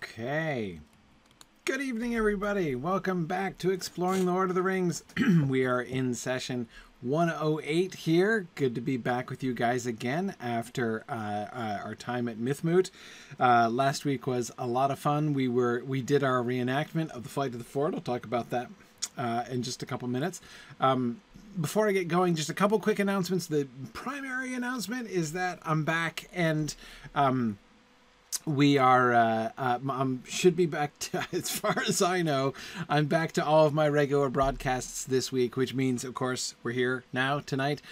Okay. Good evening, everybody. Welcome back to Exploring the Lord of the Rings. We are in session 108 here. Good to be back with you guys again after our time at Mythmoot. Last week was a lot of fun. We did our reenactment of the Flight to the Ford. I'll talk about that in just a couple minutes. Before I get going, just a couple quick announcements. The primary announcement is that I'm back, and we are should be back to, as far as I know, I'm back to all of my regular broadcasts this week, which means, of course, we're here now tonight.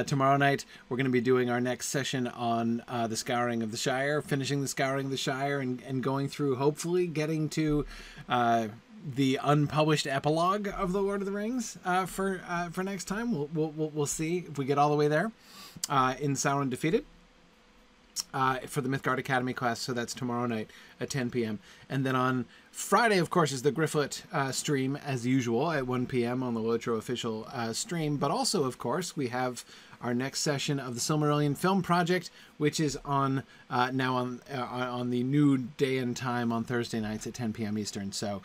Tomorrow night we're going to be doing our next session on the Scouring of the Shire, finishing the Scouring of the Shire, and going through, hopefully getting to the unpublished epilogue of the Lord of the Rings for next time. We'll see if we get all the way there in Sauron Defeated. For the Mythgard Academy class, so that's tomorrow night at 10 p.m. And then on Friday, of course, is the Grifflet stream, as usual, at 1 p.m. on the Lotro official stream. But also, of course, we have our next session of the Silmarillion Film Project, which is on now on the new day and time on Thursday nights at 10 p.m. Eastern. So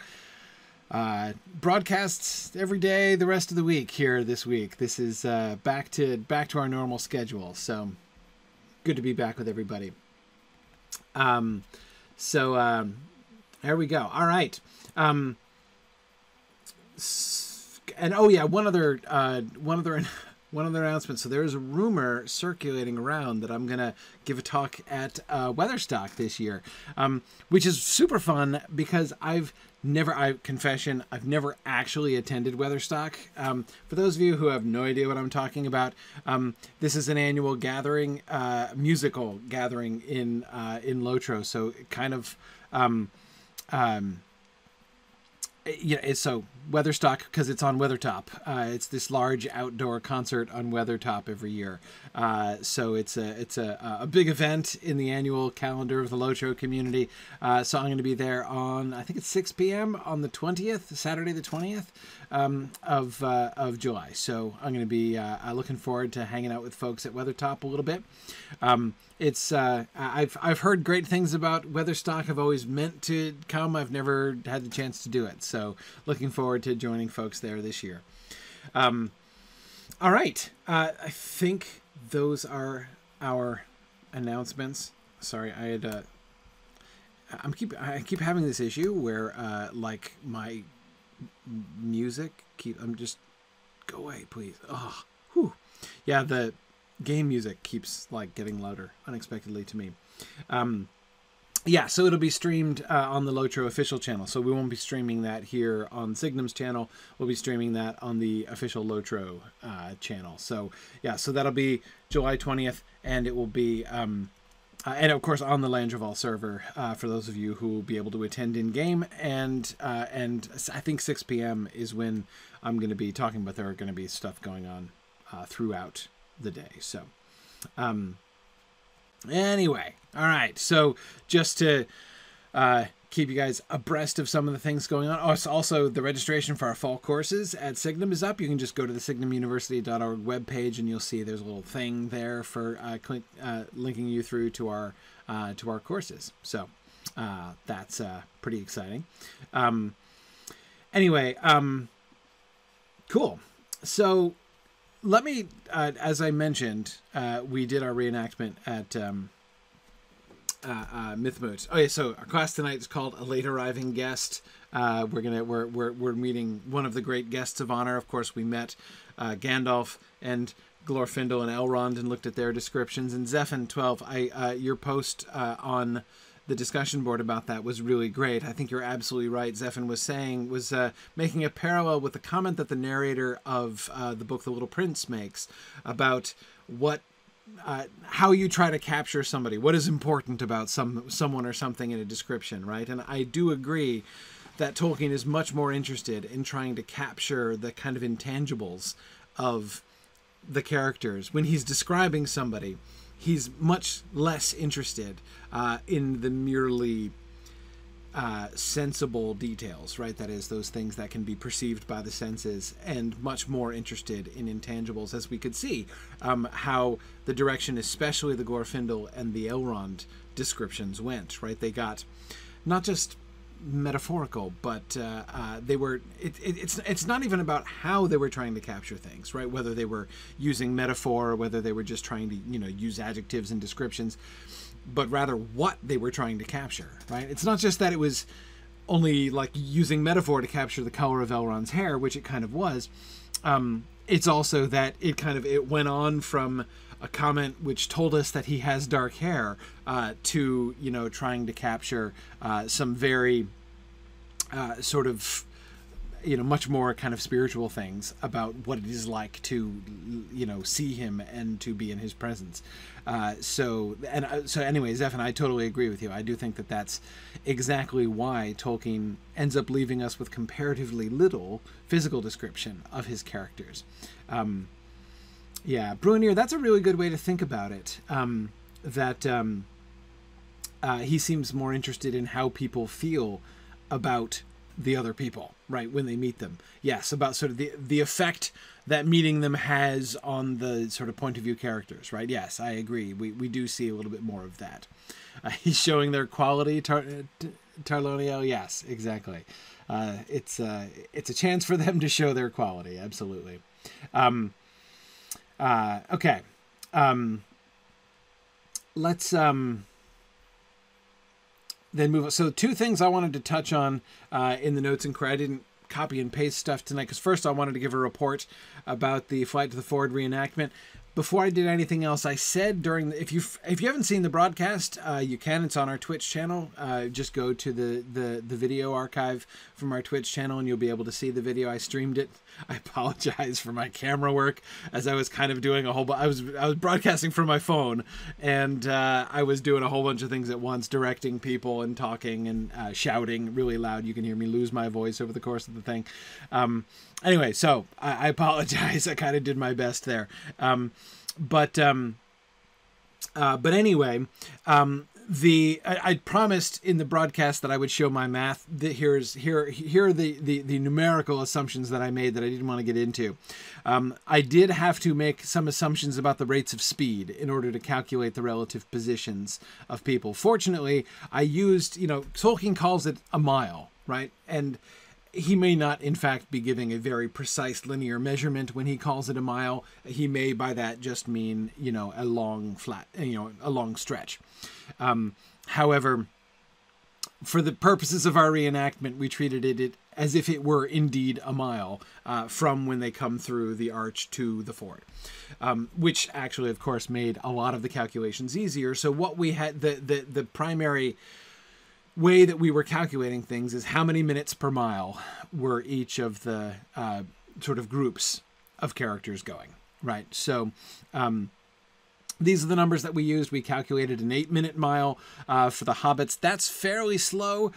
broadcasts every day the rest of the week here this week. This is back to our normal schedule. So good to be back with everybody. So there we go. All right. And oh yeah, one other announcement. So there is a rumor circulating around that I'm gonna give a talk at Weatherstock this year, which is super fun because I've never actually attended Weatherstock. For those of you who have no idea what I'm talking about, this is an annual gathering, musical gathering in Lotro. So kind of, so Weatherstock, because it's on Weathertop. It's this large outdoor concert on Weathertop every year. So it's a big event in the annual calendar of the Lotro community. So I'm going to be there on, I think it's 6 p.m. on the 20th, Saturday the 20th of July. So I'm going to be looking forward to hanging out with folks at Weathertop a little bit. I've heard great things about Weatherstock. I've always meant to come. I've never had the chance to do it. So looking forward to joining folks there this year. All right. I think those are our announcements. Sorry, I keep having this issue where like my music go away, please. Oh, whew. Yeah, the game music keeps like getting louder unexpectedly to me. Yeah, so it'll be streamed on the Lotro official channel. So we won't be streaming that here on Signum's channel. We'll be streaming that on the official Lotro channel. So yeah, so that'll be July 20th, and it will be, and of course on the Landreval server for those of you who will be able to attend in game. And I think 6 p.m. is when I'm going to be talking, but there are going to be stuff going on throughout the day. So anyway, all right, so just to keep you guys abreast of some of the things going on. Also, the registration for our fall courses at Signum is up. You can just go to the signumuniversity.org webpage, and you'll see there's a little thing there for linking you through to our courses. So that's pretty exciting. Anyway, cool. So let me, as I mentioned, we did our reenactment at Mythmoot. Okay, so our class tonight is called A Late Arriving Guest. We're meeting one of the great guests of honor. Of course, we met Gandalf and Glorfindel and Elrond and looked at their descriptions. And Zephan12, your post on the discussion board about that was really great. I think you're absolutely right. Zephan was making a parallel with the comment that the narrator of the book The Little Prince makes about how you try to capture somebody, what is important about someone or something in a description, right? And I do agree that Tolkien is much more interested in trying to capture the kind of intangibles of the characters. When he's describing somebody, he's much less interested in the merely sensible details, right? That is, those things that can be perceived by the senses, and much more interested in intangibles, as we could see how the direction, especially the Glorfindel and the Elrond descriptions went, right? They got not just metaphorical, but they were. It's not even about how they were trying to capture things, right? Whether they were using metaphor, or whether they were just trying to use adjectives and descriptions, but rather what they were trying to capture, right? It's not just that it was only like using metaphor to capture the color of Elrond's hair, which it kind of was. It's also that it went on from a comment which told us that he has dark hair to trying to capture some very sort of much more kind of spiritual things about what it is like to see him and to be in his presence. So anyway, Zeph and I totally agree with you. I do think that that's exactly why Tolkien ends up leaving us with comparatively little physical description of his characters. Yeah, Bruinier, that's a really good way to think about it. He seems more interested in how people feel about the other people, right, when they meet them. Yes, about sort of the effect that meeting them has on the sort of point of view characters, right? Yes, I agree. We do see a little bit more of that. He's showing their quality, Tarlonio. Yes, exactly. It's a chance for them to show their quality. Absolutely. Okay. Let's then move on. So 2 things I wanted to touch on in the notes and I didn't copy and paste stuff tonight because first I wanted to give a report about the Flight to the Ford reenactment. Before I did anything else, I said during the, if you haven't seen the broadcast, you can. It's on our Twitch channel. Just go to the video archive from our Twitch channel, and you'll be able to see the video. I streamed it. I apologize for my camera work, as I was kind of doing a whole. I was broadcasting from my phone, and I was doing a whole bunch of things at once, directing people and talking and shouting really loud. You can hear me lose my voice over the course of the thing. Anyway, so I apologize. I kind of did my best there. But anyway, I promised in the broadcast that I would show my math. Here are the numerical assumptions that I made that I didn't want to get into. I did have to make some assumptions about the rates of speed in order to calculate the relative positions of people. Fortunately, I used, Tolkien calls it a mile, right? And he may not, in fact, be giving a very precise linear measurement when he calls it a mile. He may, by that, just mean, a long a long stretch. However, for the purposes of our reenactment, we treated it as if it were indeed a mile from when they come through the arch to the ford, which actually, of course, made a lot of the calculations easier. So what we had, the primary way that we were calculating things is how many minutes per mile were each of the sort of groups of characters going, right? So these are the numbers that we used. We calculated an 8-minute mile for the hobbits. That's fairly slow.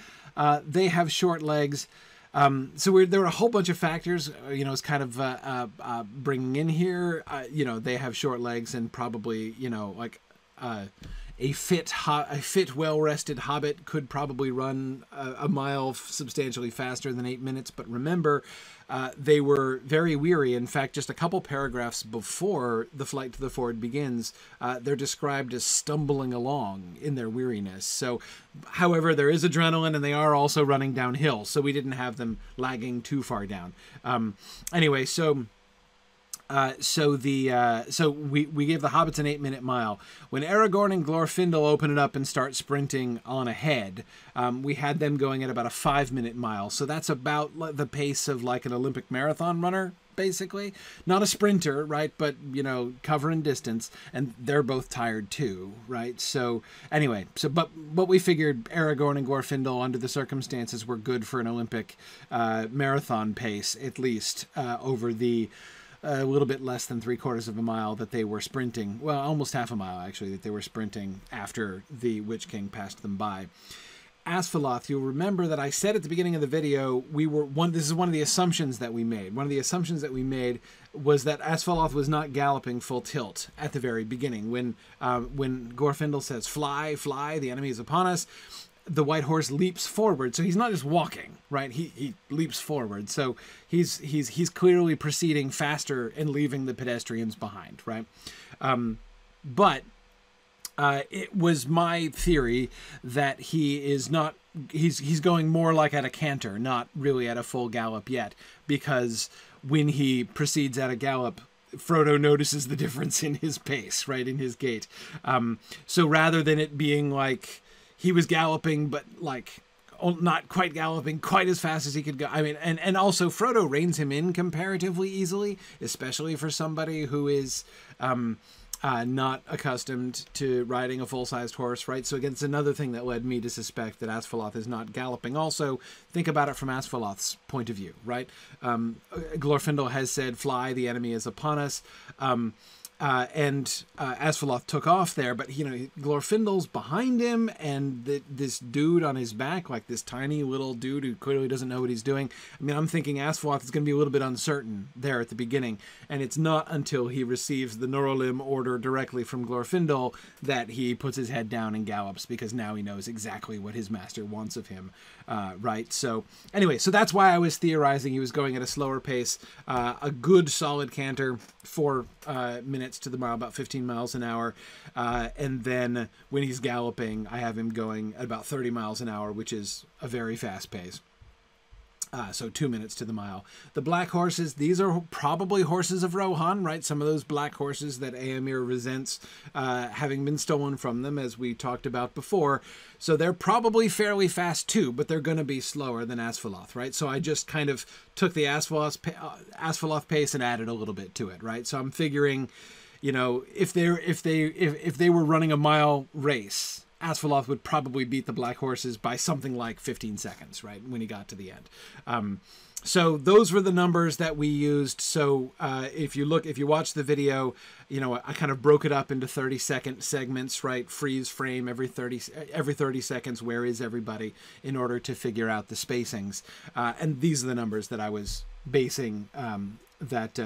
They have short legs. So there were a whole bunch of factors, it's kind of bringing in here. They have short legs and probably, a fit, well-rested hobbit could probably run a mile substantially faster than 8 minutes. But remember, they were very weary. In fact, just a couple paragraphs before the Flight to the Ford begins, they're described as stumbling along in their weariness. So, however, there is adrenaline, and they are also running downhill. So we didn't have them lagging too far down. Anyway, so we gave the hobbits an 8-minute mile. When Aragorn and Glorfindel open it up and start sprinting on ahead, we had them going at about a 5-minute mile. So that's about the pace of like an Olympic marathon runner, basically. Not a sprinter, right? But, covering distance. And they're both tired too, right? So anyway, but we figured Aragorn and Glorfindel, under the circumstances, were good for an Olympic marathon pace, at least, over the a little bit less than 3/4 of a mile that they were sprinting. Well, almost half a mile, actually, that they were sprinting after the Witch King passed them by. Asphiloth, you'll remember that I said at the beginning of the video, this is one of the assumptions that we made. One of the assumptions that we made was that Asphiloth was not galloping full tilt at the very beginning. When Glorfindel says, "Fly, fly, the enemy is upon us," the white horse leaps forward. So he's not just walking, right? He leaps forward. So he's clearly proceeding faster and leaving the pedestrians behind, right? But it was my theory that he is not, he's going more like at a canter, not really at a full gallop yet, because when he proceeds at a gallop, Frodo notices the difference in his pace, right, in his gait. So rather than it being like he was galloping, but like not quite galloping quite as fast as he could go. I mean, and also Frodo reins him in comparatively easily, especially for somebody who is not accustomed to riding a full-sized horse, right? So again, it's another thing that led me to suspect that Asfaloth is not galloping. Also, think about it from Asfaloth's point of view, right? Glorfindel has said, "Fly, the enemy is upon us." Asfaloth took off there, but Glorfindel's behind him, and this dude on his back, like this tiny little dude who clearly doesn't know what he's doing. I mean, I'm thinking Asfaloth is going to be a little bit uncertain there at the beginning, and it's not until he receives the Neurolim order directly from Glorfindel that he puts his head down and gallops, because now he knows exactly what his master wants of him, right? So anyway, so that's why I was theorizing he was going at a slower pace, a good solid canter, 4 minutes to the mile, about 15 miles an hour. And then when he's galloping, I have him going at about 30 miles an hour, which is a very fast pace. So 2 minutes to the mile. The black horses, these are probably horses of Rohan, right? Some of those black horses that Éomer resents having been stolen from them, as we talked about before. So they're probably fairly fast too, but they're going to be slower than Asfaloth, right? So I just kind of took the Asfaloth pace and added a little bit to it, right? So I'm figuring, if they were running a mile race, Asfaloth would probably beat the black horses by something like 15 seconds, right, when he got to the end. So those were the numbers that we used. So if you watch the video, I kind of broke it up into 30-second segments, right? Freeze frame every 30 seconds. Where is everybody, in order to figure out the spacings? And these are the numbers that I was basing that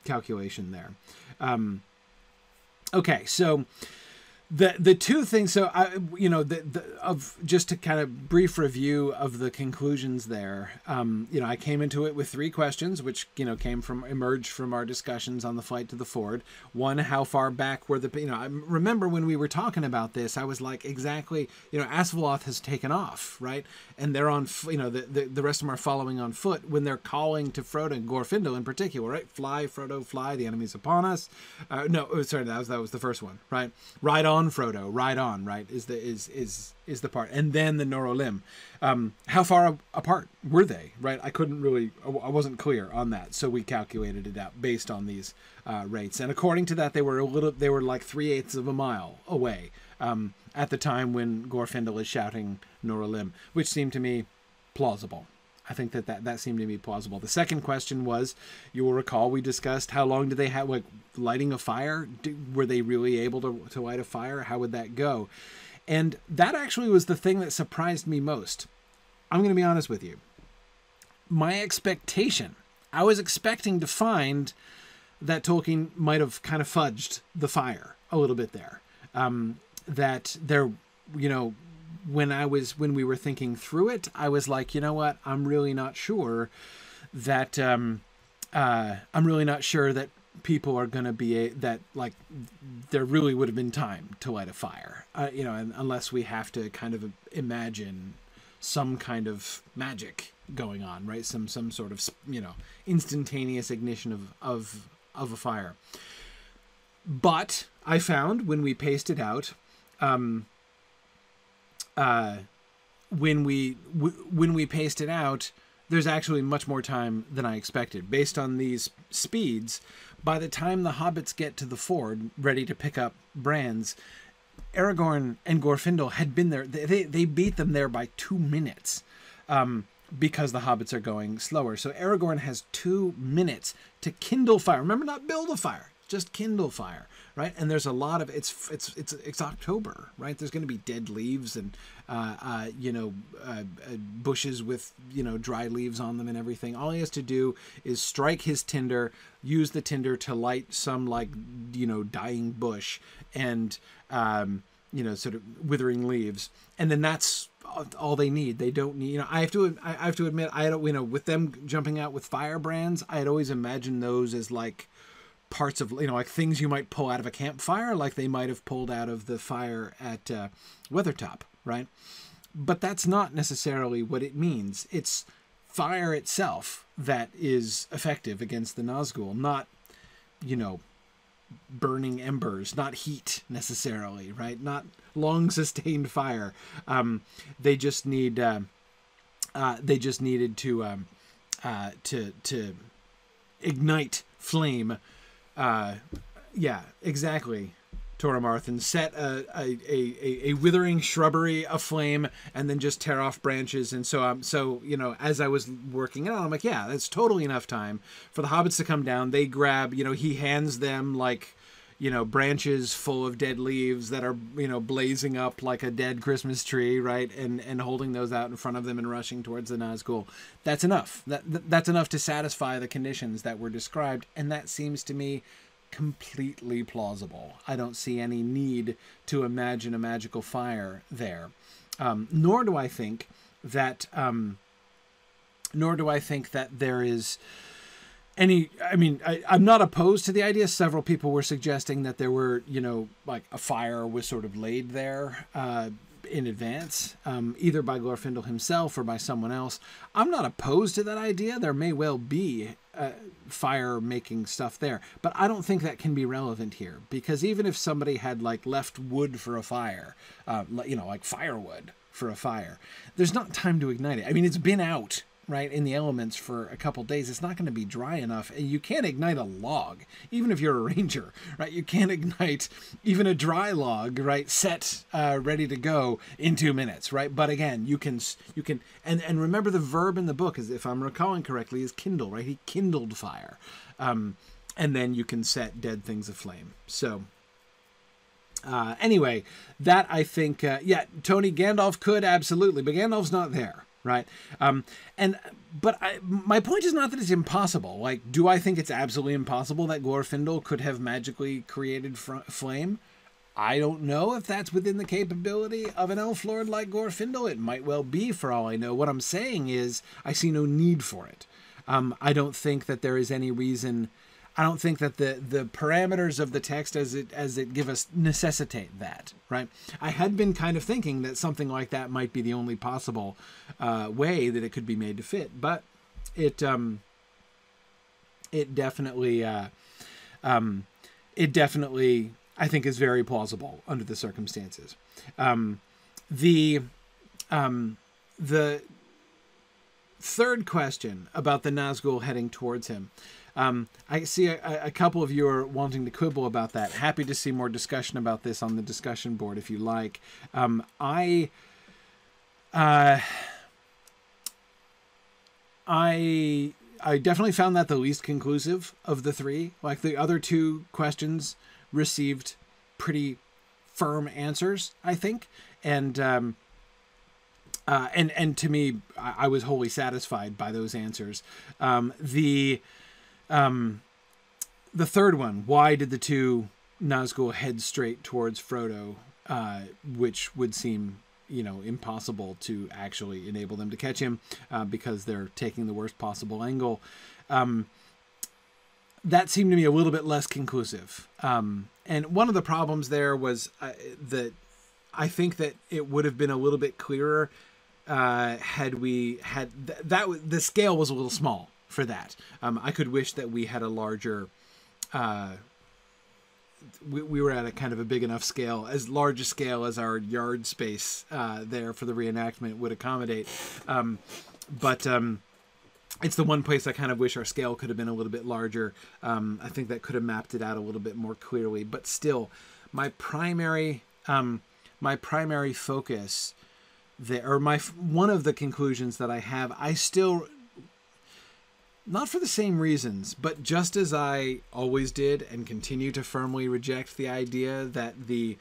calculation there. Okay, so the two things, so just to kind of brief review of the conclusions there, I came into it with 3 questions, which emerged from our discussions on the flight to the ford. One, how far back were I remember when we were talking about this, I was like, exactly, Asfaloth has taken off, right? And they're on, the rest of them are following on foot when they're calling to Frodo and Glorfindel in particular, right? Fly, Frodo, fly, the enemy's upon us. That was the first one, right? Ride on, Frodo, ride on, right? Is the part. And then the Neurolim. How far apart were they, right? I wasn't clear on that. So we calculated it out based on these rates. And according to that, they were like 3/8 of a mile away at the time when Glorfindel is shouting Neurolim, which seemed to me plausible. I think that seemed to be plausible. The second question was, you will recall, we discussed how long do they have, like, lighting a fire? Were they really able to light a fire? How would that go? And that actually was the thing that surprised me most. I'm going to be honest with you. My expectation, I was expecting to find that Tolkien might have kind of fudged the fire a little bit there. That there, when we were thinking through it, I was like, you know what? I'm really not sure that people are going to be there really would have been time to light a fire, unless we have to kind of imagine some kind of magic going on, right? Some sort of, instantaneous ignition of a fire. But I found when we paced it out, when we paced it out, there's actually much more time than I expected. Based on these speeds, by the time the hobbits get to the ford, ready to pick up brands, Aragorn and Glorfindel had been there. They beat them there by 2 minutes, because the hobbits are going slower. So Aragorn has 2 minutes to kindle fire. Remember, not build a fire, just kindle fire, right? And there's a lot of it's October, right? There's going to be dead leaves and bushes with dry leaves on them and everything. All he has to do is strike his tinder, use the tinder to light some dying bush and sort of withering leaves, and then that's all they need. They don't need, I have to admit, I don't, with them jumping out with firebrands, I had always imagined those as like parts of, like things you might pull out of a campfire, like they might have pulled out of the fire at Weathertop, right? But that's not necessarily what it means. It's fire itself that is effective against the Nazgul, not, burning embers, not heat necessarily, right? Not long sustained fire. They just needed to ignite flame. Yeah, exactly. Toramarth, set a withering shrubbery aflame, and then just tear off branches. And so as I was working it out, I'm like, yeah, that's totally enough time for the hobbits to come down. They grab, he hands them like, branches full of dead leaves that are, blazing up like a dead Christmas tree, right? And holding those out in front of them and rushing towards the Nazgul. That's enough. That's enough to satisfy the conditions that were described. And that seems to me completely plausible. I don't see any need to imagine a magical fire there. Nor do I think that there is any, I'm not opposed to the idea. Several people were suggesting that there were, like a fire was sort of laid there in advance, either by Glorfindel himself or by someone else. I'm not opposed to that idea. There may well be fire making stuff there, but I don't think that can be relevant here, because even if somebody had like left wood for a fire, like firewood for a fire, there's not time to ignite it. It's been out, right, in the elements for a couple days. It's not going to be dry enough. You can't ignite a log, even if you're a ranger, right? You can't ignite even a dry log, right, set ready to go in 2 minutes, right? But again, you can, and remember the verb in the book is, if I'm recalling correctly, is kindle, right? He kindled fire, and then you can set dead things aflame. So. Anyway, that I think, Tony, Gandalf could absolutely, but Gandalf's not there. Right. But my point is not that it's impossible. Like, do I think it's absolutely impossible that Glorfindel could have magically created flame? I don't know if that's within the capability of an elf lord like Glorfindel. It might well be, for all I know. What I'm saying is I see no need for it. I don't think that there is any reason. I don't think that the parameters of the text as it give us necessitate that, right? I had been kind of thinking that something like that might be the only possible way that it could be made to fit, but it definitely I think is very plausible under the circumstances. The third question about the Nazgul heading towards him. I see a couple of you are wanting to quibble about that. Happy to see more discussion about this on the discussion board if you like. I definitely found that the least conclusive of the three. Like, the other two questions received pretty firm answers, I think. And to me, I was wholly satisfied by those answers. The third one, why did the two Nazgul head straight towards Frodo, which would seem, impossible to actually enable them to catch him, because they're taking the worst possible angle. That seemed to me a little bit less conclusive. And one of the problems there was that I think that it would have been a little bit clearer had we had the scale was a little small for that. I could wish that we had a larger, we were at a kind of a big enough scale, as large a scale as our yard space there for the reenactment would accommodate. But it's the one place I kind of wish our scale could have been a little bit larger. I think that could have mapped it out a little bit more clearly. But still, my primary focus there, or one of the conclusions that I have, I still, not for the same reasons, but just as I always did and continue to firmly reject the idea that the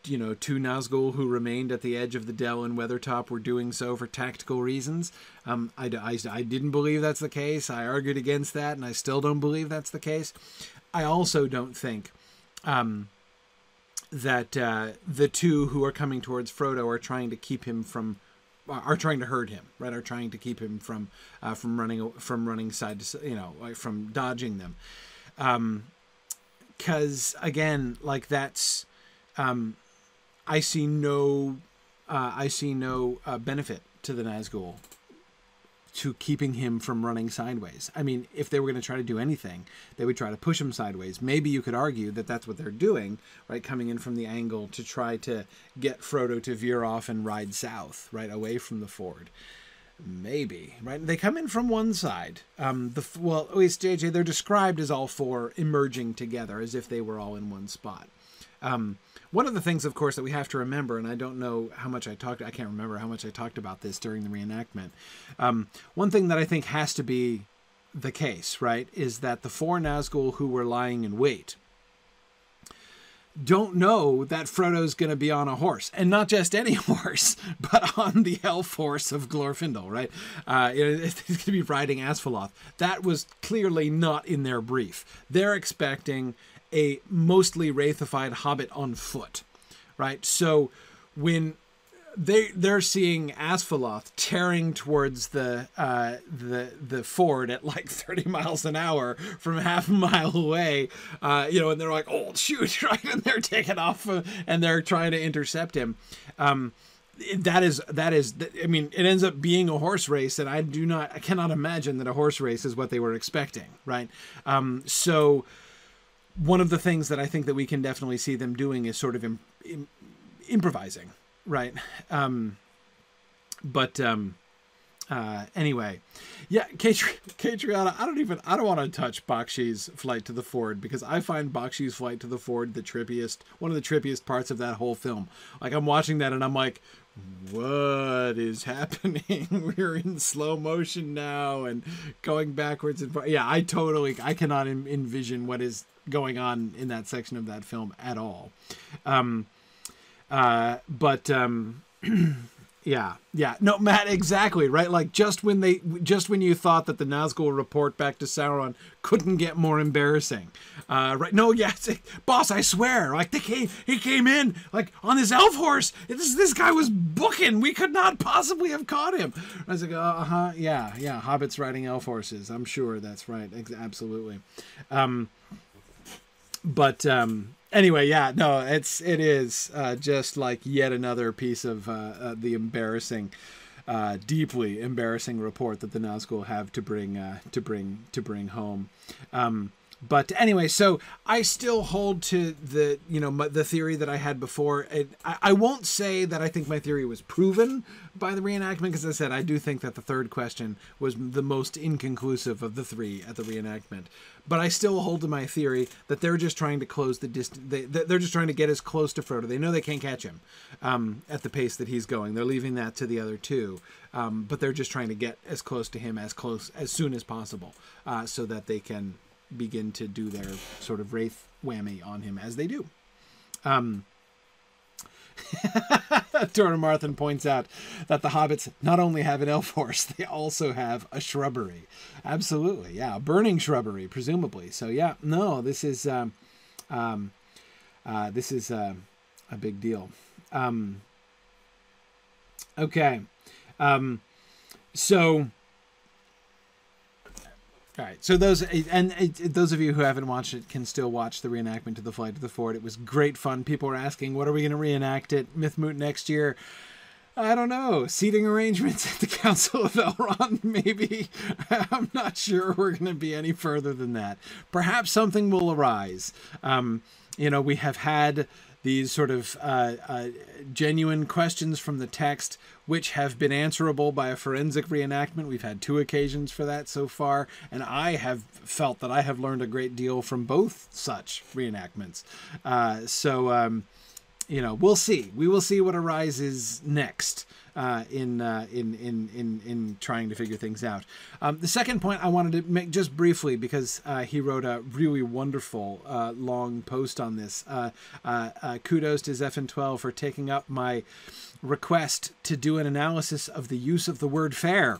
two Nazgul who remained at the edge of the dell in Weathertop were doing so for tactical reasons. I didn't believe that's the case. I argued against that, and I still don't believe that's the case. I also don't think that the two who are coming towards Frodo are trying to keep him from, are trying to hurt him, right? Are trying to keep him from running side to, from dodging them. 'cause again, like that's, I see no benefit to the Nazgul to keeping him from running sideways. I mean, if they were going to try to do anything, they would try to push him sideways. Maybe you could argue that that's what they're doing, right? Coming in from the angle to try to get Frodo to veer off and ride south, right? Away from the ford. Maybe, right? They come in from one side. Well, at least JJ, they're described as all four emerging together as if they were all in one spot. One of the things, of course, that we have to remember, and I don't know how much I can't remember how much I talked about this during the reenactment. One thing that I think has to be the case, right, is that the four Nazgul who were lying in wait don't know that Frodo's going to be on a horse, and not just any horse, but on the elf horse of Glorfindel, right? He's going to be riding Asphalloth. That was clearly not in their brief. They're expecting a mostly wraithified hobbit on foot, right? So when they're seeing Asphalloth tearing towards the ford at like 30 miles an hour from half a mile away, and they're like, "Oh shoot!" Right, and they're taking off and they're trying to intercept him. That is. I mean, it ends up being a horse race, and I cannot imagine that a horse race is what they were expecting, right? So one of the things that I think that we can definitely see them doing is sort of improvising. Right. Anyway, yeah, Catriona, I don't want to touch Bakshi's flight to the ford, because I find Bakshi's flight to the ford one of the trippiest parts of that whole film. Like, I'm watching that and I'm like, what is happening? We're in slow motion now and going backwards and forth. Yeah, I cannot envision what is going on in that section of that film at all. No, Matt, exactly, right? Like, just when you thought that the Nazgul report back to Sauron couldn't get more embarrassing, right? No, yeah, boss, I swear, like he came in like on his elf horse. This guy was booking. We could not possibly have caught him. I was like, yeah, hobbits riding elf horses. I'm sure that's right, absolutely. Anyway, yeah, no, it is just like yet another piece of the embarrassing, deeply embarrassing report that the Nazgul have to bring home. But anyway, so I still hold to the theory that I had before. I won't say that I think my theory was proven by the reenactment, because as I said, I do think that the third question was the most inconclusive of the three at the reenactment. But I still hold to my theory that they're just trying to close the distance. They're just trying to get as close to Frodo. They know they can't catch him at the pace that he's going. They're leaving that to the other two. But they're just trying to get as close to him as soon as possible, so that they can begin to do their sort of wraith whammy on him as they do. Tornamarthan points out that the hobbits not only have an elf horse, they also have a shrubbery. Absolutely, yeah, a burning shrubbery, presumably. So yeah, no, this is a big deal. Okay, so. All right, so those of you who haven't watched it can still watch the reenactment to the Flight to the Ford. It was great fun. People were asking, "What are we going to reenact at Mythmoot next year?" I don't know. Seating arrangements at the Council of Elrond, maybe. I'm not sure we're going to be any further than that. Perhaps something will arise. We have had these sort of genuine questions from the text, which have been answerable by a forensic reenactment. We've had 2 occasions for that so far, and I have felt that I have learned a great deal from both such reenactments. We'll see. We will see what arises next in trying to figure things out. The second point I wanted to make just briefly, because he wrote a really wonderful long post on this. Kudos to Zephin12 for taking up my request to do an analysis of the use of the word fair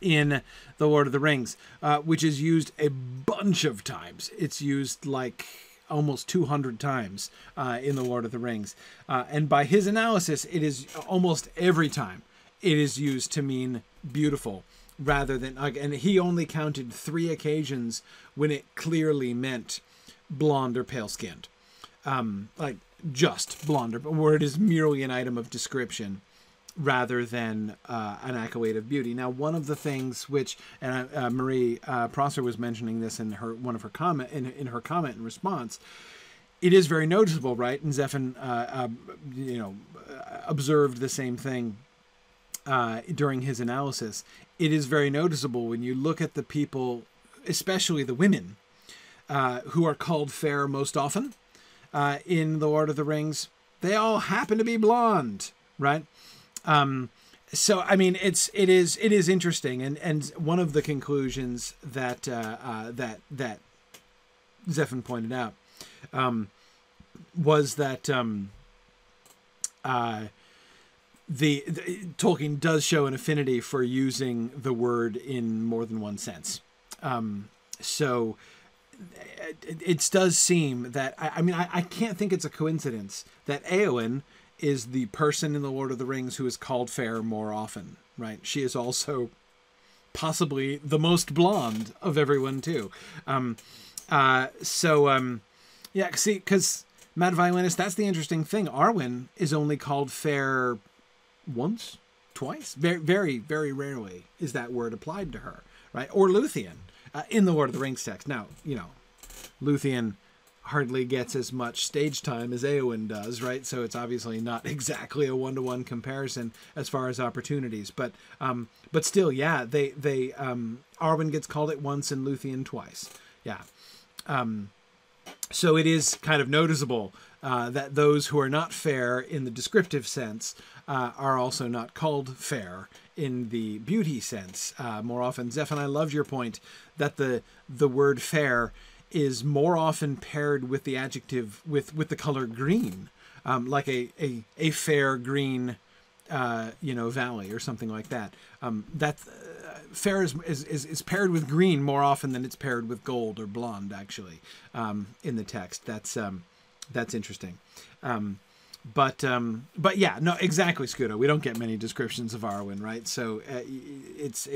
in The Lord of the Rings, which is used a bunch of times. It's used like almost 200 times in The Lord of the Rings. And by his analysis, it is almost every time it is used to mean beautiful. rather than, and he only counted 3 occasions when it clearly meant blonde or pale skinned, like just blonde, or where it is merely an item of description rather than an accolade of beauty. Now, one of the things which, and Marie Prosser was mentioning this in her comment in her comment in response, it is very noticeable, right? And Zephan, observed the same thing during his analysis. It is very noticeable when you look at the people, especially the women, who are called fair most often in The Lord of the Rings. They all happen to be blonde, right? So I mean, it is interesting, and one of the conclusions that that Zephan pointed out was that the Tolkien does show an affinity for using the word in more than one sense. So it does seem that, I can't think it's a coincidence that Eowyn is the person in The Lord of the Rings who is called fair more often, right? She is also possibly the most blonde of everyone too. Yeah, see, because Mad Violinist, that's the interesting thing. Arwen is only called fair once, twice, very, very, very rarely is that word applied to her, right? Or Luthien in the Lord of the Rings text. Now, Luthien hardly gets as much stage time as Eowyn does, right? So it's obviously not exactly a one-to-one comparison as far as opportunities, but still, yeah, they Arwen gets called it once and Luthien twice, yeah. So it is kind of noticeable that those who are not fair in the descriptive sense are also not called fair in the beauty sense more often. Zephan, I love your point that the word fair is more often paired with the adjective, with the color green, like a fair green, valley or something like that. Fair is paired with green more often than it's paired with gold or blonde, actually, in the text. That's interesting. But yeah, no, exactly, Scudo. We don't get many descriptions of Arwen, right? So it's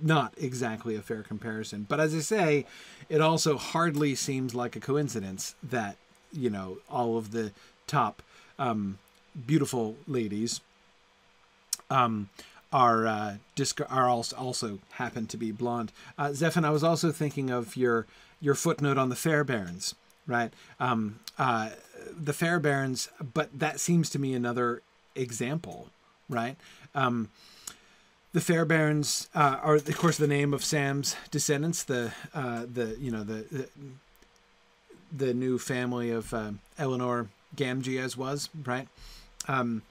not exactly a fair comparison. But as I say, it also hardly seems like a coincidence that, all of the top beautiful ladies are also happen to be blonde. Zephan, I was also thinking of your footnote on the Fair Behrens, right? The Fair Behrens, but that seems to me another example, right? The Fair Behrens are, of course, the name of Sam's descendants, the new family of Eleanor Gamgee, as was, right? And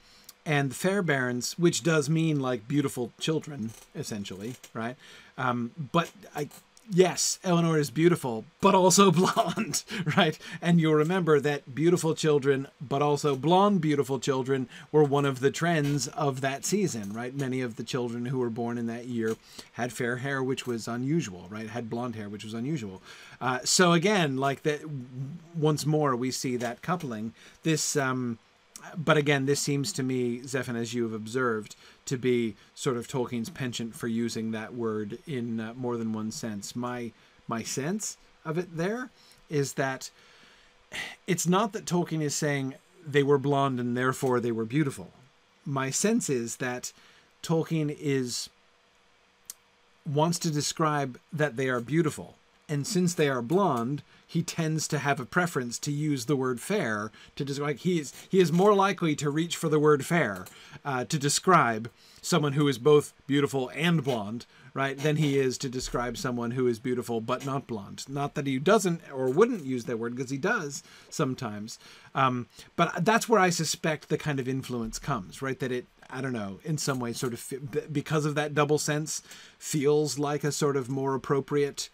the Fair Behrens, which does mean like beautiful children, essentially, right? Yes, Eleanor is beautiful, but also blonde, right? And you'll remember that beautiful children, but also blonde beautiful children, were one of the trends of that season, right? Many of the children who were born in that year had fair hair, which was unusual, right? Had blonde hair, which was unusual. So again, like that, once more, we see that coupling. This, but again, this seems to me, Zephan, as you have observed, to be sort of Tolkien's penchant for using that word in more than one sense. My sense of it there is that it's not that Tolkien is saying they were blonde and therefore they were beautiful. My sense is that Tolkien wants to describe that they are beautiful. And since they are blonde, he tends to have a preference to use the word fair to describe. He is more likely to reach for the word fair to describe someone who is both beautiful and blonde, right, than he is to describe someone who is beautiful but not blonde. Not that he doesn't or wouldn't use that word, because he does sometimes. But that's where I suspect the kind of influence comes, right? That it, I don't know, in some way sort of, because of that double sense, feels like a sort of more appropriate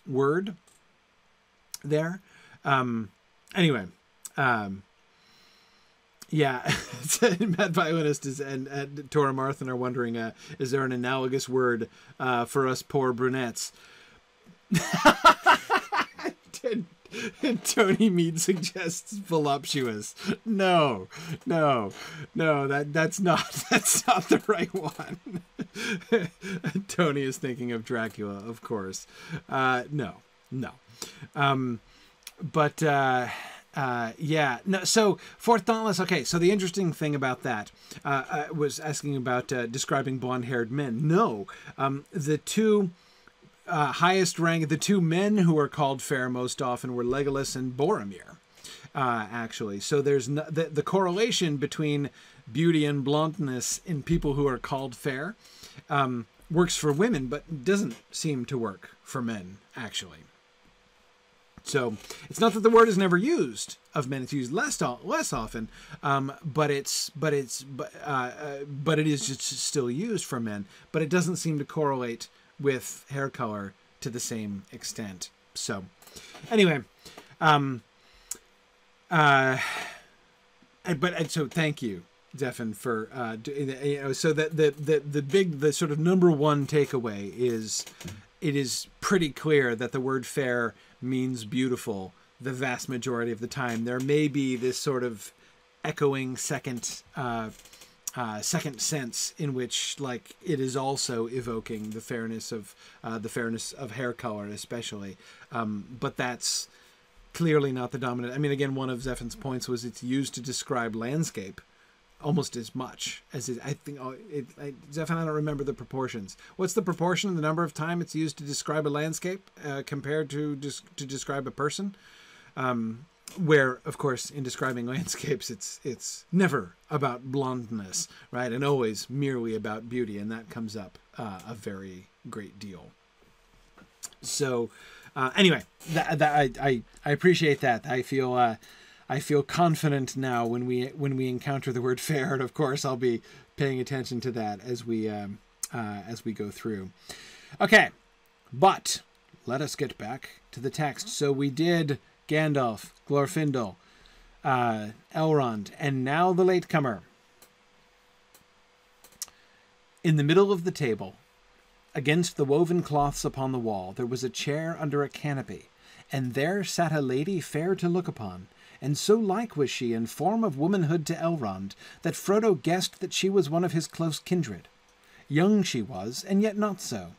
word there. Anyway, yeah, Mad Violinist and Tora Marthan are wondering, is there an analogous word for us poor brunettes? Tony Mead suggests voluptuous. No. That's not the right one. Tony is thinking of Dracula, of course. No. Yeah. No. So Fourth Dauntless. Okay. So the interesting thing about that was asking about describing blonde-haired men. No. The two highest rank, the two men who are called fair most often were Legolas and Boromir, actually. So there's the correlation between beauty and blondness in people who are called fair works for women, but doesn't seem to work for men, actually. So it's not that the word is never used of men; it's used less often, but it is just still used for men. But it doesn't seem to correlate with hair color to the same extent. So anyway, so thank you, Zephan, for so that the sort of number one takeaway is it is pretty clear that the word fair means beautiful the vast majority of the time. There may be this sort of echoing second sense in which, like, it is also evoking the fairness of hair color, especially. But that's clearly not the dominant. I mean, again, one of Zephan's points was it's used to describe landscape almost as much as it. I think Zephan, I don't remember the proportions. What's the proportion, the number of time it's used to describe a landscape compared to describe a person? Where, of course, in describing landscapes, it's never about blondness, right? And always merely about beauty, and that comes up a very great deal. So, anyway, I appreciate that. I feel confident now when we encounter the word fair, and of course, I'll be paying attention to that as we go through. Okay, but let us get back to the text. So we did Gandalf, Glorfindel, Elrond, and now the latecomer. In the middle of the table, against the woven cloths upon the wall, there was a chair under a canopy, and there sat a lady fair to look upon, and so like was she in form of womanhood to Elrond, that Frodo guessed that she was one of his close kindred. Young she was, and yet not so.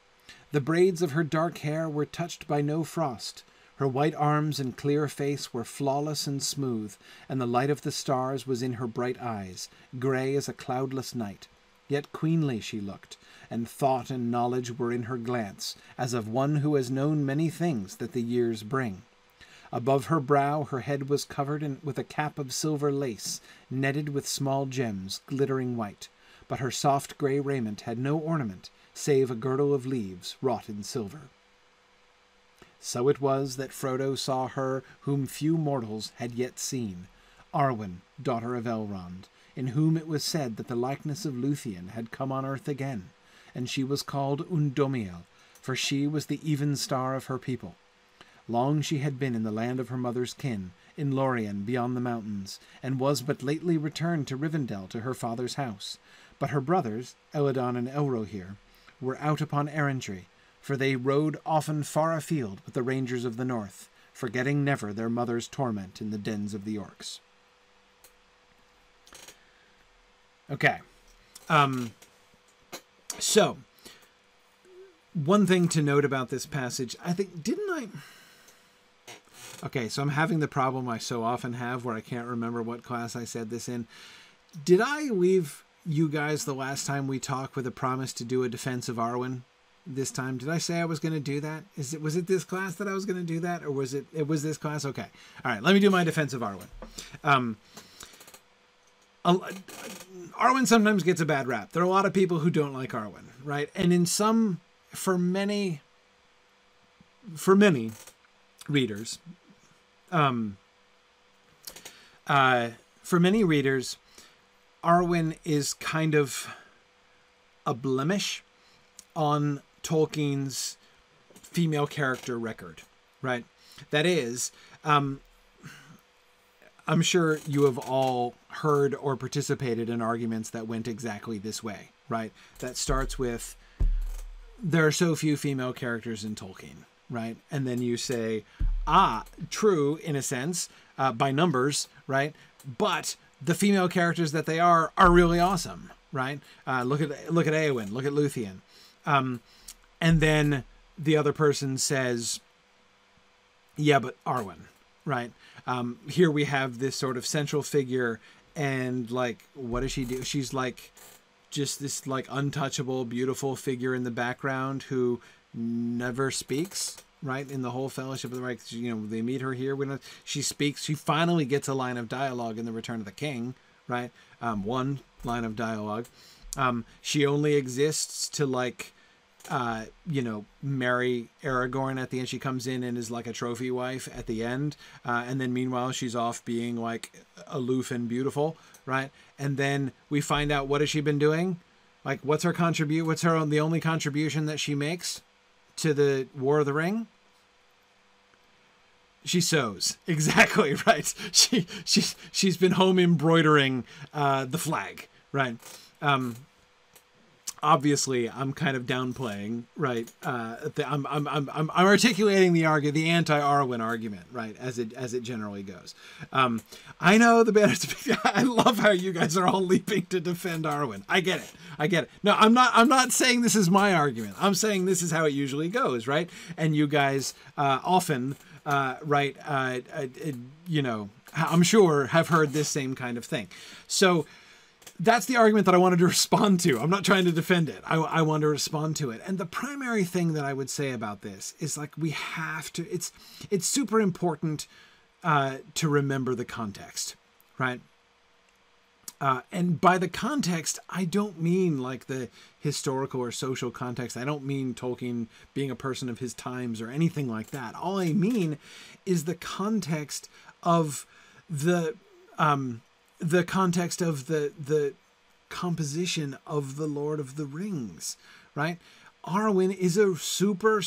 The braids of her dark hair were touched by no frost. Her white arms and clear face were flawless and smooth, and the light of the stars was in her bright eyes, grey as a cloudless night. Yet queenly she looked, and thought and knowledge were in her glance, as of one who has known many things that the years bring. Above her brow her head was covered with a cap of silver lace, netted with small gems, glittering white, but her soft grey raiment had no ornament, save a girdle of leaves wrought in silver. So it was that Frodo saw her whom few mortals had yet seen, Arwen, daughter of Elrond, in whom it was said that the likeness of Luthien had come on earth again, and she was called Undomiel, for she was the even star of her people. Long she had been in the land of her mother's kin, in Lorien beyond the mountains, and was but lately returned to Rivendell to her father's house. But her brothers, Elladan and Elrohir, were out upon errantry, for they rode often far afield with the rangers of the north, forgetting never their mother's torment in the dens of the orcs. Okay. So, one thing to note about this passage, I think, didn't I... Okay, so I'm having the problem I so often have where I can't remember what class I said this in. Did I leave you guys the last time we talked with a promise to do a defense of Arwen? This time, did I say I was going to do that? Was it this class that I was going to do that, or was it was this class? Okay, all right. Let me do my defense of Arwen. Arwen sometimes gets a bad rap. There are a lot of people who don't like Arwen, right? And for many readers, Arwen is kind of a blemish on Tolkien's female character record, right? That is, I'm sure you have all heard or participated in arguments that went exactly this way, right? That starts with, there are so few female characters in Tolkien, right? And then you say, true in a sense, by numbers, right? But the female characters that they are really awesome, right? Look at Arwen, look at Luthien. And then the other person says, yeah, but Arwen, right? Here we have this sort of central figure, and like, what does she do? She's like just this like untouchable, beautiful figure in the background who never speaks, right? In the whole Fellowship of the Ring, you know, they meet her here when she speaks. She finally gets a line of dialogue in The Return of the King, right? One line of dialogue. She only exists to like, you know, marry Aragorn at the end. She comes in and is like a trophy wife at the end. And then meanwhile, she's off being like aloof and beautiful, right? And then we find out, what has she been doing? Like, what's her the only contribution that she makes to the War of the Ring? She sews. Exactly, right. She's been home embroidering the flag, right? Obviously, I'm kind of downplaying, right? I'm articulating the anti-Arwen argument, right? As it generally goes. I know the better. I love how you guys are all leaping to defend Arwen. I get it. No, I'm not saying this is my argument. I'm saying this is how it usually goes, right? And you guys often, right? You know, I'm sure have heard this same kind of thing. So that's the argument that I wanted to respond to. I'm not trying to defend it. I want to respond to it. And the primary thing that I would say about this is, like, we have to, it's super important to remember the context, right? And by the context, I don't mean like the historical or social context. I don't mean Tolkien being a person of his times or anything like that. All I mean is the context of the context of the composition of the Lord of the Rings, right? Arwen is a super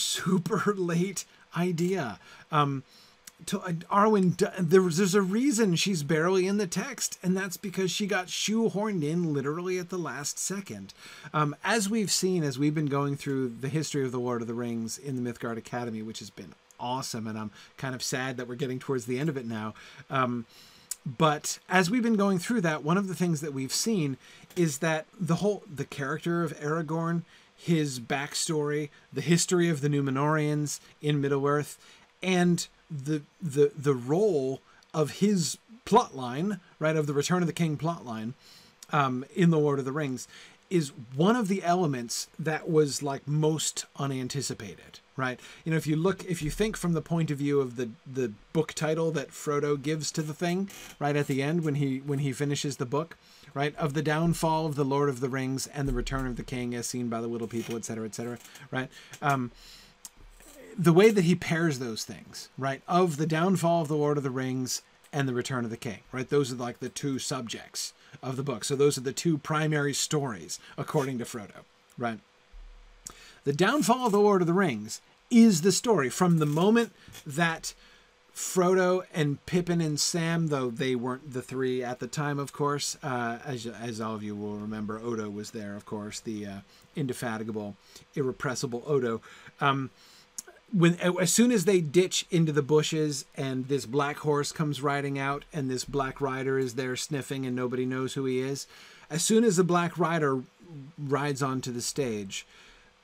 late idea. Arwen, there's a reason she's barely in the text, and that's because she got shoehorned in literally at the last second. As we've seen, as we've been going through the history of the Lord of the Rings in the Mythgard Academy, which has been awesome, and I'm kind of sad that we're getting towards the end of it now. But as we've been going through that, one of the things that we've seen is that the character of Aragorn, his backstory, the history of the Númenóreans in Middle-earth, and the role of his plotline, right, of the Return of the King plotline in the Lord of the Rings, is one of the elements that was like most unanticipated, right? You know, if you think from the point of view of the book title that Frodo gives to the thing, right, at the end when he finishes the book, right, of the downfall of the Lord of the Rings and the return of the King as seen by the Little People, etc., right? The way that he pairs those things, right, of the downfall of the Lord of the Rings and the return of the King, right? Those are like the two subjects of the book. So those are the two primary stories, according to Frodo, right? The downfall of the Lord of the Rings is the story from the moment that Frodo and Pippin and Sam, though they weren't the three at the time, of course, as all of you will remember, Odo was there, of course, the indefatigable, irrepressible Odo. As soon as they ditch into the bushes and this black horse comes riding out and this black rider is there sniffing and nobody knows who he is, as soon as the black rider rides onto the stage,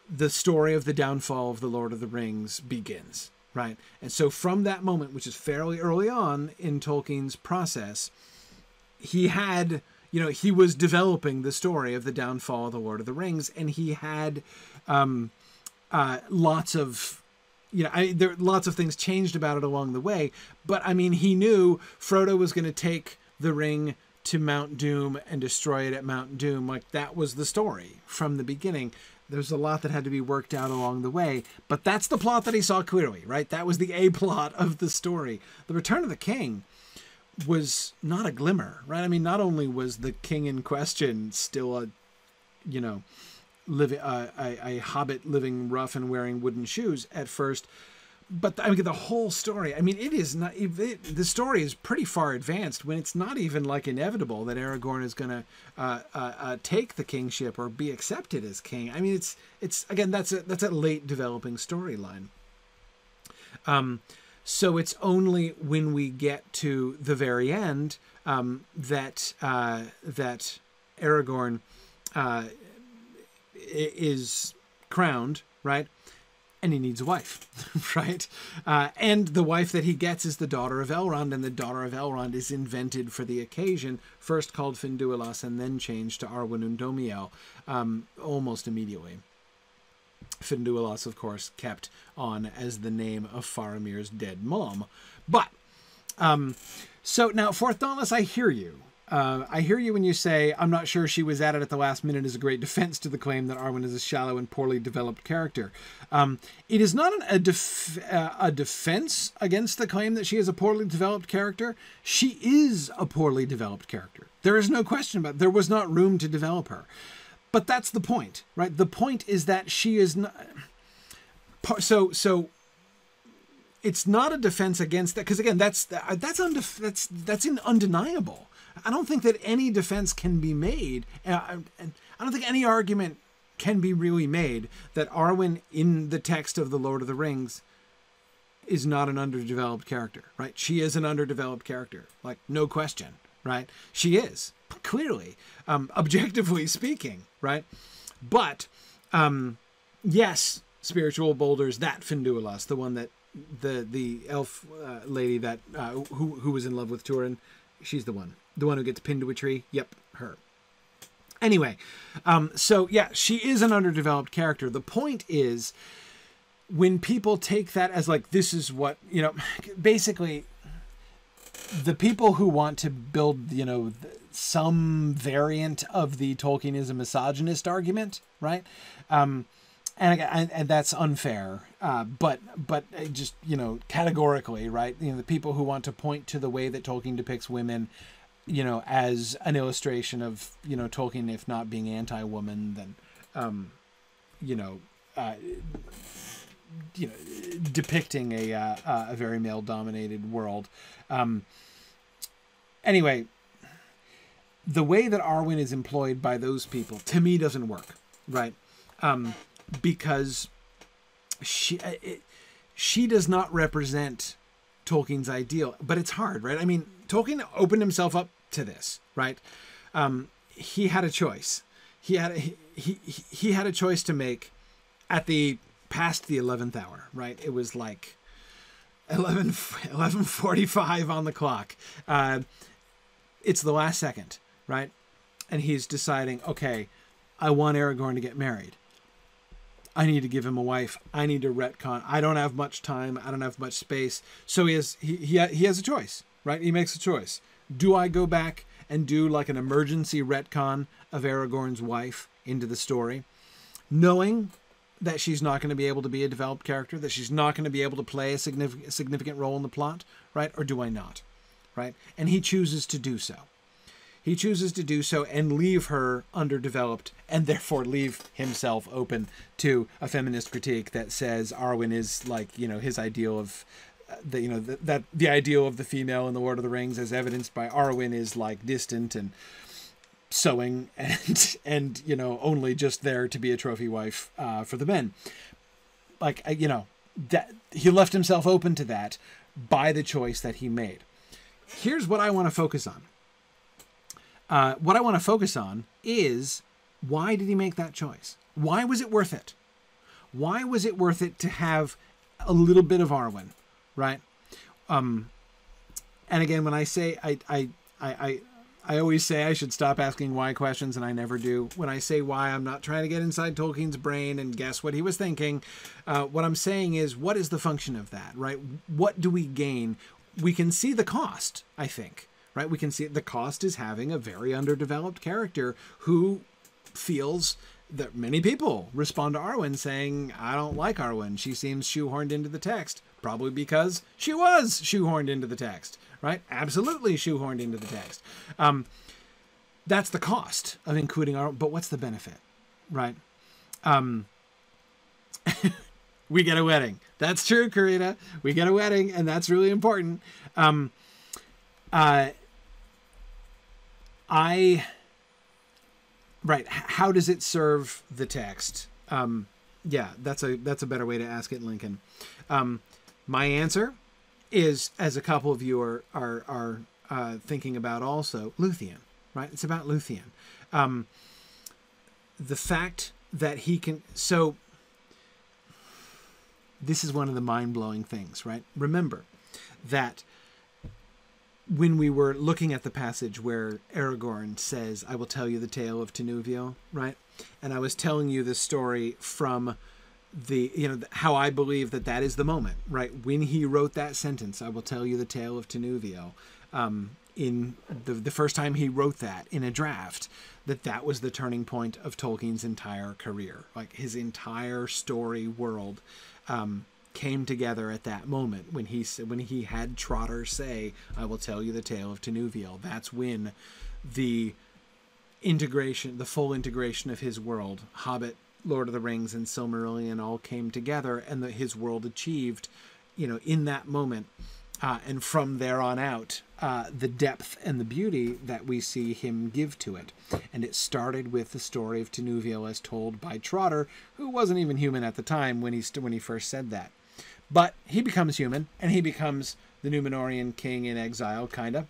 the story of the downfall of the Lord of the Rings begins, right? And so from that moment, which is fairly early on in Tolkien's process, he had, you know, he was developing the story of the downfall of the Lord of the Rings, and he had lots of, you know, lots of things changed about it along the way. But I mean, he knew Frodo was going to take the ring to Mount Doom and destroy it at Mount Doom. Like, that was the story from the beginning. There's a lot that had to be worked out along the way, but that's the plot that he saw clearly, right? That was the A plot of the story. The Return of the King was not a glimmer, right? I mean, not only was the king in question still a, you know, a hobbit living rough and wearing wooden shoes at first, but I mean, the whole story, I mean, it is not, the story is pretty far advanced when it's not even like inevitable that Aragorn is going to take the kingship or be accepted as king. I mean, it's again, that's a late developing storyline. So it's only when we get to the very end that Aragorn is crowned, right? And he needs a wife, right? And the wife that he gets is the daughter of Elrond, and the daughter of Elrond is invented for the occasion, first called Finduilas and then changed to Arwen Undomiel almost immediately. Finduilas, of course, kept on as the name of Faramir's dead mom. But, so now, Fourth Dauntless, I hear you. I hear you when you say, I'm not sure she was at the last minute is a great defense to the claim that Arwen is a shallow and poorly developed character. It is not a defense against the claim that she is a poorly developed character. She is a poorly developed character. There is no question about it. There was not room to develop her. But that's the point, right? The point is that she is not... So it's not a defense against that, because again, that's undeniable. I don't think that any defense can be made. I don't think any argument can be really made that Arwen in the text of The Lord of the Rings is not an underdeveloped character, right? She is an underdeveloped character, like no question, right? She is, clearly, objectively speaking, right? But, yes, spiritual boulders, that Finduilas, the one that the elf lady that who was in love with Turin, she's the one who gets pinned to a tree. Yep, her. Anyway, so yeah, she is an underdeveloped character. The point is, when people take that as like, this is what, you know, basically the people who want to build, you know, some variant of the Tolkien is a misogynist argument, right? And that's unfair, but just, you know, categorically, right? You know, the people who want to point to the way that Tolkien depicts women, you know, as an illustration of, you know, Tolkien, if not being anti-woman, then, you know, depicting a very male-dominated world. Anyway, the way that Arwen is employed by those people, to me, doesn't work, right? Because she does not represent Tolkien's ideal, but it's hard, right? I mean, Tolkien opened himself up to this, right? He had a choice. He had a choice to make at past the 11th hour, right? It was like 11:45 on the clock. It's the last second, right? And he's deciding, okay, I want Aragorn to get married. I need to give him a wife. I need to retcon. I don't have much time. I don't have much space. So he has a choice, right? He makes a choice. Do I go back and do like an emergency retcon of Aragorn's wife into the story, knowing that she's not going to be able to be a developed character, that she's not going to be able to play a significant role in the plot, right? Or do I not, right? And he chooses to do so. He chooses to do so and leave her underdeveloped, and therefore leave himself open to a feminist critique that says Arwen is like, you know, his ideal of the ideal of the female in the Lord of the Rings, as evidenced by Arwen, is like distant and sewing and you know, only just there to be a trophy wife for the men. Like, you know, that he left himself open to that by the choice that he made. Here's what I want to focus on. What I want to focus on is, why did he make that choice? Why was it worth it? Why was it worth it to have a little bit of Arwen, right? And again, when I say, I always say I should stop asking why questions, and I never do. When I say why, I'm not trying to get inside Tolkien's brain and guess what he was thinking. What I'm saying is, what is the function of that, right? What do we gain? We can see the cost, I think. Right? We can see the cost is having a very underdeveloped character who feels that many people respond to Arwen saying, I don't like Arwen. She seems shoehorned into the text. Probably because she was shoehorned into the text, right? Absolutely shoehorned into the text. That's the cost of including Arwen. But what's the benefit, right? We get a wedding. That's true, Karina. We get a wedding, and that's really important. Right. How does it serve the text? Yeah, that's a better way to ask it, Lincoln. My answer is, as a couple of you are thinking about also, Luthien, right? It's about Luthien. The fact that he can... So this is one of the mind-blowing things, right? Remember that when we were looking at the passage where Aragorn says, I will tell you the tale of Tinuvio, right? And I was telling you this story from the, how I believe that is the moment, right? When he wrote that sentence, I will tell you the tale of Tinuvio, in the first time he wrote that in a draft, that was the turning point of Tolkien's entire career. Like, his entire story world came together at that moment when he had Trotter say, I will tell you the tale of Tinuvio. That's when the full integration of his world, Hobbit, Lord of the Rings, and Silmarillion all came together, and his world achieved, in that moment. And from there on out, the depth and the beauty that we see him give to it. And it started with the story of Tinuvio as told by Trotter, who wasn't even human at the time when he first said that. But he becomes human, and he becomes the Númenórean king in exile, kind of.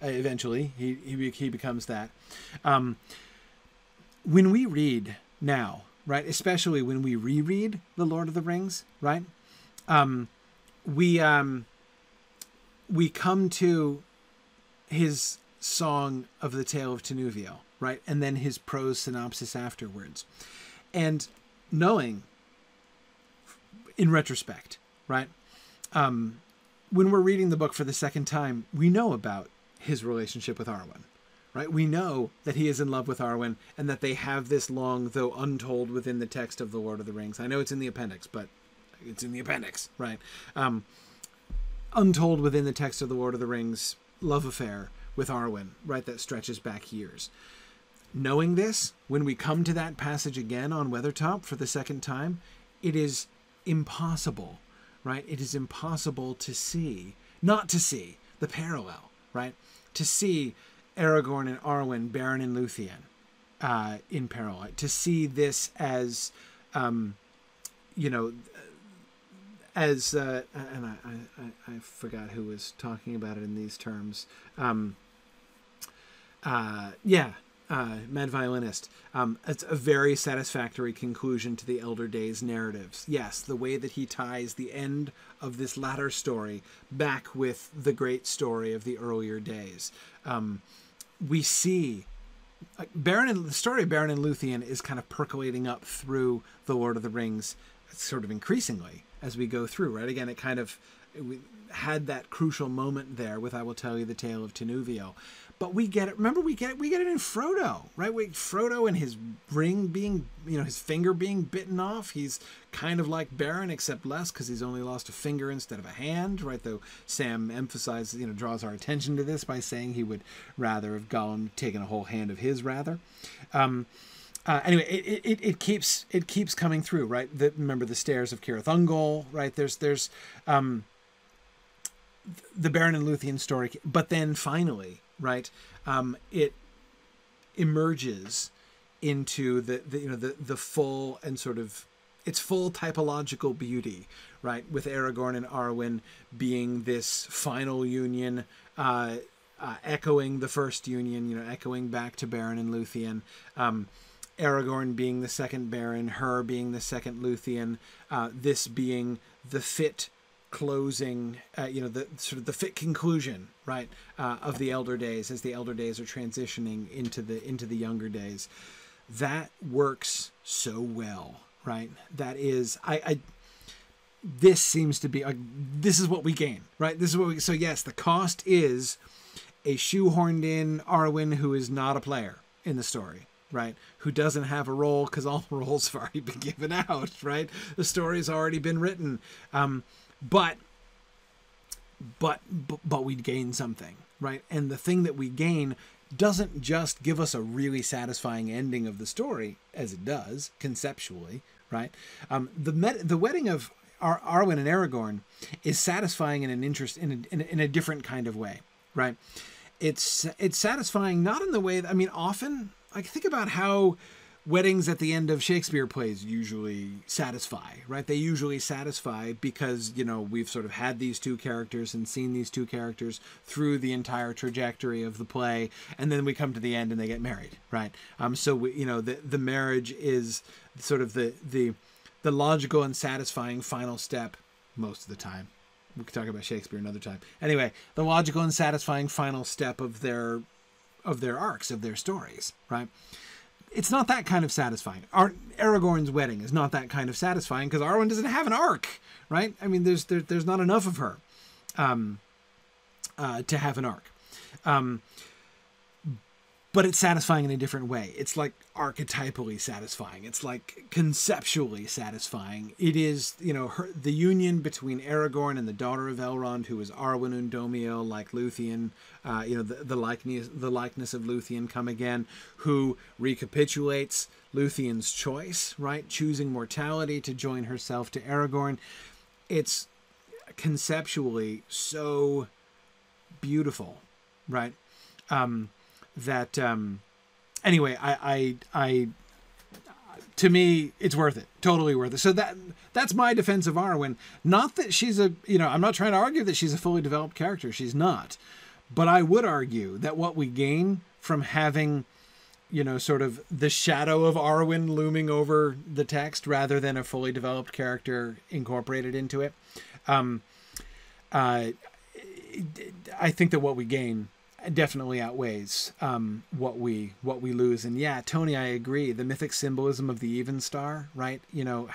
Eventually, he becomes that. When we read now, right, especially when we reread The Lord of the Rings, right, we come to his song of the tale of Tinuvio, right, and then his prose synopsis afterwards, and knowing, in retrospect, right, when we're reading the book for the second time, we know about his relationship with Arwen, right? We know that he is in love with Arwen, and that they have this long, though untold within the text of The Lord of the Rings. I know it's in the appendix, but it's in the appendix, right? Untold within the text of The Lord of the Rings love affair with Arwen, right? That stretches back years. Knowing this, when we come to that passage again on Weathertop for the second time, it is impossible, right? It is impossible not to see the parallel, right? To see Aragorn and Arwen, Beren and Luthien in parallel. To see this as, and I forgot who was talking about it in these terms. Mad Violinist. It's a very satisfactory conclusion to the Elder Days narratives. Yes, the way that he ties the end of this latter story back with the great story of the earlier days. We see the story of Beren and Luthien is kind of percolating up through The Lord of the Rings, sort of increasingly as we go through, right? Again, we had that crucial moment there with I will tell you the tale of Tinuvio. But we get it. Remember, we get it in Frodo, right? Frodo and his ring being, his finger being bitten off. He's kind of like Beren, except less because he's only lost a finger instead of a hand, right? Though Sam emphasizes, draws our attention to this by saying he would rather have Gollum taken a whole hand of his rather. Anyway, it keeps coming through, right? Remember the stairs of Cirith Ungol, right? There's the Beren and Luthien story, but then finally, right, it emerges into the full and sort of its full typological beauty, right, with Aragorn and Arwen being this final union, echoing the first union, echoing back to Beren and Luthien. Aragorn being the second Beren, her being the second Luthien, this being the fit closing, the sort of the fit conclusion, right, of the Elder Days as the Elder Days are transitioning into the younger days. That works so well, right? That is, this seems to be, this is what we gain, right? So yes, the cost is a shoehorned in Arwen who is not a player in the story, right? Who doesn't have a role because all the roles have already been given out, right? The story's already been written. But we gain something, right? And the thing that we gain doesn't just give us a really satisfying ending of the story, as it does conceptually, right? The wedding of Arwen and Aragorn is satisfying in a different kind of way, right? It's satisfying not in the way that, often, think about how weddings at the end of Shakespeare plays usually satisfy, right? They usually satisfy because, you know, we've sort of had these two characters and seen these two characters through the entire trajectory of the play, and then we come to the end and they get married, right? So we, you know, the marriage is sort of the logical and satisfying final step most of the time. We could talk about Shakespeare another time. Anyway, the logical and satisfying final step of their arcs, of their stories, right? It's not that kind of satisfying. Aragorn's wedding is not that kind of satisfying because Arwen doesn't have an arc, right? I mean, there's not enough of her to have an arc. But it's satisfying in a different way. It's like archetypally satisfying. It's like conceptually satisfying. It is, you know, the union between Aragorn and the daughter of Elrond, who is Arwen Undomiel, like Luthien, you know, the likeness of Luthien come again, who recapitulates Luthien's choice, right? Choosing mortality to join herself to Aragorn. It's conceptually so beautiful, right? Anyway, I to me, it's worth it. Totally worth it. So that's my defense of Arwen. Not that she's you know, I'm not trying to argue that she's a fully developed character. She's not. But I would argue that what we gain from having, you know, sort of the shadow of Arwen looming over the text rather than a fully developed character incorporated into it, I think that what we gain definitely outweighs what we lose. And yeah, Tony, I agree. The mythic symbolism of the even star, right? You know,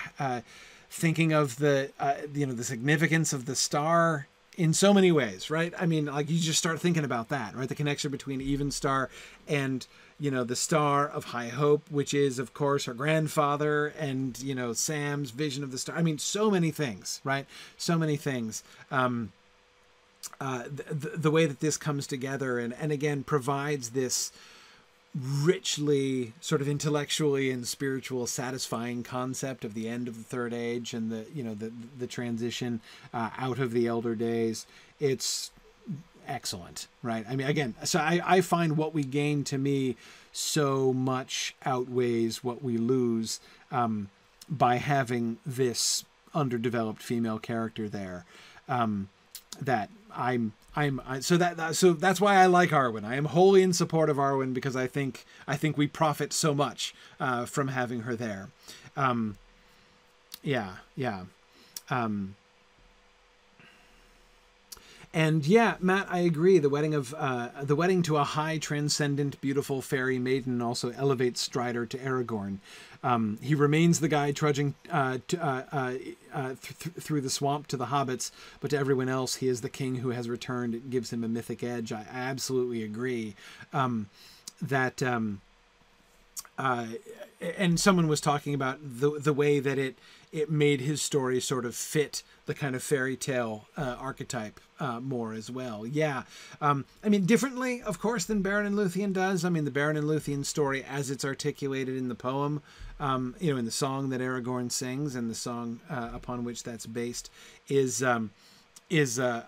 thinking of the you know, the significance of the star in so many ways, right? I mean, like, you just start thinking about that, right? The connection between even star and, you know, the Star of High Hope, which is, of course, her grandfather, and, you know, Sam's vision of the star. I mean, so many things, right? So many things. The way that this comes together and again provides this richly sort of intellectually and spiritual satisfying concept of the end of the Third Age and the, you know, the transition out of the Elder Days. It's excellent, right? I mean, again, so I find what we gain, to me, so much outweighs what we lose by having this underdeveloped female character there. That so that's why I like Arwen. I am wholly in support of Arwen because I think we profit so much from having her there. And yeah, Matt, I agree. The wedding to a high, transcendent, beautiful fairy maiden also elevates Strider to Aragorn. He remains the guy trudging through the swamp to the hobbits, but to everyone else, he is the king who has returned. It gives him a mythic edge. I absolutely agree. And someone was talking about the way that it made his story sort of fit the kind of fairy tale archetype more as well. Yeah. I mean, differently, of course, than Beren and Luthien does. I mean, the Beren and Luthien story, as it's articulated in the poem, you know, in the song that Aragorn sings and the song upon which that's based, is you know,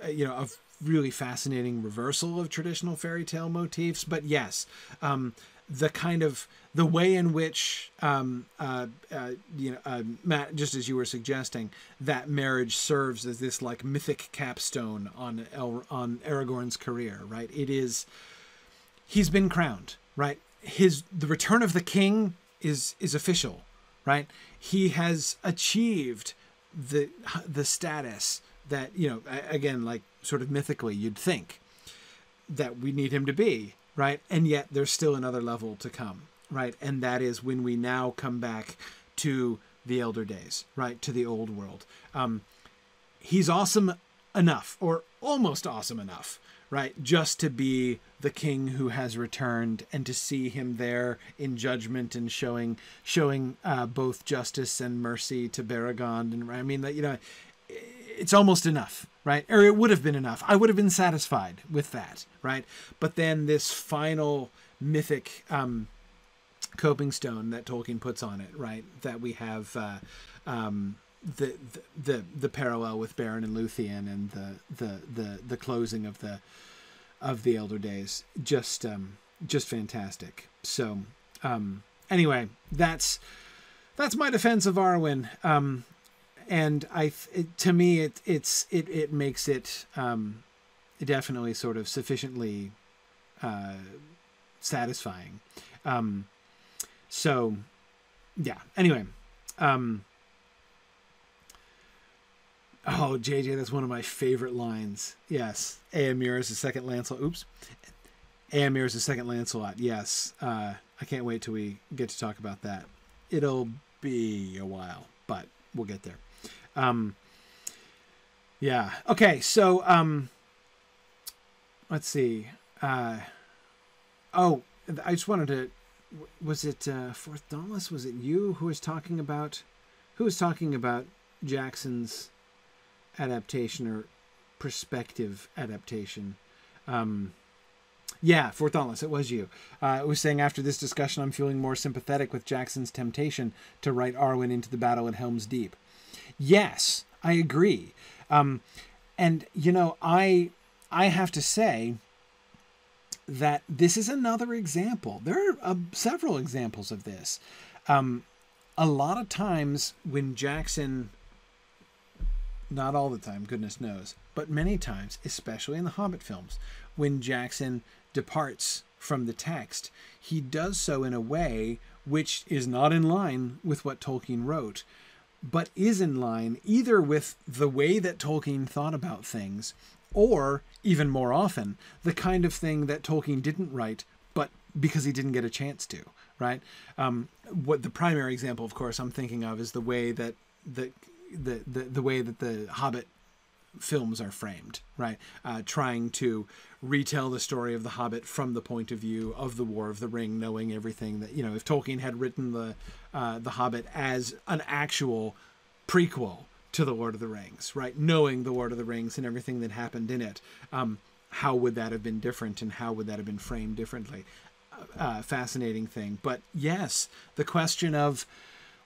a really fascinating reversal of traditional fairy tale motifs. But yes, the way in which, you know, Matt, just as you were suggesting, that marriage serves as this like mythic capstone on Aragorn's career, right? It is, he's been crowned, right? The return of the king is official, right? He has achieved the status that, you know, again, like sort of mythically, you'd think that we need him to be. Right. And yet there's still another level to come. Right. And that is when we now come back to the Elder Days. Right. To the old world. He's awesome enough, or almost awesome enough. Right. Just to be the king who has returned, and to see him there in judgment and showing both justice and mercy to Beregond. And I mean, that, you know, it's almost enough, right? Or it would have been enough. I would have been satisfied with that, right? But then this final mythic coping stone that Tolkien puts on it, right? That we have the parallel with Beren and Luthien and the closing of the Elder Days, just fantastic. So anyway, that's my defense of Arwen. And to me, it makes it definitely sort of sufficiently satisfying. So yeah. Anyway. Oh, JJ, that's one of my favorite lines. Yes. Éomer is the second Lancelot. Oops. Éomer is the second Lancelot. Yes. I can't wait till we get to talk about that. It'll be a while, but we'll get there. Yeah. Okay. So, let's see. Oh, I just wanted to, was it, Fourth Dauntless? Was it you who was talking about Jackson's adaptation or prospective adaptation? Yeah, Fourth Dauntless, it was you. It was saying, after this discussion, I'm feeling more sympathetic with Jackson's temptation to write Arwen into the battle at Helm's Deep. Yes, I agree. And, you know, I have to say that this is another example. There are several examples of this. A lot of times when Jackson, not all the time, goodness knows, but many times, especially in the Hobbit films, when Jackson departs from the text, he does so in a way which is not in line with what Tolkien wrote, but is in line either with the way that Tolkien thought about things, or, even more often, the kind of thing that Tolkien didn't write, but because he didn't get a chance to, right? What the primary example, of course, I'm thinking of is the way that the way that the Hobbit films are framed, right? Trying to retell the story of the Hobbit from the point of view of the War of the Ring, knowing everything that, you know, if Tolkien had written the Hobbit as an actual prequel to the Lord of the Rings, right? Knowing the Lord of the Rings and everything that happened in it, how would that have been different, and how would that have been framed differently? Fascinating thing. But yes, the question of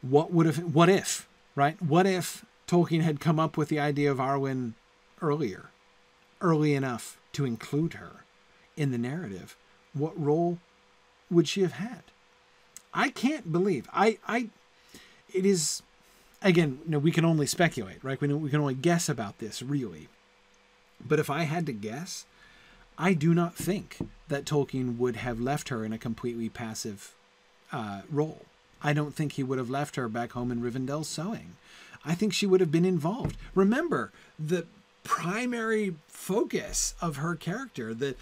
what if, right? What if Tolkien had come up with the idea of Arwen early enough to include her in the narrative? What role would she have had? I can't believe it is, again, you know, we can only speculate, right? We can only guess about this, really. But if I had to guess, I do not think that Tolkien would have left her in a completely passive role. I don't think he would have left her back home in Rivendell sewing. I think she would have been involved. Remember, the primary focus of her character, the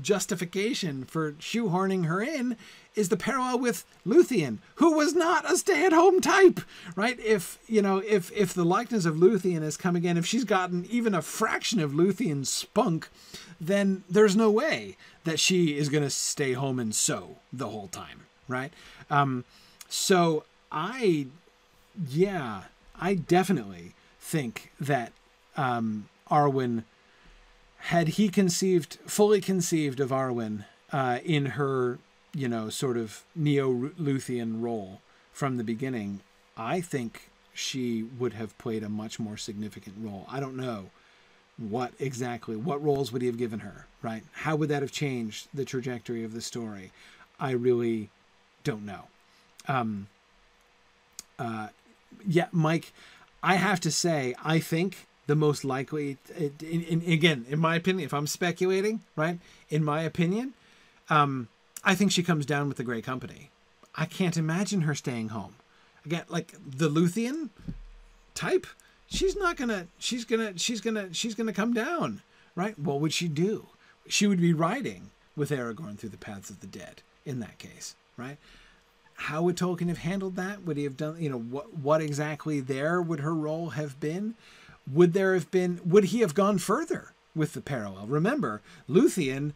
justification for shoehorning her in, is the parallel with Luthien, who was not a stay-at-home type, right? If the likeness of Luthien has come again, if she's gotten even a fraction of Luthien's spunk, then there's no way that she is going to stay home and sew the whole time, right? So I definitely think that Arwen, had he fully conceived of Arwen in her, you know, sort of neo-Luthian role from the beginning, I think she would have played a much more significant role. I don't know what roles would he have given her, right? How would that have changed the trajectory of the story? I really don't know. Yeah, Mike, I have to say, I think the most likely, again, in my opinion, if I'm speculating, right, in my opinion, I think she comes down with the Grey Company. I can't imagine her staying home. Again, like the Luthien type, she's gonna come down, right? What would she do? She would be riding with Aragorn through the paths of the dead in that case, right? How would Tolkien have handled that? Would he have done, you know, what exactly there would her role have been? Would he have gone further with the parallel? Remember, Luthien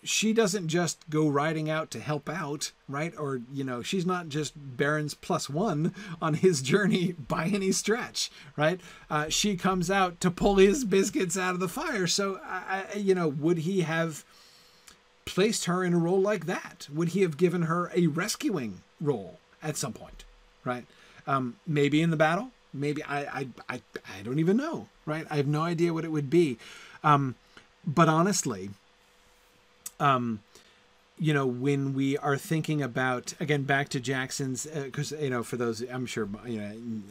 she doesn't just go riding out to help out, right? Or, you know, she's not just Baron's +1 on his journey by any stretch, right? She comes out to pull his biscuits out of the fire. So, you know, would he have placed her in a role like that? Would he have given her a rescuing role at some point, right? Maybe in the battle, maybe I don't even know, right? I have no idea what it would be. But honestly, when we are thinking about, again, back to Jackson's, because, for those, I'm sure,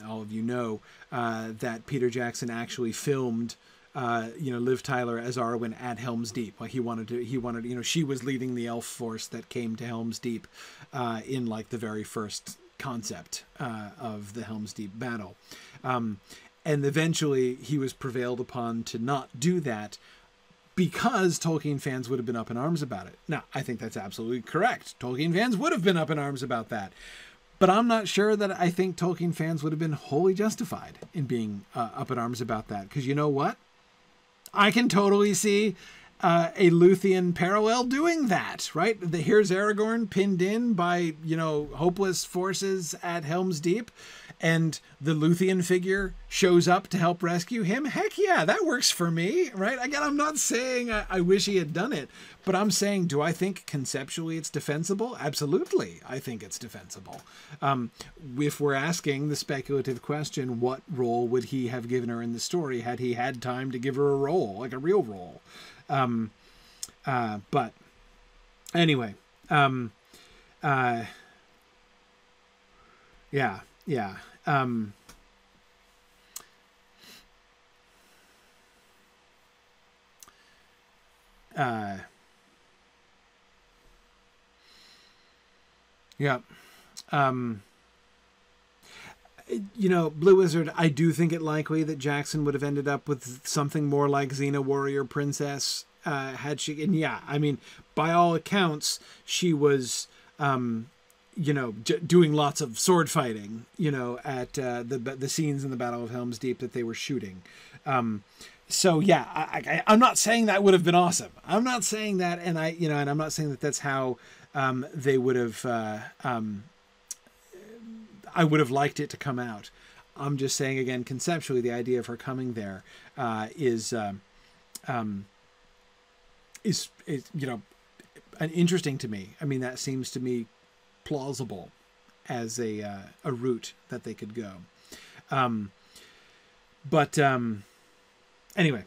all of that Peter Jackson actually filmed, Liv Tyler as Arwen at Helm's Deep. Like he wanted, she was leading the elf force that came to Helm's Deep, in like the very first concept, of the Helm's Deep battle. And eventually he was prevailed upon to not do that, because Tolkien fans would have been up in arms about it. Now, I think that's absolutely correct. Tolkien fans would have been up in arms about that. But I'm not sure that I think Tolkien fans would have been wholly justified in being up in arms about that. Because you know what? I can totally see a Luthian parallel doing that, right? Here's Aragorn pinned in by, hopeless forces at Helm's Deep, and the Luthian figure shows up to help rescue him. Heck yeah, that works for me, right? Again, I'm not saying I wish he had done it, but I'm saying, do I think conceptually it's defensible? Absolutely, I think it's defensible. If we're asking the speculative question, what role would he have given her in the story had he had time to give her a role, like a real role? But anyway, yeah. Yeah. Blue Wizard, I do think it likely that Jackson would have ended up with something more like Xena Warrior Princess, had she, and yeah, I mean, by all accounts, she was, doing lots of sword fighting, at the scenes in the Battle of Helm's Deep that they were shooting. So yeah, I'm not saying that would have been awesome. I'm not saying that, and and I'm not saying that that's how they would have. I would have liked it to come out. I'm just saying, again, conceptually, the idea of her coming there is interesting to me. I mean, that seems to me plausible as a route that they could go. Anyway.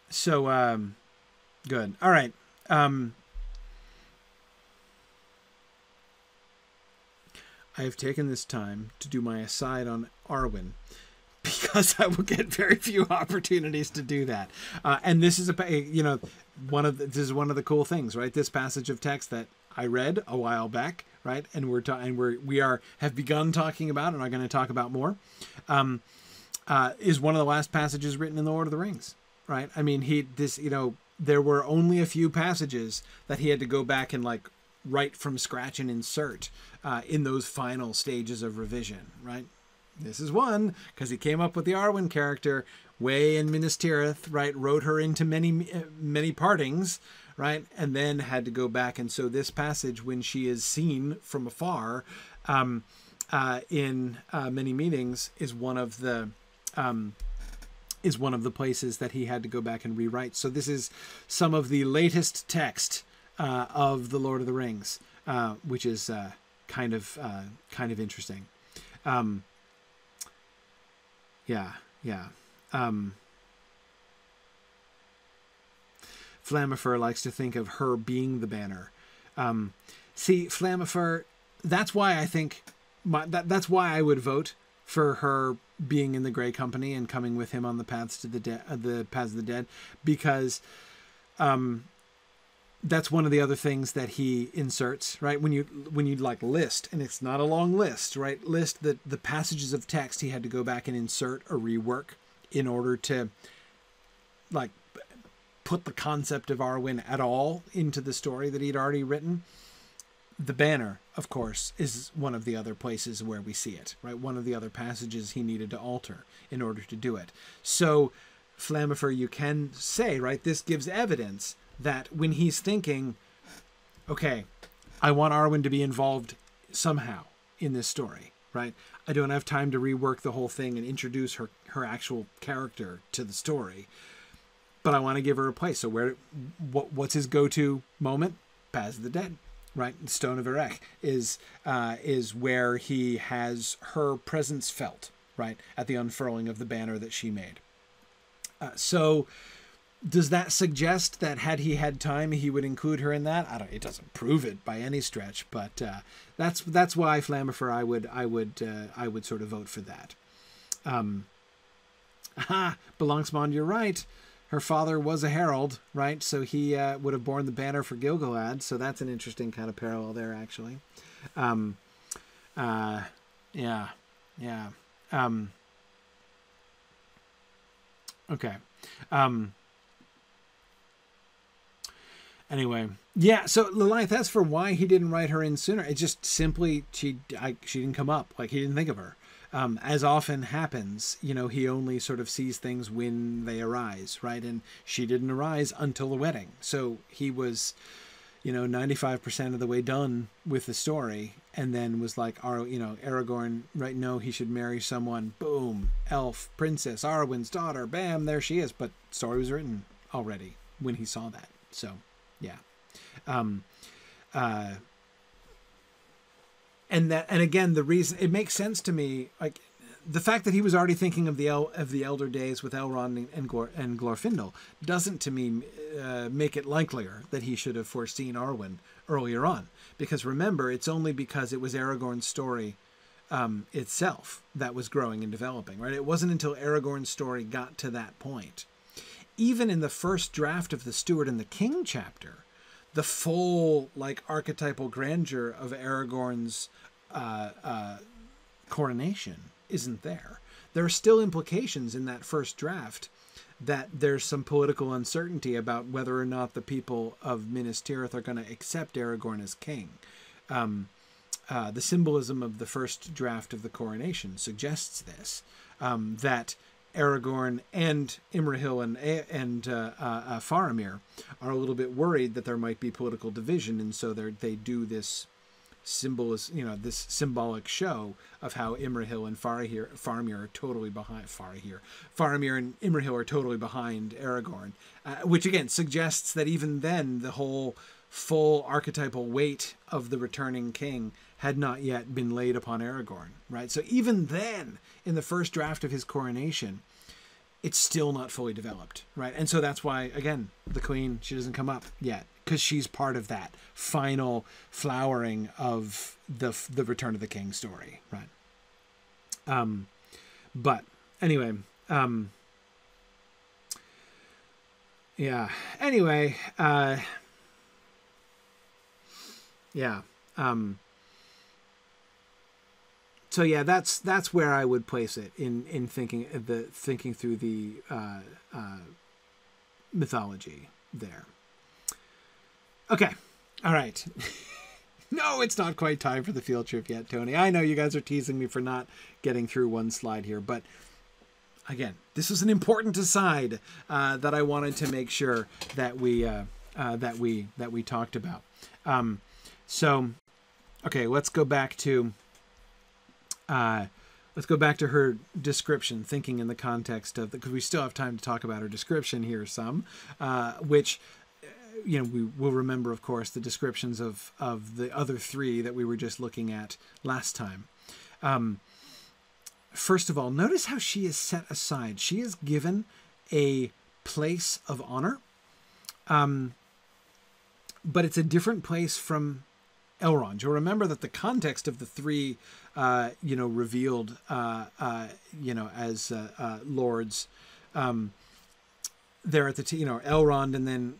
So good. All right. I have taken this time to do my aside on Arwen, because I will get very few opportunities to do that. And this is this is one of the cool things, right? This passage of text that I read a while back, right? And we have begun talking about, and are going to talk about more, is one of the last passages written in the Lord of the Rings, right? I mean, there were only a few passages that he had to go back and write from scratch and insert in those final stages of revision, right? This is one, because he came up with the Arwen character way in Minas Tirith, right? Wrote her into many partings, right? And then had to go back. And so this passage, when she is seen from afar in many meetings, is one of the places that he had to go back and rewrite. So this is some of the latest text of the Lord of the Rings, which is kind of interesting. Flammifer likes to think of her being the banner. See, Flammifer, that's why I think that's why I would vote for her being in the Grey Company and coming with him on the paths of the dead, because that's one of the other things that he inserts, right? When you list, and it's not a long list, right? List the passages of text he had to go back and insert or rework in order to put the concept of Arwen at all into the story that he'd already written. The banner, of course, is one of the other places where we see it, right? One of the other passages he needed to alter in order to do it. So, Flammifer, you can say, right, this gives evidence that when he's thinking, okay, I want Arwen to be involved somehow in this story, right? I don't have time to rework the whole thing and introduce her actual character to the story, but I want to give her a place. So what's his go-to moment? Paths of the Dead, right? Stone of Erech is where he has her presence felt, right? At the unfurling of the banner that she made. So Does that suggest that had he had time, he would include her in that? I don't. It doesn't prove it by any stretch, but that's why Flammifer, I would sort of vote for that. Belongsmond, you're right. Her father was a herald, right? So he would have borne the banner for Gilgalad. So that's an interesting kind of parallel there, actually. Yeah. Okay. Anyway, yeah. So Lilith, as for why he didn't write her in sooner, it just simply she didn't come up. Like, he didn't think of her. As often happens, you know, he only sort of sees things when they arise, right? And she didn't arise until the wedding. So he was, you know, 95% of the way done with the story, and then was like, Aragorn, right? No, he should marry someone. Boom, elf, princess, Arwen's daughter. Bam, there she is. But story was written already when he saw that. So, yeah. And again, the reason it makes sense to me, like the fact that he was already thinking of the elder days with Elrond and Glorfindel, doesn't to me make it likelier that he should have foreseen Arwen earlier on. Because remember, it's only because it was Aragorn's story itself that was growing and developing, right? It wasn't until Aragorn's story got to that point. Even in the first draft of the Steward and the King chapter, the full, like, archetypal grandeur of Aragorn's coronation isn't there. There are still implications in that first draft that there's some political uncertainty about whether or not the people of Minas Tirith are going to accept Aragorn as king. The symbolism of the first draft of the coronation suggests this, that Aragorn and Imrahil and Faramir are a little bit worried that there might be political division, and so they do this this symbolic show of how Imrahil and Faramir are totally behind Faramir and Imrahil are totally behind Aragorn, which again suggests that even then the whole full archetypal weight of the returning king had not yet been laid upon Aragorn, right? So even then, in the first draft of his coronation, it's still not fully developed, right? And so that's why, again, the queen, she doesn't come up yet, because she's part of that final flowering of the Return of the King story, right? But anyway, yeah. Anyway, yeah. So yeah, that's where I would place it in thinking through the mythology there. Okay, all right. No, it's not quite time for the field trip yet, Tony. I know you guys are teasing me for not getting through one slide here, but again, this was an important aside that I wanted to make sure that we talked about. So, okay, let's go back to her description, thinking in the context of because we still have time to talk about her description here some, which, you know, we will remember, of course, the descriptions of the other three that we were just looking at last time. First of all, notice how she is set aside. She is given a place of honor, but it's a different place from Elrond. You'll remember that the context of the three, revealed, as lords, there at the Elrond, and then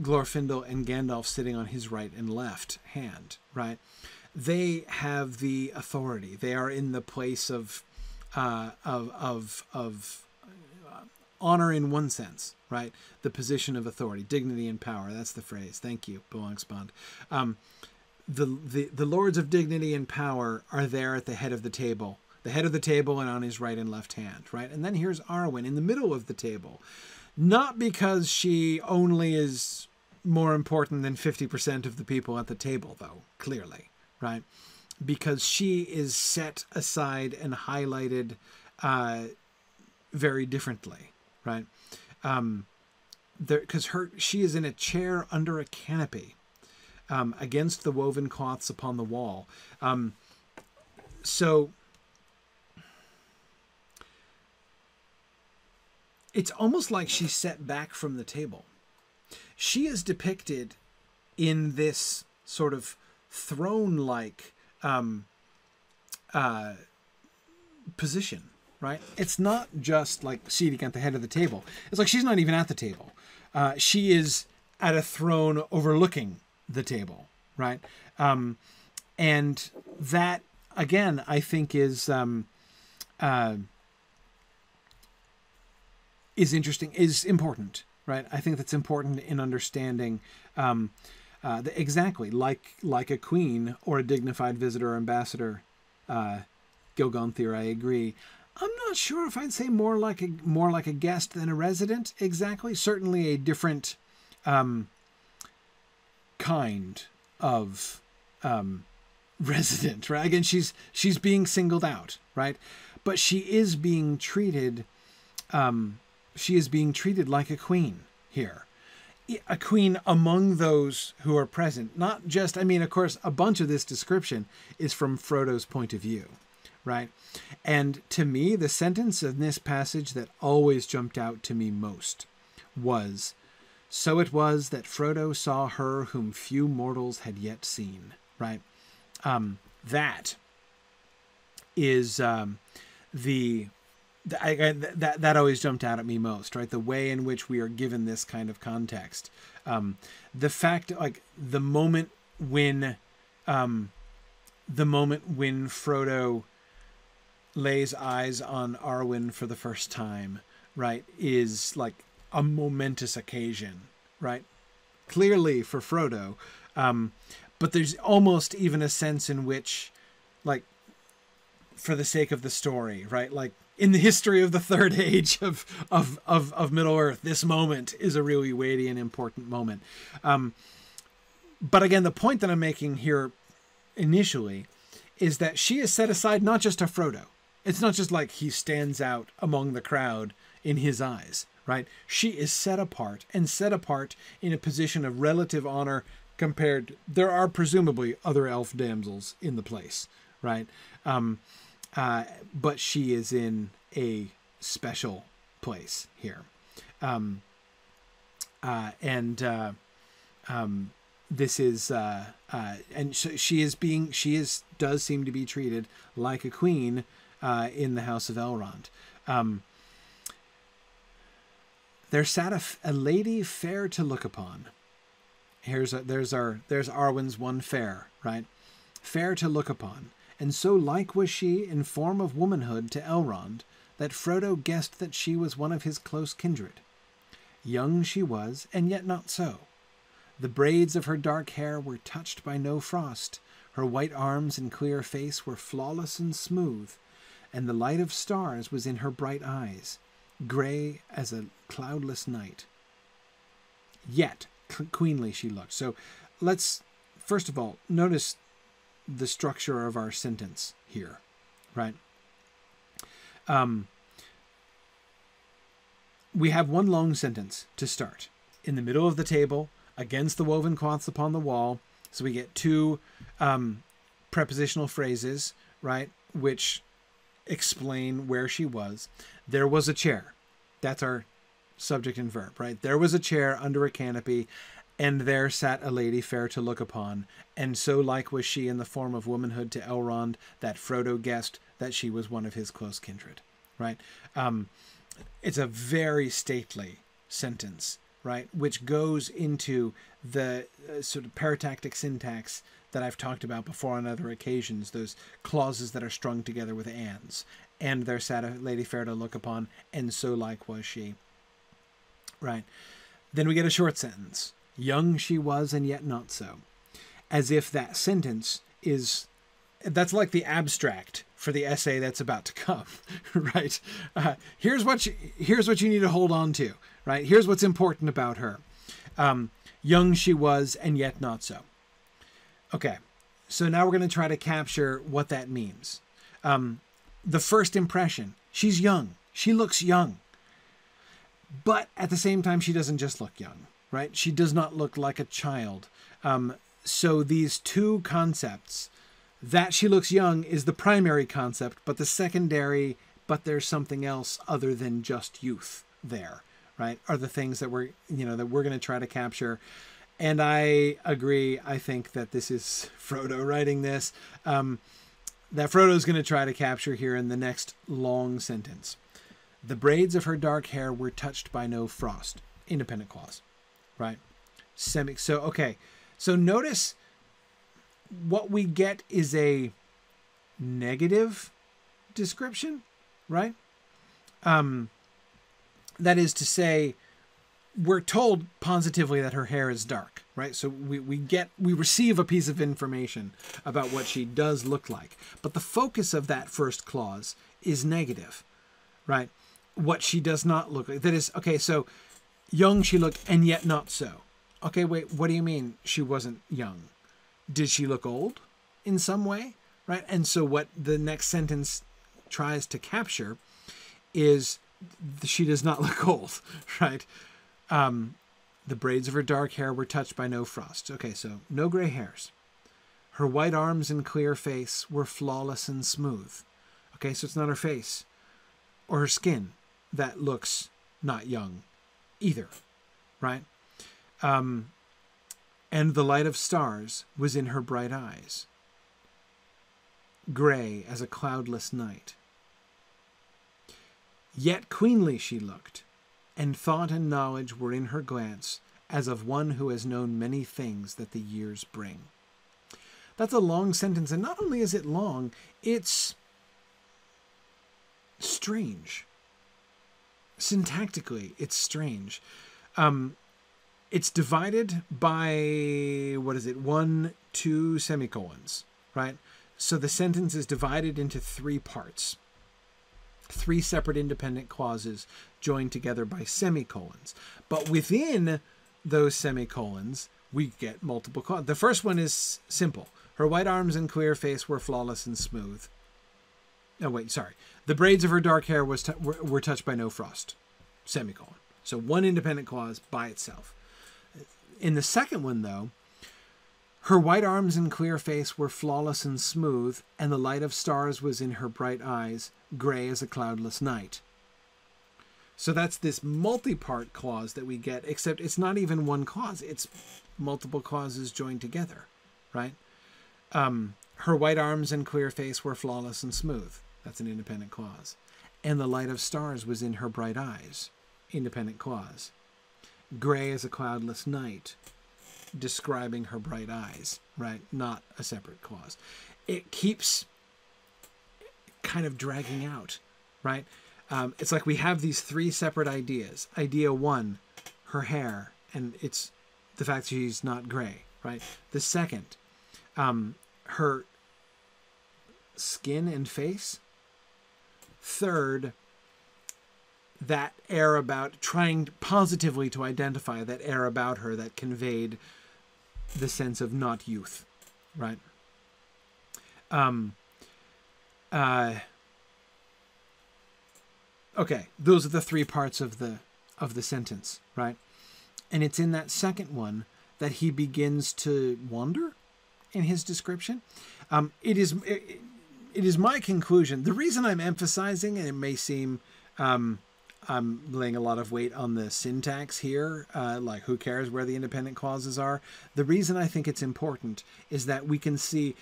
Glorfindel and Gandalf sitting on his right and left hand, right? They have the authority. They are in the place of honor in one sense, right? The position of authority, dignity and power. That's the phrase. Thank you, Belongsmond. The lords of dignity and power are there at the head of the table and on his right and left hand, right? And then here's Arwen in the middle of the table, not because she only is more important than 50% of the people at the table, though, clearly, right? Because she is set aside and highlighted very differently, right? Because she is in a chair under a canopy, against the woven cloths upon the wall. So it's almost like she's set back from the table. She is depicted in this sort of throne-like position, right? It's not just like seating at the head of the table. It's like she's not even at the table. She is at a throne overlooking the table, right? And that, again, I think is interesting, is important, right? I think that's important in understanding exactly like a queen or a dignified visitor or ambassador. Gilgonthir, I agree. I'm not sure if I'd say more like a guest than a resident exactly. Certainly a different kind of resident, right? Again, she's being singled out, right? But she is being treated like a queen here. A queen among those who are present. Not just, I mean, of course, a bunch of this description is from Frodo's point of view, right? And to me, the sentence in this passage that always jumped out to me most was, "So it was that Frodo saw her whom few mortals had yet seen," right? That is that always jumped out at me most, right? The way in which we are given this kind of context. The fact, like the moment when Frodo lays eyes on Arwen for the first time, right, is like a momentous occasion, right? Clearly for Frodo. But there's almost even a sense in which, like, for the sake of the story, right? Like, in the history of the Third Age of Middle-earth, this moment is a really weighty and important moment. But again, the point that I'm making here initially is that she is set aside not just to Frodo. It's not just like he stands out among the crowd in his eyes, right? She is set apart, and set apart in a position of relative honor compared. There are presumably other elf damsels in the place, right? But she is in a special place here. This is, and she does seem to be treated like a queen in the House of Elrond. There sat a lady fair to look upon. There's Arwen's one fair, right? Fair to look upon. And so like was she in form of womanhood to Elrond, that Frodo guessed that she was one of his close kindred. Young she was, and yet not so. The braids of her dark hair were touched by no frost, her white arms and clear face were flawless and smooth, and the light of stars was in her bright eyes, grey as a cloudless night. Yet queenly she looked. So let's, first of all, notice the structure of our sentence here, right? We have one long sentence to start in the middle of the table against the woven cloths upon the wall. So we get two prepositional phrases, right, which explain where she was. There was a chair. That's our subject and verb, right? There was a chair under a canopy, and there sat a lady fair to look upon, and so like was she in the form of womanhood to Elrond, that Frodo guessed that she was one of his close kindred, right? It's a very stately sentence, right, which goes into the sort of paratactic syntax that I've talked about before on other occasions, those clauses that are strung together with ands. And there sat a lady fair to look upon, and so like was she, right? Then we get a short sentence. Young she was, and yet not so. As if that sentence is, that's like the abstract for the essay that's about to come, right? Here's what you need to hold on to, right? Here's what's important about her. Young she was, and yet not so. Okay, so now we're going to try to capture what that means. The first impression, she's young. She looks young. But at the same time, she doesn't just look young, right? She does not look like a child. So these two concepts, that she looks young is the primary concept, but the secondary, but there's something else other than just youth, there, right, are the things that we're going to try to capture. And I agree. I think that this is Frodo writing this, that Frodo's going to try to capture here in the next long sentence. The braids of her dark hair were touched by no frost. Independent clause, right? So notice what we get is a negative description, right? That is to say, we're told positively that her hair is dark, right? So we receive a piece of information about what she does look like. But the focus of that first clause is negative, right? What she does not look like. That is, okay, so young she looked, and yet not so. Okay, wait, what do you mean she wasn't young? Did she look old in some way, right? And so what the next sentence tries to capture is she does not look old, right? The braids of her dark hair were touched by no frost. Okay, so no gray hairs. Her white arms and clear face were flawless and smooth. Okay, so it's not her face or her skin that looks not young either, right? And the light of stars was in her bright eyes, gray as a cloudless night. Yet queenly she looked, and thought and knowledge were in her glance, as of one who has known many things that the years bring. That's a long sentence, and not only is it long, it's strange. Syntactically, it's strange. It's divided by, 1, 2 semicolons, right? So the sentence is divided into 3 parts. 3 separate independent clauses joined together by semicolons. But within those semicolons, we get multiple clauses. The first one is simple. Her white arms and clear face were flawless and smooth. Oh, wait, sorry. The braids of her dark hair were touched by no frost. Semicolon. So one independent clause by itself. In the second one, though, her white arms and clear face were flawless and smooth, and the light of stars was in her bright eyes, gray as a cloudless night. So that's this multi-part clause that we get, except it's not even one clause. It's multiple clauses joined together, right? Her white arms and clear face were flawless and smooth. That's an independent clause. And the light of stars was in her bright eyes. Independent clause. Gray as a cloudless night. Describing her bright eyes, right? Not a separate clause. It keeps kind of dragging out, right? It's like we have these 3 separate ideas. Idea 1, her hair, and it's the fact she's not gray, right? The second, her skin and face. Third, that air about, trying positively to identify that air about her that conveyed the sense of not youth, right? Okay, those are the 3 parts of the sentence, right? And it's in that second one that he begins to wander in his description. It is my conclusion. The reason I'm emphasizing, and it may seem I'm laying a lot of weight on the syntax here, like who cares where the independent clauses are. The reason I think it's important is that we can see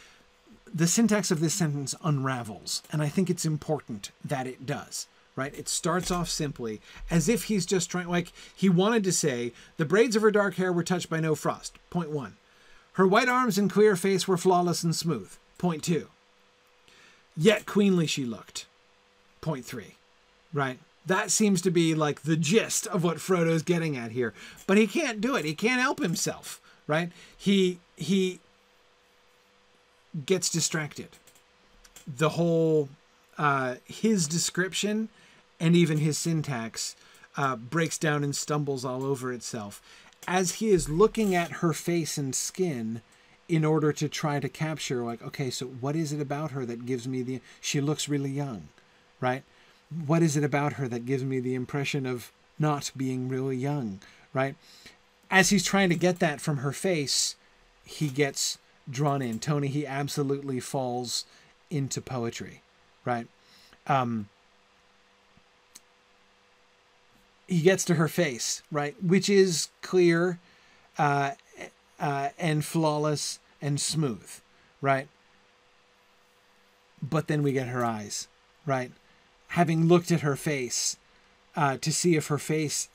the syntax of this sentence unravels, and I think it's important that it does, right? It starts off simply as if he's just trying, like he wanted to say, the braids of her dark hair were touched by no frost. Point 1. Her white arms and clear face were flawless and smooth. Point 2. Yet queenly she looked. Point 3. Right? That seems to be like the gist of what Frodo's getting at here. But he can't do it. He can't help himself, right? He gets distracted. The whole, his description and even his syntax breaks down and stumbles all over itself as he is looking at her face and skin in order to try to capture, like, okay, so what is it about her that gives me she looks really young, right? What is it about her that gives me the impression of not being really young, right? As he's trying to get that from her face, he gets drawn in. Tony, he absolutely falls into poetry, right? he gets to her face, right, which is clear and flawless and smooth, right? But then we get her eyes, right? Having looked at her face to see if her face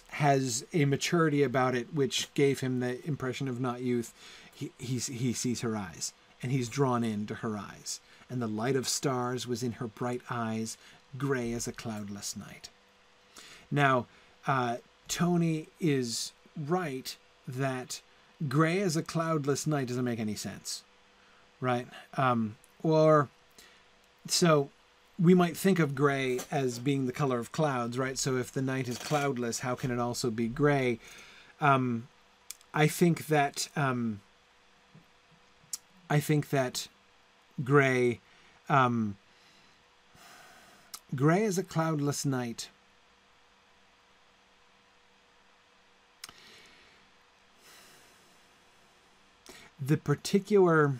has a maturity about it, which gave him the impression of not youth, he sees her eyes, and he's drawn into her eyes. And the light of stars was in her bright eyes, gray as a cloudless night. Now, Tony is right that gray as a cloudless night doesn't make any sense, right? So we might think of gray as being the color of clouds, right? So if the night is cloudless, how can it also be gray? I think that gray, gray is a cloudless night. The particular...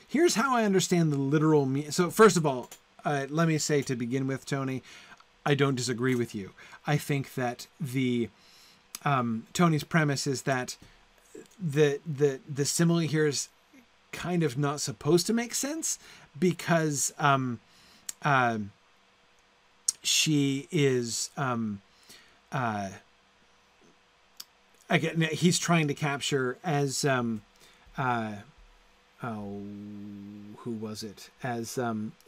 Here's how I understand the literal meaning. So first of all, let me say to begin with, Tony, I don't disagree with you. I think that Tony's premise is that the simile here is kind of not supposed to make sense because she is again, he's trying to capture as who was it? As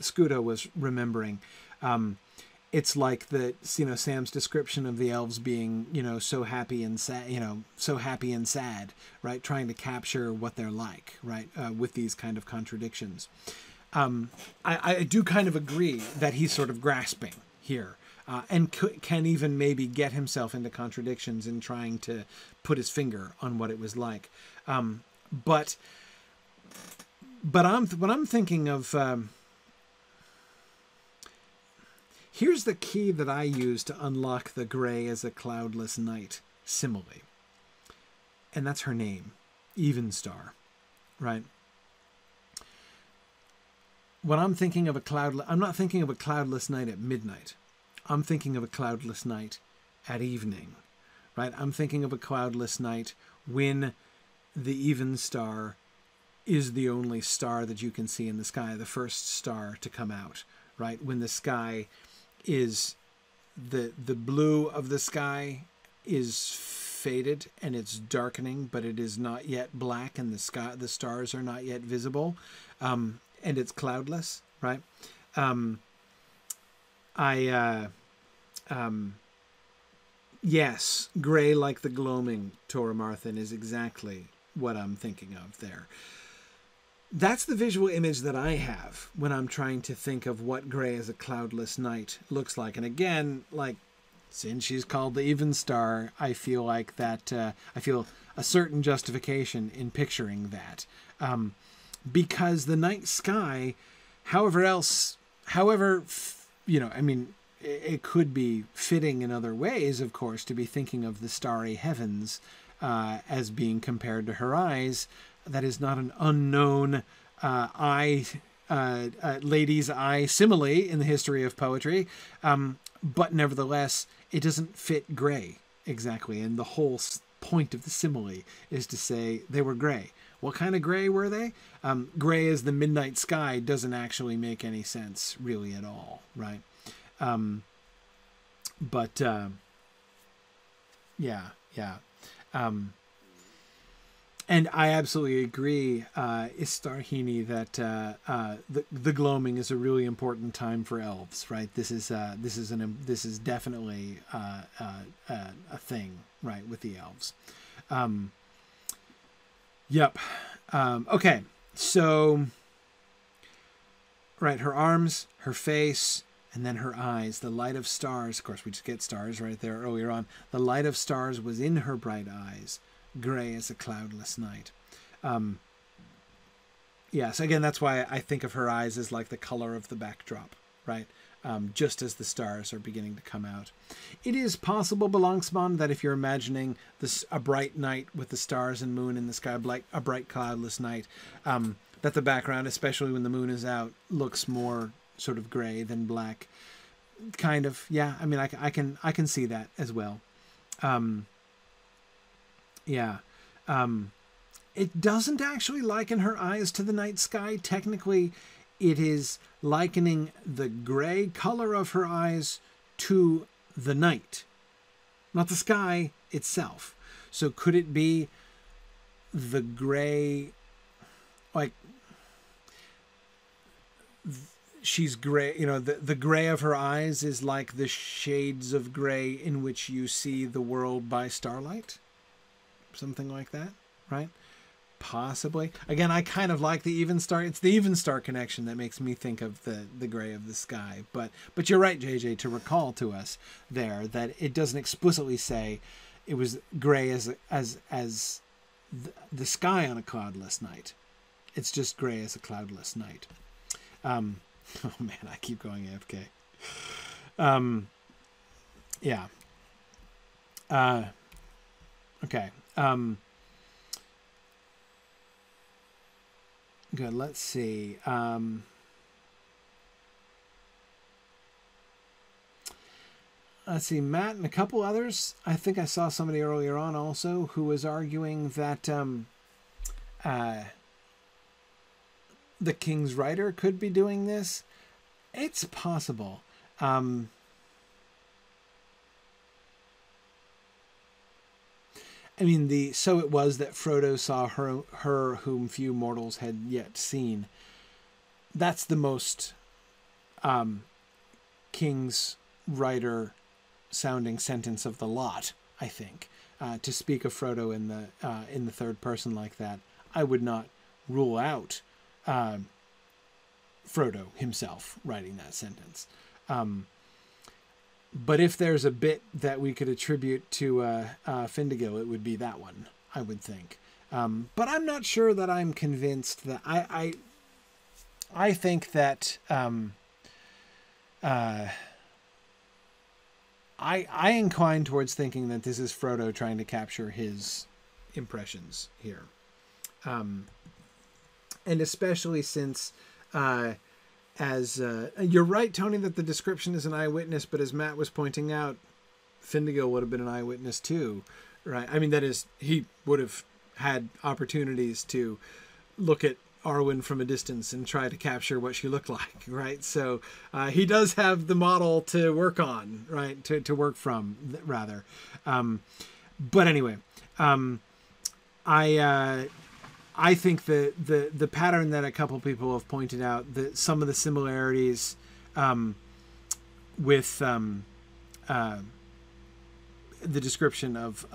Scudo was remembering, it's like Sam's description of the elves being, so happy and sad, so happy and sad, right? Trying to capture what they're like, right? With these kind of contradictions. I do kind of agree that he's sort of grasping here, and can even maybe get himself into contradictions in trying to put his finger on what it was like. But when I'm thinking of, here's the key that I use to unlock the gray as a cloudless night simile. And that's her name, Evenstar, right? When I'm thinking of I'm not thinking of a cloudless night at midnight. I'm thinking of a cloudless night at evening, right? I'm thinking of a cloudless night when the Evenstar is the only star that you can see in the sky, the first star to come out, right? When the sky is, the blue of the sky is faded and it's darkening, but it is not yet black, and the stars are not yet visible, and it's cloudless, right? Yes, gray like the gloaming, Tora Marthin, is exactly what I'm thinking of there. That's the visual image that I have when I'm trying to think of what gray as a cloudless night looks like. And again, like, since she's called the Evenstar, I feel like that, I feel a certain justification in picturing that. Because the night sky, it could be fitting in other ways, of course, to be thinking of the starry heavens as being compared to her eyes. That is not an unknown lady's eye simile in the history of poetry. But nevertheless, it doesn't fit gray exactly. And the whole point of the simile is to say they were gray. What kind of gray were they? Gray as the midnight sky doesn't actually make any sense really at all, right? Yeah. And I absolutely agree, Istarhini, that the gloaming is a really important time for elves, right? This is definitely a thing, right, with the elves. Yep. Okay. So, right, her arms, her face, and then her eyes, the light of stars. Of course, we just get stars right there earlier on. The light of stars was in her bright eyes, gray as a cloudless night. Yes, again, that's why I think of her eyes as like the color of the backdrop, right? Just as the stars are beginning to come out. It is possible, Belangsman, that if you're imagining a bright night with the stars and moon in the sky, like a bright cloudless night, that the background, especially when the moon is out, looks more sort of gray than black. Kind of, yeah. I mean, I can see that as well. Yeah. It doesn't actually liken her eyes to the night sky. Technically, it is likening the gray color of her eyes to the night, not the sky itself. So could it be the gray, like she's gray, you know, the gray of her eyes is like the shades of gray in which you see the world by starlight? Something like that, right? Possibly. Again, I kind of like the even star. It's the even star connection that makes me think of the gray of the sky. But you're right, JJ, to recall to us there that it doesn't explicitly say it was gray as the sky on a cloudless night. It's just gray as a cloudless night. Oh man, I keep going AFK. Yeah. Okay. Good. Let's see. Let's see. Matt and a couple others. I think I saw somebody earlier on also who was arguing that the King's Rider could be doing this. It's possible. I mean, so it was that Frodo saw her whom few mortals had yet seen. That's the most King's Rider sounding sentence of the lot, I think. To speak of Frodo in the third person like that, I would not rule out Frodo himself writing that sentence. But if there's a bit that we could attribute to Findigil, it would be that one, I would think. But I'm not sure that I'm convinced that I think that I incline towards thinking that this is Frodo trying to capture his impressions here, and especially since. You're right, Tony, that the description is an eyewitness, but as Matt was pointing out, Findigil would have been an eyewitness too, right? I mean, that is, he would have had opportunities to look at Arwen from a distance and try to capture what she looked like, right? So he does have the model to work on, right? To work from, rather. But anyway, I think the pattern that a couple people have pointed out, that some of the similarities with the description of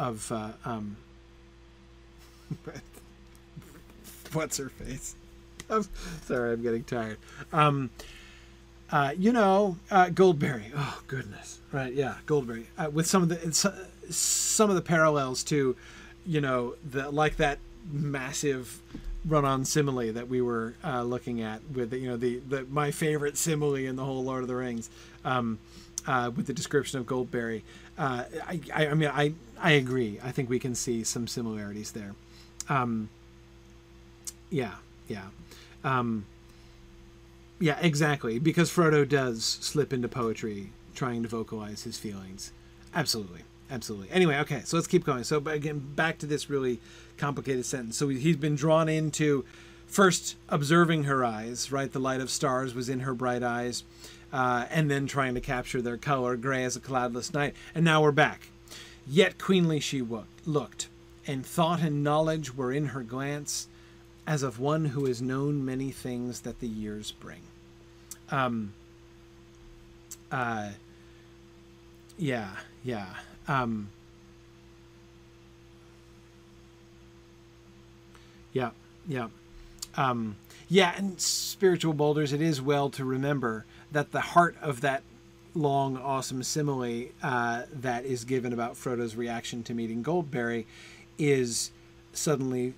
what's her face? I'm sorry, I'm getting tired. Goldberry. Oh goodness, right? Yeah, Goldberry. With some of the parallels to, like that massive run-on simile that we were looking at with the my favorite simile in the whole Lord of the Rings, with the description of Goldberry. I agree. I think we can see some similarities there. Yeah, exactly. Because Frodo does slip into poetry, trying to vocalize his feelings. Absolutely. Anyway, okay, so let's keep going. So, again, back to this really complicated sentence. So he's been drawn into first observing her eyes, right? The light of stars was in her bright eyes, and then trying to capture their color, gray as a cloudless night. And now we're back. Yet queenly she looked, and thought and knowledge were in her glance, as of one who has known many things that the years bring. Yeah. And spiritual boulders, it is well to remember that the heart of that long, awesome simile that is given about Frodo's reaction to meeting Goldberry is suddenly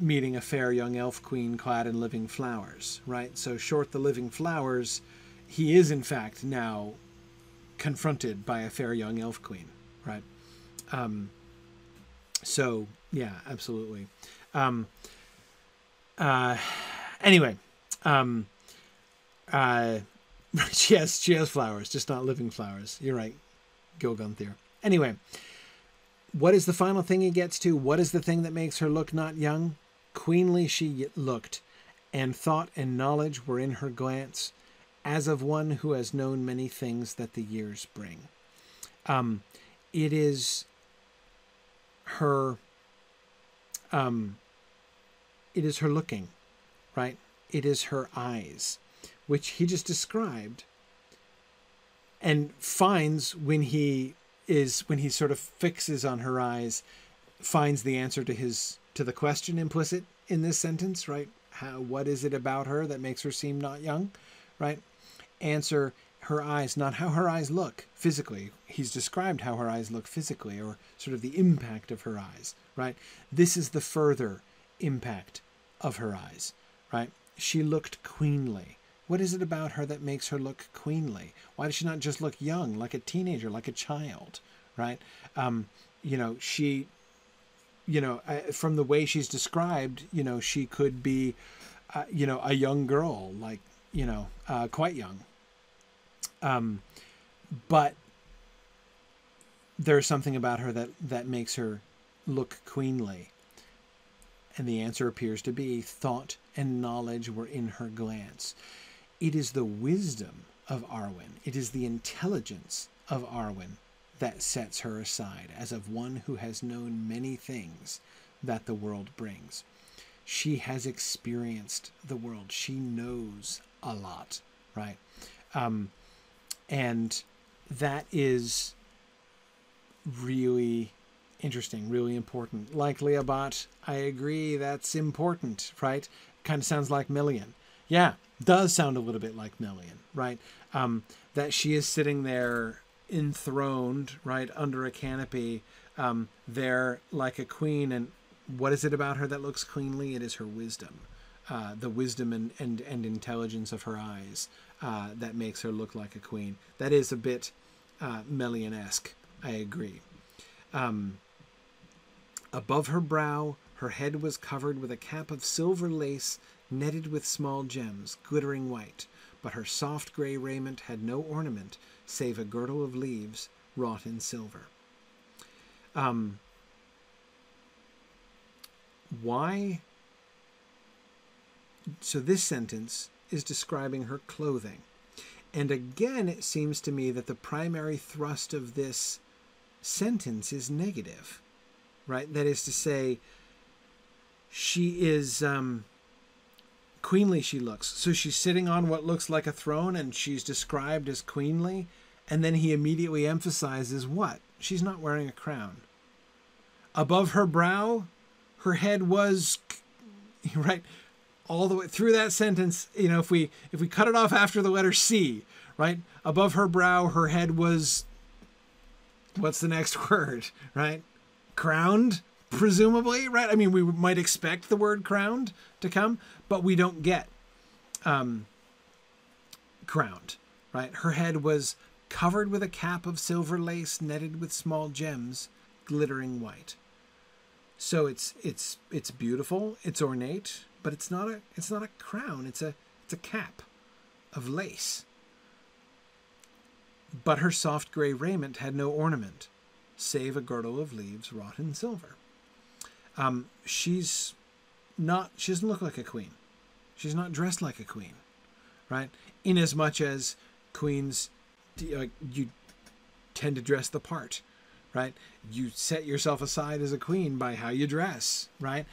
meeting a fair young elf queen clad in living flowers, right? So short the living flowers, he is in fact now confronted by a fair young elf queen, right? So yeah, absolutely. Anyway, She has flowers, just not living flowers. You're right, Gilgunthir. Anyway, what is the final thing he gets to? What is the thing that makes her look not young? Queenly she looked, and thought and knowledge were in her glance, as of one who has known many things that the years bring. It is her looking, right? It is her eyes, which he just described, and finds when he sort of fixes on her eyes, finds the answer to the question implicit in this sentence, right? What is it about her that makes her seem not young, right? Answer, her eyes, not how her eyes look physically. He's described how her eyes look physically, or sort of the impact of her eyes, right? This is the further impact of her eyes, right? She looked queenly. What is it about her that makes her look queenly? Why does she not just look young, like a teenager, like a child, right? She, from the way she's described, she could be, a young girl, like, quite young. But there's something about her that makes her look queenly. And the answer appears to be thought and knowledge were in her glance. It is the wisdom of Arwen. It is the intelligence of Arwen that sets her aside as of one who has known many things that the world brings. She has experienced the world. She knows a lot, right? And that is really interesting, really important. Like Leobot, I agree, that's important, right? Kind of sounds like Million. Yeah, does sound a little bit like Million, right? That she is sitting there enthroned, right, under a canopy, there like a queen. And what is it about her that looks queenly? It is her wisdom, the wisdom and intelligence of her eyes that makes her look like a queen. That is a bit Melian-esque, I agree. Above her brow, her head was covered with a cap of silver lace netted with small gems, glittering white, but her soft gray raiment had no ornament save a girdle of leaves wrought in silver. Why? So this sentence is describing her clothing. And again, it seems to me that the primary thrust of this sentence is negative, right? That is to say, she is queenly she looks. So she's sitting on what looks like a throne and she's described as queenly. And then he immediately emphasizes what? She's not wearing a crown. Above her brow, her head was, right, all the way through that sentence. If we cut it off after the letter C, right? Above her brow, her head was, what's the next word, right? Crowned, presumably, right? I mean, we might expect the word crowned to come, but we don't get crowned, right? Her head was covered with a cap of silver lace netted with small gems, glittering white. So it's beautiful, it's ornate, but it's not a crown. It's a cap of lace. But her soft gray raiment had no ornament, save a girdle of leaves wrought in silver. She doesn't look like a queen. She's not dressed like a queen, right? Inasmuch as queens, you tend to dress the part, right? You set yourself aside as a queen by how you dress, right?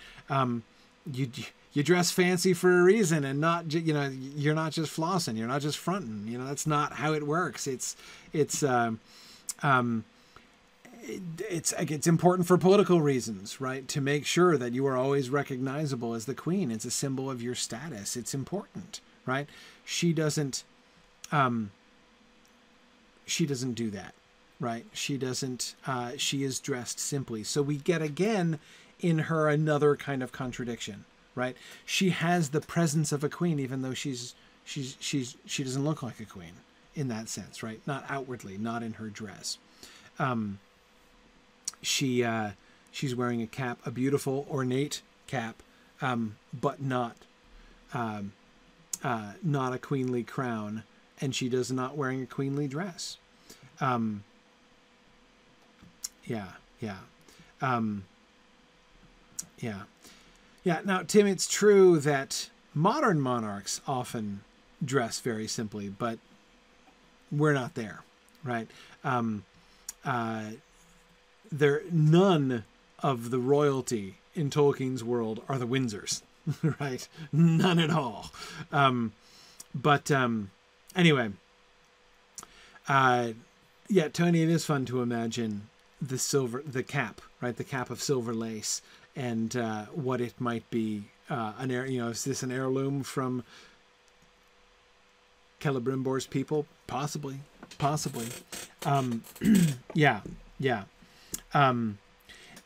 You dress fancy for a reason, and not, you're not just flossing, you're not just fronting, that's not how it works. It's important for political reasons, right? To make sure that you are always recognizable as the queen. It's a symbol of your status. It's important, right? She doesn't do that, right? She is dressed simply. So we get again in her another kind of contradiction, right? She has the presence of a queen, even though she doesn't look like a queen in that sense, right? Not outwardly, not in her dress. She's wearing a cap, a beautiful ornate cap, but not a queenly crown, and she does not wearing a queenly dress. Yeah. Now, Tim, it's true that modern monarchs often dress very simply, but we're not there, right? None of the royalty in Tolkien's world are the Windsors, right? None at all. Anyway, Tony, it is fun to imagine the cap, right? The cap of silver lace, and what it might be. Is this an heirloom from Celebrimbor's people? Possibly. Yeah.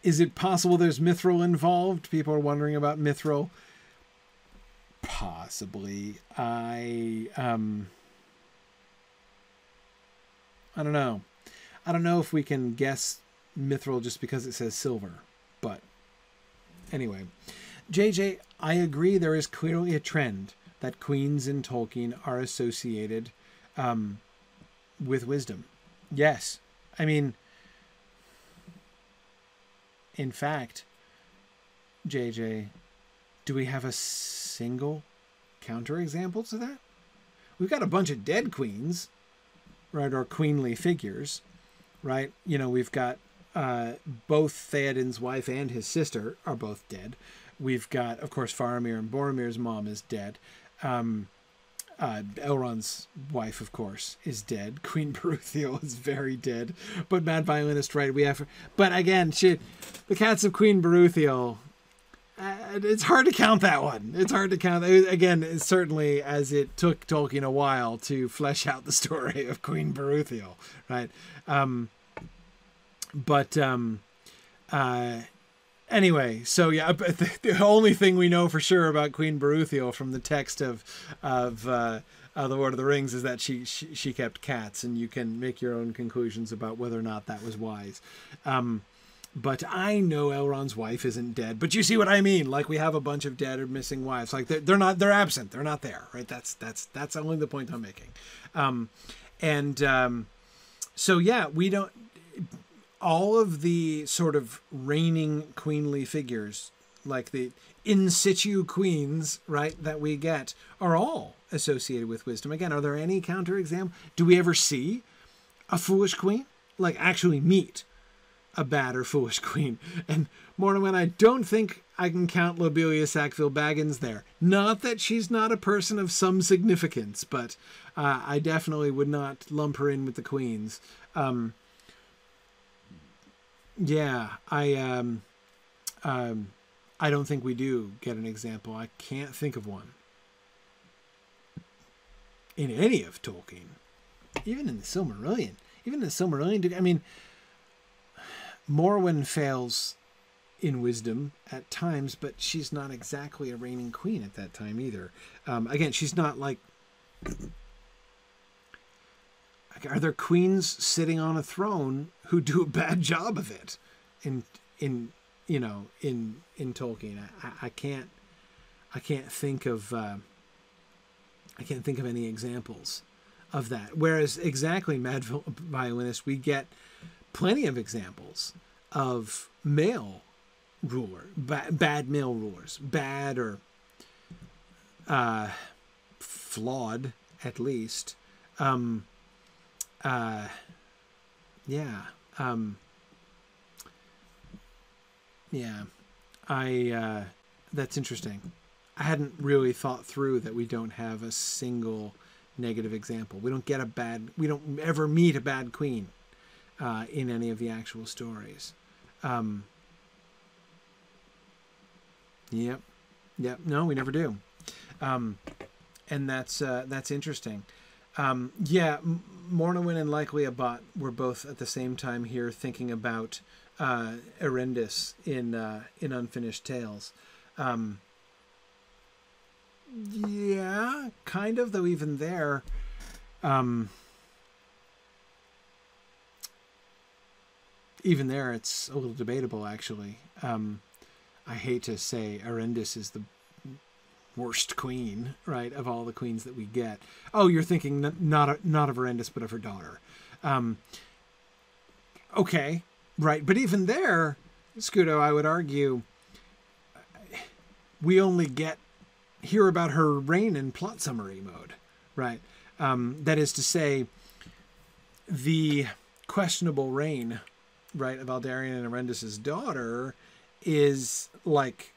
Is it possible there's mithril involved? People are wondering about mithril. Possibly. I don't know. I don't know if we can guess mithril just because it says silver. But anyway, JJ, I agree there is clearly a trend that queens in Tolkien are associated with wisdom. Yes. I mean, in fact, JJ, do we have a single counterexample to that? We've got a bunch of dead queens, right, or queenly figures, right? We've got both Theoden's wife and his sister are both dead. We've got, of course, Faramir and Boromir's mom is dead. Elrond's wife, of course, is dead. Queen Beruthiel is very dead. But Mad Violinist, right? But again, the cats of Queen Beruthiel. It's hard to count that one. It's hard to count. Again, certainly as it took Tolkien a while to flesh out the story of Queen Beruthiel, right? Anyway, so yeah, the only thing we know for sure about Queen Beruthiel from the text of the Lord of the Rings is that she kept cats, and you can make your own conclusions about whether or not that was wise. But I know Elrond's wife isn't dead. But you see what I mean? Like, we have a bunch of dead or missing wives. Like, they're absent. They're not there, right? That's only the point I'm making. So yeah, we don't. All of the sort of reigning queenly figures, like the in situ queens, right, that we get, are all associated with wisdom. Again, are there any counterexamples? Do we ever see a foolish queen? Like, actually meet a bad or foolish queen? And Mortimer, I don't think I can count Lobelia Sackville Baggins there. Not that she's not a person of some significance, but I definitely would not lump her in with the queens. Yeah, I don't think we do get an example. I can't think of one in any of Tolkien, even in the Silmarillion. I mean, Morwen fails in wisdom at times, but she's not exactly a reigning queen at that time either. Again, she's not like. Are there queens sitting on a throne who do a bad job of it in Tolkien? I can't think of any examples of that. Whereas exactly Mad Violinist, we get plenty of examples of male bad male rulers, bad or flawed at least. That's interesting. I hadn't really thought through that we don't have a single negative example. We don't ever meet a bad queen in any of the actual stories. Yep. No, we never do. And that's interesting. Mornowin and Likely Abbot were both at the same time here thinking about Erendis in Unfinished Tales. Yeah, kind of, though even there, it's a little debatable, actually. I hate to say Erendis is the worst queen, right, of all the queens that we get. Oh, you're thinking not of Arendis, but of her daughter. Okay, right. But even there, Scudo, I would argue, we only hear about her reign in plot summary mode, right? That is to say, the questionable reign, right, of Aldarion and Arendis' daughter is like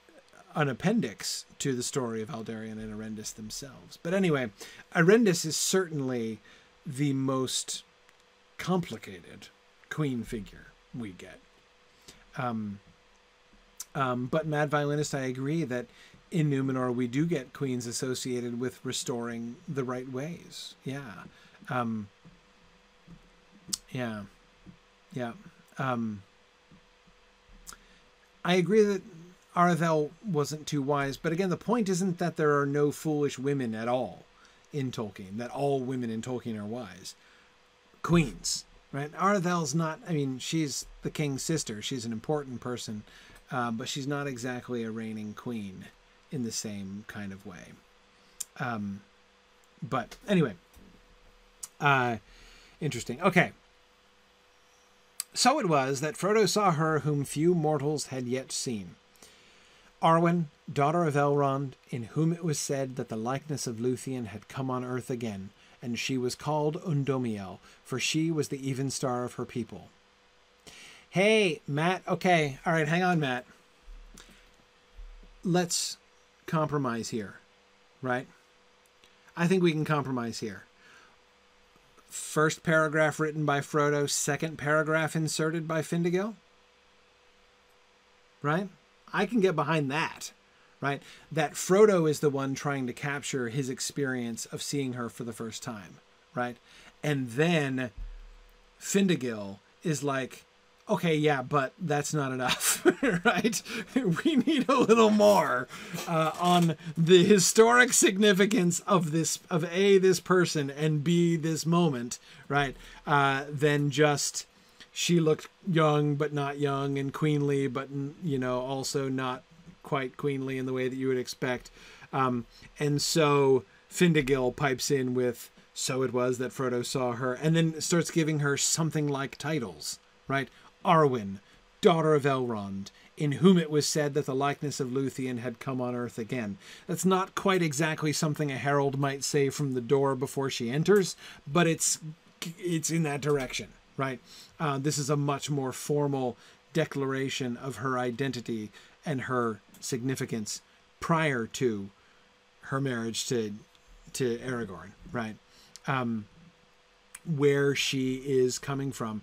an appendix to the story of Aldarion and Arendis themselves. But anyway, Arendis is certainly the most complicated queen figure we get. But Mad Violinist, I agree that in Numenor we do get queens associated with restoring the right ways. Yeah. I agree that Arathel wasn't too wise, but again, the point isn't that there are no foolish women at all in Tolkien, that all women in Tolkien are wise. Queens, right? Arathel's not, I mean, she's the king's sister. She's an important person, but she's not exactly a reigning queen in the same kind of way. But anyway, interesting. Okay. So it was that Frodo saw her whom few mortals had yet seen. Arwen, daughter of Elrond, in whom it was said that the likeness of Luthien had come on earth again, and she was called Undomiel, for she was the even star of her people. Hey, Matt. Okay. All right. Hang on, Matt. Let's compromise here, right? I think we can compromise here. First paragraph written by Frodo, second paragraph inserted by Findigil. Right? I can get behind that, right? That Frodo is the one trying to capture his experience of seeing her for the first time, right? And then Findigil is like, okay, yeah, but that's not enough, right? We need a little more on the historic significance of this, of A, this person, and B, this moment, right? Than just she looked young but not young, and queenly but, you know, also not quite queenly in the way that you would expect. And so Findigil pipes in with, so it was that Frodo saw her, and then starts giving her something like titles, right? Arwen, daughter of Elrond, in whom it was said that the likeness of Luthien had come on earth again. That's not quite exactly something a herald might say from the door before she enters, but it's in that direction, right? This is a much more formal declaration of her identity and her significance prior to her marriage to Aragorn, right? Where she is coming from,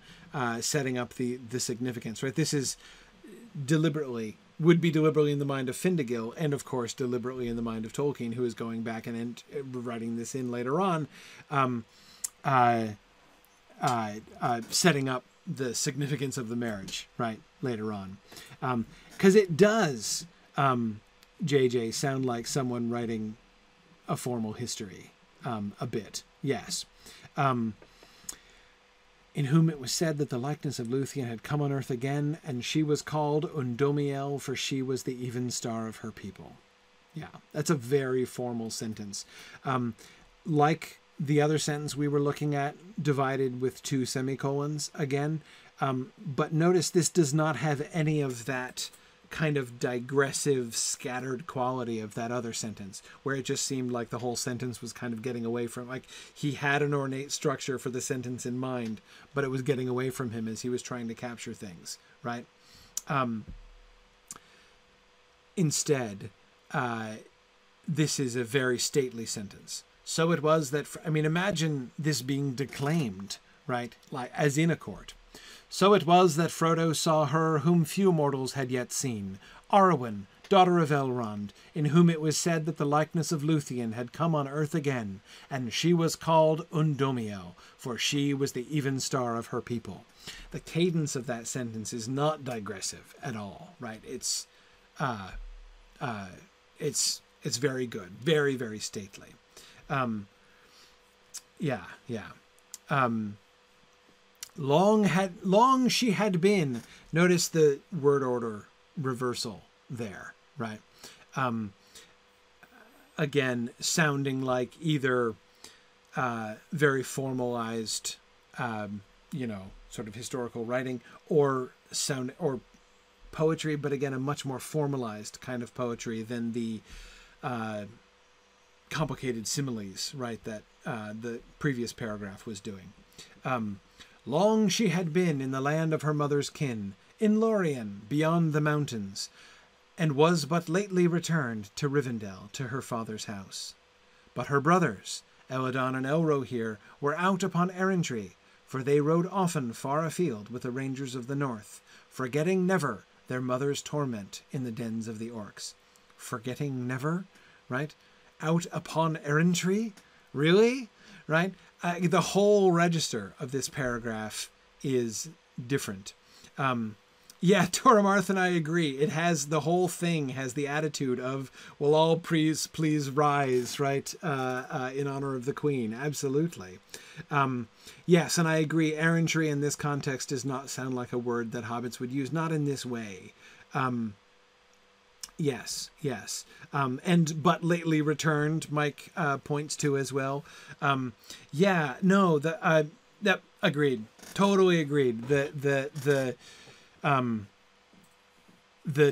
setting up the significance, right? This is would be deliberately in the mind of Findigil, and of course deliberately in the mind of Tolkien, who is going back and writing this in later on, setting up the significance of the marriage, right, later on. Because it does, JJ, sound like someone writing a formal history, a bit, yes. In whom it was said that the likeness of Luthien had come on earth again, and she was called Undomiel, for she was the even star of her people. Yeah, that's a very formal sentence. Like the other sentence we were looking at, divided with 2 semicolons again. But notice this does not have any of that kind of digressive, scattered quality of that other sentence, where it just seemed like the whole sentence was kind of getting away from, like he had an ornate structure for the sentence in mind, but it was getting away from him as he was trying to capture things, right? Instead, this is a very stately sentence. So it was that, I mean, imagine this being declaimed, right? Like as in a court. So it was that Frodo saw her whom few mortals had yet seen, Arwen, daughter of Elrond, in whom it was said that the likeness of Luthien had come on earth again, and she was called Undomiel, for she was the even star of her people. The cadence of that sentence is not digressive at all, right? It's very good, very, very stately. Long she had been. Notice the word order reversal there, right? again, sounding like either very formalized, sort of historical writing, or poetry, but again, a much more formalized kind of poetry than the complicated similes, right, that the previous paragraph was doing. Long she had been in the land of her mother's kin, in Lorien, beyond the mountains, and was but lately returned to Rivendell, to her father's house. But her brothers, Elladan and Elrohir, were out upon errantry, for they rode often far afield with the rangers of the north, forgetting never their mother's torment in the dens of the orcs. Forgetting never, right? Out upon errantry? Really? Right? The whole register of this paragraph is different. Yeah, Toramarth and I agree. It has, the whole thing has the attitude of, will all please rise, right, in honor of the Queen. Absolutely. Yes, and I agree, errantry in this context does not sound like a word that hobbits would use, not in this way. Yes. But lately returned, Mike points to as well. That agreed. Totally agreed. The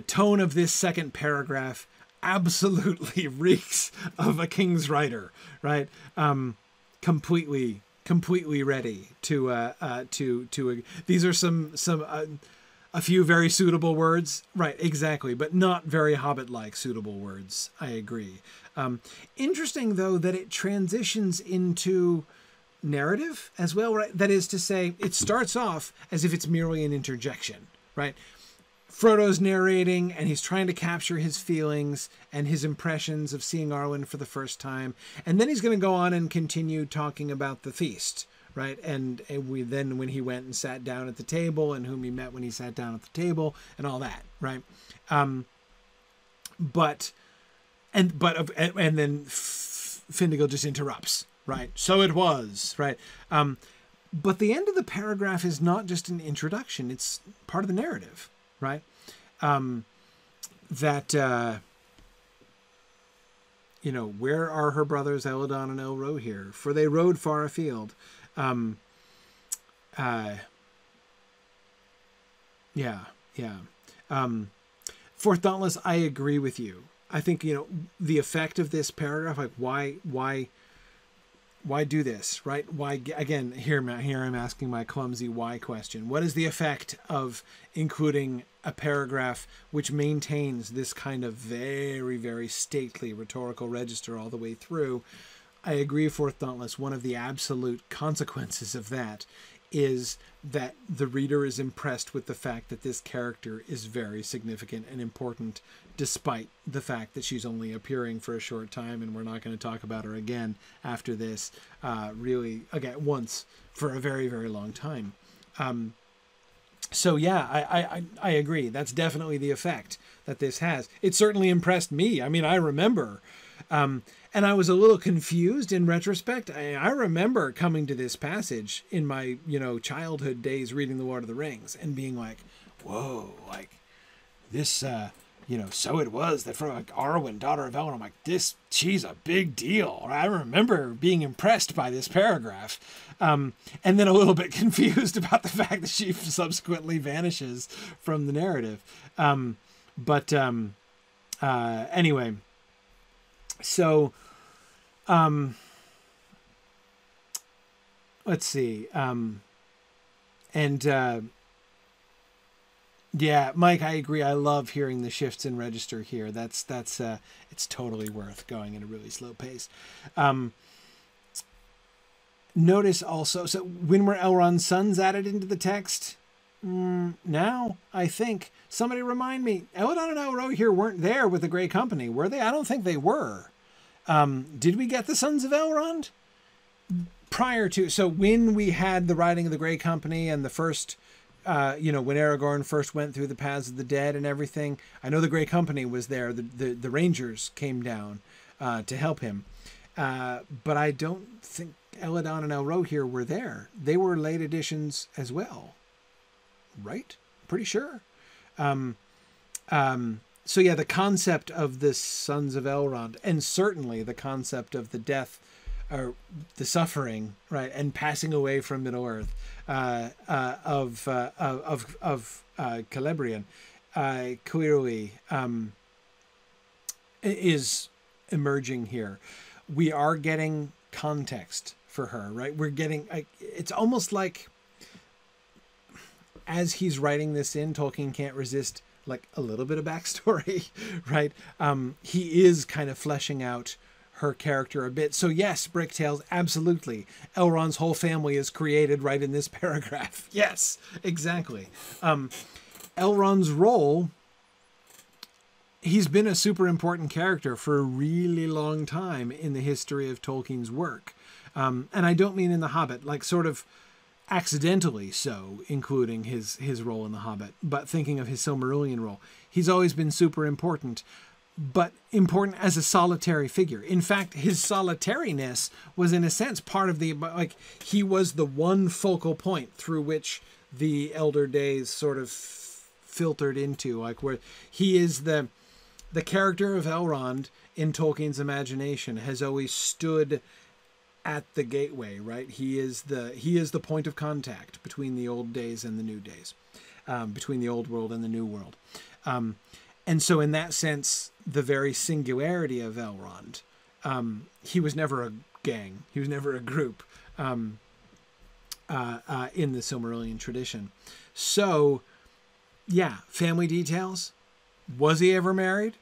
tone of this second paragraph absolutely reeks of a King's Writer, right? Completely ready to these are some a few very suitable words, right? Exactly, but not very Hobbit-like suitable words. I agree. Interesting though that it transitions into narrative as well, right? That is to say, it starts off as if it's merely an interjection, right? Frodo's narrating and he's trying to capture his feelings and his impressions of seeing Arwen for the first time. And then he's going to go on and continue talking about the feast, right? And when he went and sat down at the table and whom he met when he sat down at the table and all that, right? And then Finnegal just interrupts, right? So it was, right? But the end of the paragraph is not just an introduction. It's part of the narrative, right? Where are her brothers Elladan and Elrohir? For they rode far afield. Fourth Dauntless, I agree with you. I think, the effect of this paragraph, like why do this, right? Why, again, here I'm asking my clumsy why question. What is the effect of including a paragraph which maintains this kind of very, very stately rhetorical register all the way through? I agree, Fourth Dauntless. One of the absolute consequences of that is that the reader is impressed with the fact that this character is very significant and important, despite the fact that she's only appearing for a short time and we're not going to talk about her again after this, once for a very, very long time. I agree. That's definitely the effect that this has. It certainly impressed me. I mean, I remember, and I was a little confused in retrospect. I remember coming to this passage in my, childhood days reading The Lord of the Rings and being like, whoa, like this, so it was that for like Arwen, daughter of Elrond, I'm like, she's a big deal. I remember being impressed by this paragraph. And then a little bit confused about the fact that she subsequently vanishes from the narrative. Anyway, so, let's see. Mike, I agree. I love hearing the shifts in register here. That's it's totally worth going at a really slow pace. Notice also, so when were Elrond's sons added into the text? Now, I think. Somebody remind me. Elladan and Elrohir weren't there with the Grey Company, were they? I don't think they were. Did we get the Sons of Elrond? Prior to, so when we had the writing of the Grey Company and the first, when Aragorn first went through the Paths of the Dead and everything, I know the Grey Company was there. The Rangers came down to help him. But I don't think Elladan and Elrohir were there. They were late editions as well. Right? Pretty sure. So yeah, the concept of the Sons of Elrond, and certainly the concept of the death or the suffering, right, and passing away from Middle Earth of Celebrian, clearly is emerging here. We are getting context for her, right? We're getting, it's almost like as he's writing this in, Tolkien can't resist like a little bit of backstory, right? He is kind of fleshing out her character a bit. So yes, Bricktails, absolutely. Elrond's whole family is created right in this paragraph. Yes, exactly. Elrond's role, he's been a super important character for a really long time in the history of Tolkien's work. And I don't mean in The Hobbit, like sort of accidentally so, including his role in The Hobbit, but thinking of his Silmarillion role. He's always been super important, but important as a solitary figure. In fact, his solitariness was in a sense part of the, like, he was the one focal point through which the Elder Days sort of filtered into, like where he is the character of Elrond in Tolkien's imagination has always stood at the gateway, right? He is the point of contact between the old days and the new days, between the old world and the new world. And so in that sense, the very singularity of Elrond, he was never a gang. He was never a group in the Silmarillion tradition. So yeah, family details. Was he ever married?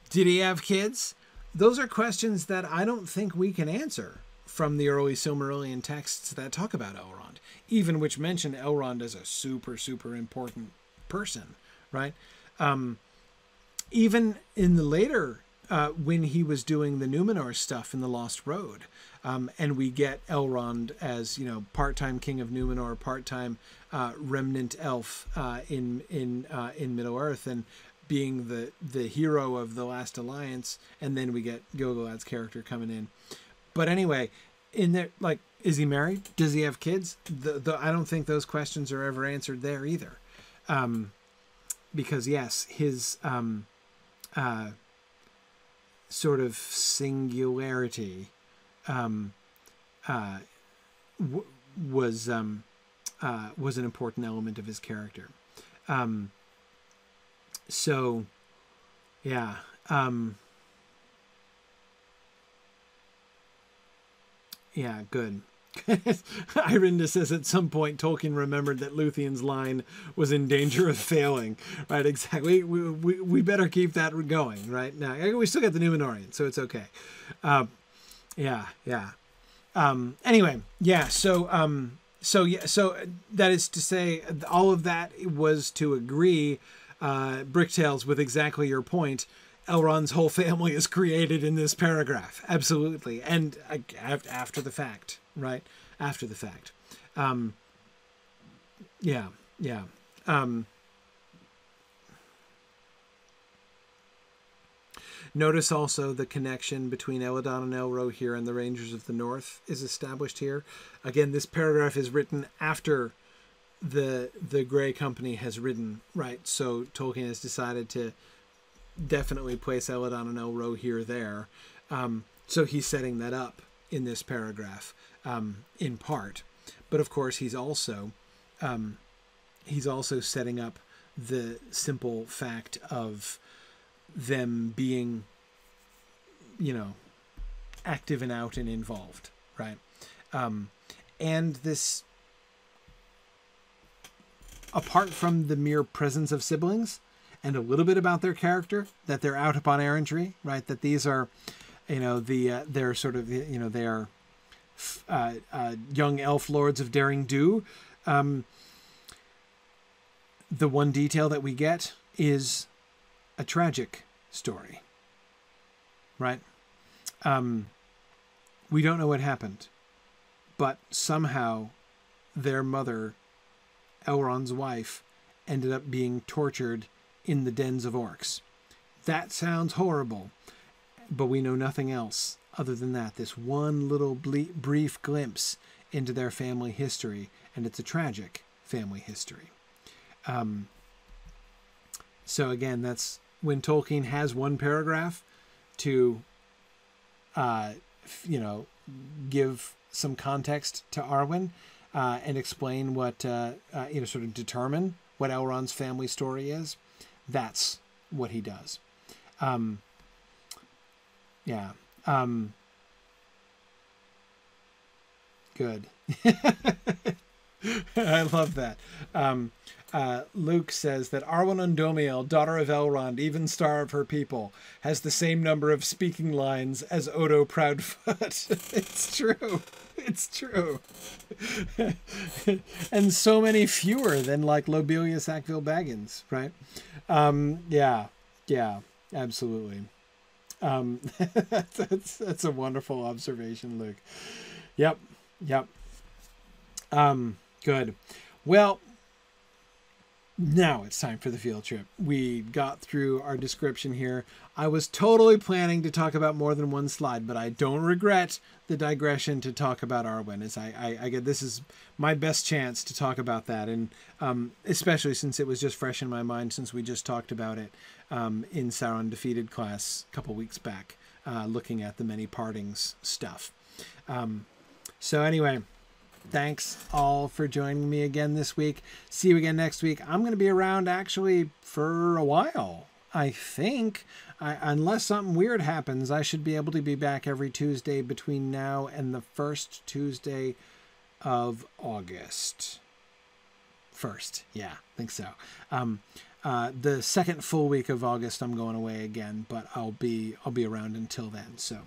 Did he have kids? Those are questions that I don't think we can answer from the early Silmarillion texts that talk about Elrond, even which mention Elrond as a super, super important person, right? Even in the later, when he was doing the Numenor stuff in The Lost Road, and we get Elrond as, you know, part-time king of Numenor, part-time remnant elf in Middle-earth, and being the hero of the Last Alliance, and then we get Gil-galad's character coming in. But anyway, in there, like, is he married? Does he have kids? I don't think those questions are ever answered there either. Because yes, his sort of singularity was an important element of his character. So yeah. Yeah, good. Irinda says at some point Tolkien remembered that Luthien's line was in danger of failing. Right, exactly. We better keep that going, right? Now, we still got the Numenorian, so it's okay. Yeah. Anyway, yeah, so that is to say, all of that was to agree, Bricktails, with exactly your point. Elrond's whole family is created in this paragraph. Absolutely. And after the fact, right? After the fact. Yeah. Notice also the connection between Eladon and Elro here and the Rangers of the North is established here. Again, this paragraph is written after the Grey Company has written, right? So Tolkien has decided to definitely place Eladon and Elro here or there. So he's setting that up in this paragraph, in part. But of course, he's also setting up the simple fact of them being, you know, active and out and involved, right? And this, apart from the mere presence of siblings, and a little bit about their character, that they're out upon errantry, right? That these are, you know, they're sort of, you know, they are young elf lords of Daring Do. The one detail that we get is a tragic story, right? We don't know what happened, but somehow their mother, Elrond's wife, ended up being tortured in the dens of orcs. That sounds horrible, but we know nothing else other than that. This one little brief glimpse into their family history, and it's a tragic family history. So again, that's when Tolkien has one paragraph to, give some context to Arwen and explain what, sort of determine what Elrond's family story is. That's what he does. Good. I love that. Luke says that Arwen Undomiel, daughter of Elrond, even star of her people, has the same number of speaking lines as Odo Proudfoot. It's true. It's true. And so many fewer than like Lobelia Sackville Baggins, right? Yeah, absolutely. That's a wonderful observation, Luke. Yep. Good. Well, now it's time for the field trip. We got through our description here. I was totally planning to talk about more than one slide, but I don't regret the digression to talk about Arwen. As I get, this is my best chance to talk about that, and especially since it was just fresh in my mind since we just talked about it in Sauron Defeated class a couple weeks back, looking at the Many Partings stuff. So anyway, thanks all for joining me again this week. See you again next week. I'm going to be around actually for a while, I think. Unless something weird happens, I should be able to be back every Tuesday between now and the first Tuesday of August. First, yeah, I think so. The second full week of August, I'm going away again, but I'll be around until then. So.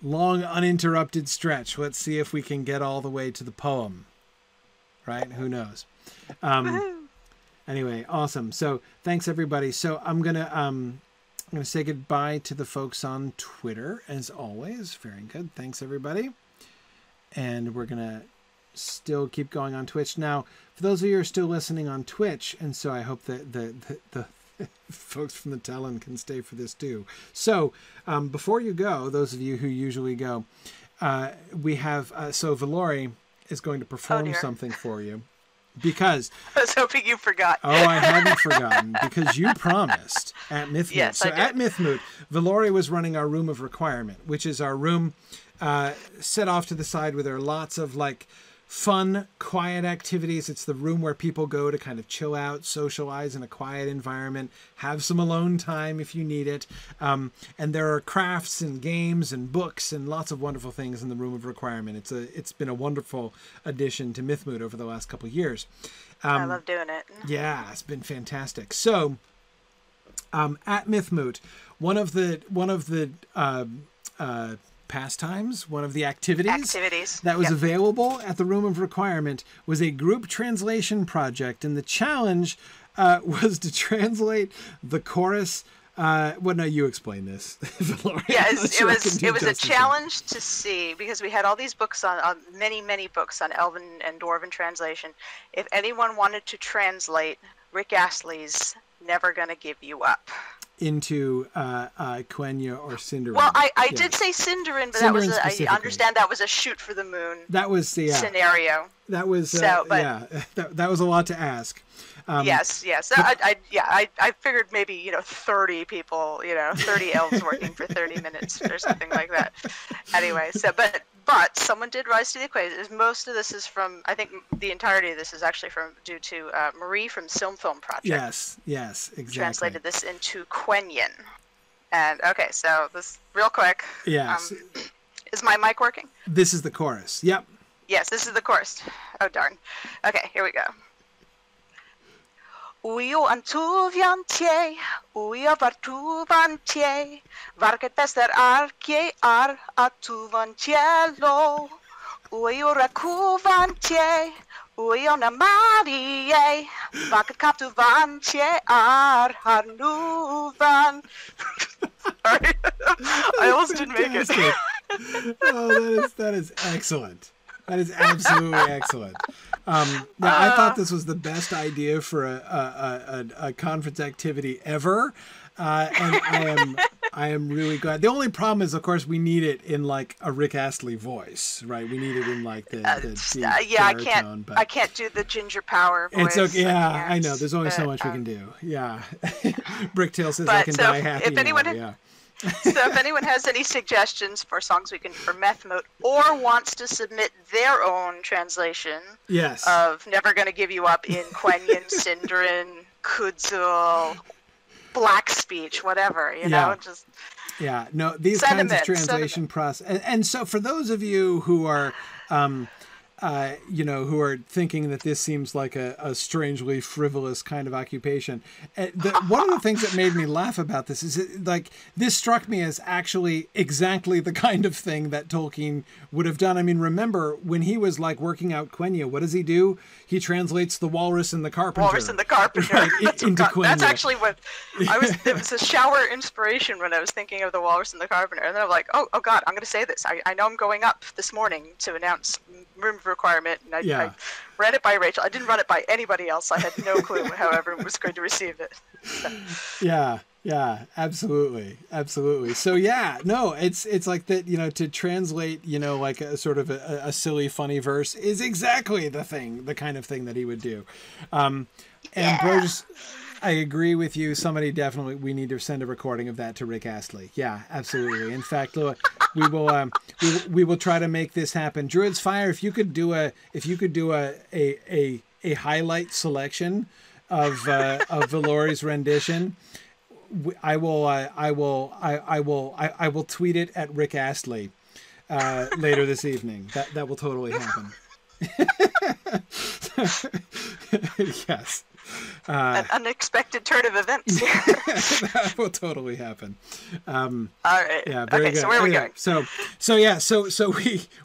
Long uninterrupted stretch. Let's see if we can get all the way to the poem. Right? Who knows? Anyway, awesome. So thanks everybody. So I'm gonna say goodbye to the folks on Twitter as always. Very good. Thanks everybody. And we're gonna still keep going on Twitch now. For those of you who are still listening on Twitch, and so I hope that the folks from the Talon can stay for this too. So before you go, those of you who usually go, we have so Valori is going to perform something for you, because I was hoping you forgot. Oh, I hadn't forgotten, because you promised at Mythmoot. Yes, so I did. At Mythmoot, Valori was running our room of requirement, which is our room set off to the side where there are lots of like fun, quiet activities. It's the room where people go to kind of chill out, socialize in a quiet environment, have some alone time if you need it. And there are crafts and games and books and lots of wonderful things in the room of requirement. It's been a wonderful addition to Mythmoot over the last couple of years. I love doing it. Yeah, it's been fantastic. So at Mythmoot, one of the pastimes, one of the activities that was available at the Room of Requirement was a group translation project, and the challenge was to translate the chorus. No, you explain this. Yeah, it was a challenge to see, because we had all these books on many books on Elven and Dwarven translation. If anyone wanted to translate Rick Astley's "Never Gonna Give You Up" into Quenya or Sindarin. Well, I did say Sindarin, but I understand that was a shoot for the moon. That was the scenario. That was that was a lot to ask. Yes. I figured maybe 30 people, 30 elves working for 30 minutes or something like that. Anyway, but someone did rise to the occasion. Most of this is from, I think the entirety of this is actually due to Marie from Silm Film Project. Yes, exactly. Translated this into Quenyan. And okay, so this real quick. Yes. Is my mic working? This is the chorus. Yep. Yes, this is the chorus. Oh darn. Okay, here we go. Uio antuviantie, uio vartuvantie, varket pester arkie ar atuvantielo, uio rakuvantie, uio namarie, varket kaptuvantie ar harnuvan. Sorry, I almost didn't make it. Oh, that is excellent. That is absolutely excellent. Now, I thought this was the best idea for a conference activity ever, and I am really glad. The only problem is, of course, we need it in like a Rick Astley voice, right? We need it in like the deep baritone, but I can't do the Ginger Power voice. it's okay. Yeah, I know. There's only so much we can do. Yeah. Bricktail says I can die happy. If anyone, yeah. So if anyone has any suggestions for songs we can for Meth Mode, or wants to submit their own translation of Never Gonna Give You Up in Quenya, Sindarin, Kudzul, Black Speech, whatever, you know, just no, these kinds of translation process, and so for those of you who are who are thinking that this seems like a strangely frivolous kind of occupation. One of the things that made me laugh about this is this struck me as actually exactly the kind of thing that Tolkien would have done. I mean, remember when he was like working out Quenya, what does he do? He translates the Walrus and the Carpenter. Walrus and the Carpenter. Right, into Quenya. That's actually what it was a shower inspiration when I was thinking of the Walrus and the Carpenter. And then I'm like, oh God, I'm going to say this. I know I'm going up this morning to announce Room of Requirement. And I read it by Rachel. I didn't run it by anybody else. I had no clue how everyone was going to receive it. So. Yeah, absolutely. So it's like that, to translate, like a sort of a silly, funny verse is exactly the kind of thing that he would do. And Burgess, I agree with you. We need to send a recording of that to Rick Astley. Yeah, absolutely. In fact, we will try to make this happen. Druid's Fire, if you could do a highlight selection of Valori's rendition, I will tweet it at Rick Astley later this evening. That will totally happen. Yes. An unexpected turn of events here. That will totally happen. All right. Yeah. Very good. So where are we going? So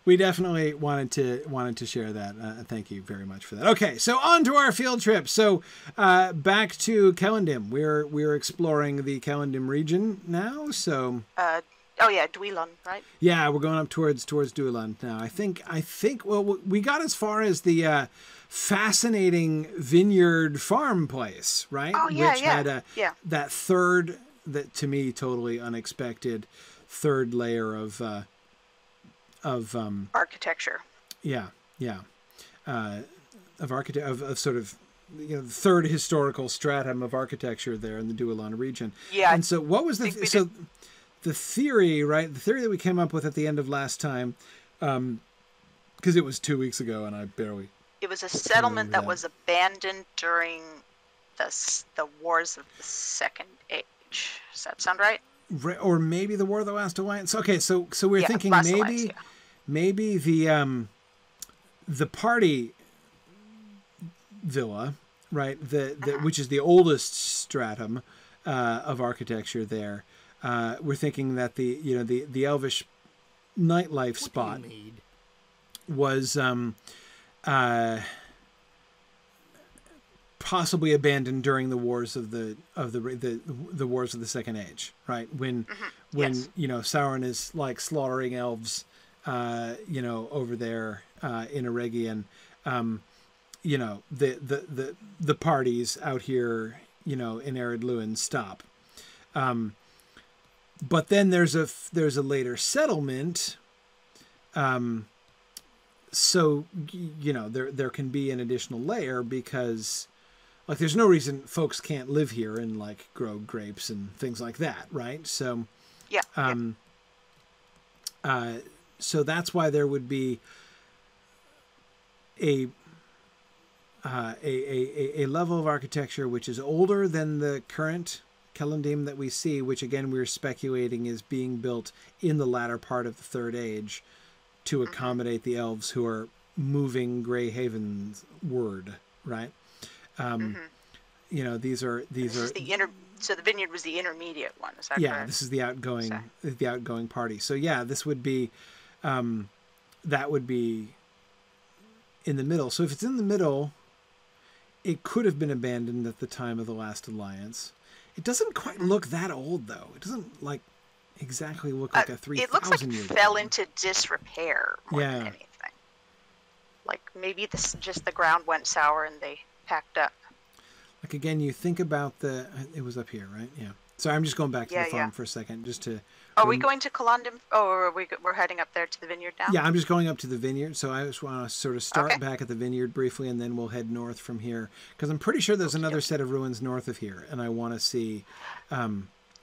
we definitely wanted to share that. Thank you very much for that. Okay. So on to our field trip. So back to Celondim. We're exploring the Celondim region now. So. Dweilun, right? Yeah, we're going up towards Dweilun now. I think. Well, we got as far as the fascinating vineyard farm place, right? Oh yeah, Which had that third, that to me totally unexpected third layer of architecture. Of sort of the third historical stratum of architecture there in the Dweilun region. Yeah. And so what was the theory, right? The theory that we came up with at the end of last time, because it was 2 weeks ago and I barely. It was a settlement that was abandoned during the Wars of the Second Age. Does that sound right? Or maybe the War of the Last Alliance. Okay, so we're thinking maybe the party villa, right? Which is the oldest stratum of architecture there. We're thinking that the Elvish nightlife spot was possibly abandoned during the wars of the wars of the Second Age, right? When Sauron is like slaughtering elves, over there in Eregion, the parties out here, in Ered Luin stop. But then there's a later settlement. So, there can be an additional layer because, like, there's no reason folks can't live here and, like, grow grapes and things like that, right? So, so that's why there would be a level of architecture which is older than the current Celondim that we see, which again we're speculating is being built in the latter part of the Third Age to accommodate the elves who are moving Greyhaven's word, right? These are so the vineyard was the intermediate one, is that correct? Yeah, this is the outgoing party. So yeah, this would be that would be in the middle. So if it's in the middle, it could have been abandoned at the time of the Last Alliance. It doesn't quite look that old, though. It doesn't exactly look like a 3,000 year. It looks like it fell into disrepair more than anything. Like maybe just the ground went sour and they packed up. Like again, you think about it was up here, right? Yeah. Sorry, I'm just going back to the farm Yeah. for a second, just to. Are we going to Colondum? Oh, or we're heading up there to the vineyard now? Yeah, I'm just going up to the vineyard. So I just want to sort of start Okay. back at the vineyard briefly, and then we'll head north from here. Because I'm pretty sure there's another set of ruins north of here, and I want to see.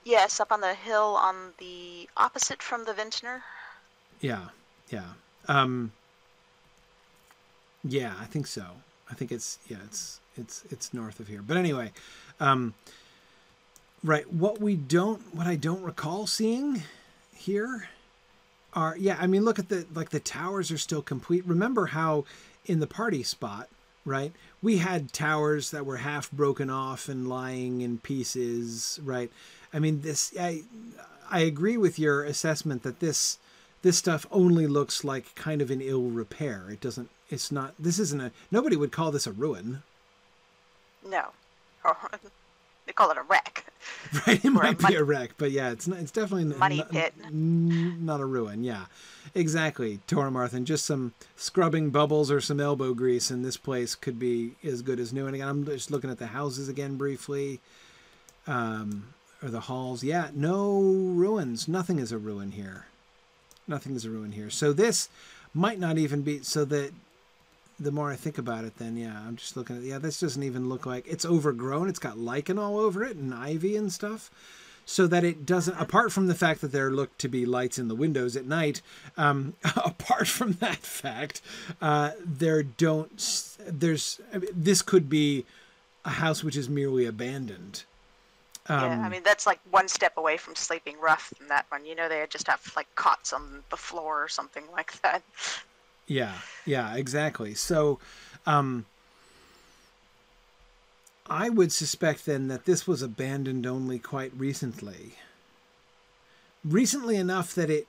Yes, up on the hill on the opposite from the vintner. Yeah. Yeah, I think so. I think it's north of here. But anyway, right. What I don't recall seeing here are, I mean, look at the towers are still complete. Remember how in the party spot, right, we had towers that were half broken off and lying in pieces, right? I mean, I agree with your assessment that this stuff only looks like kind of in ill repair. Nobody would call this a ruin. No. They call it a wreck. Right, it might be a wreck, but yeah, it's definitely money pit. Not a ruin. Yeah, exactly. Tormarthen, just some scrubbing bubbles or some elbow grease, and this place could be as good as new. And again, I'm just looking at the houses again briefly, or the halls. Yeah, no ruins. Nothing is a ruin here. Nothing is a ruin here. So this might not even be. So that the more I think about it, then yeah, I'm just looking at, this doesn't even look like it's overgrown. It's got lichen all over it and ivy and stuff, so that it doesn't, apart from the fact that there look to be lights in the windows at night, apart from that fact, this could be a house which is merely abandoned. I mean, that's like one step away from sleeping rough in that one. You know, they just have like cots on the floor or something like that. Yeah, exactly. So I would suspect then that this was abandoned only quite recently. Recently enough that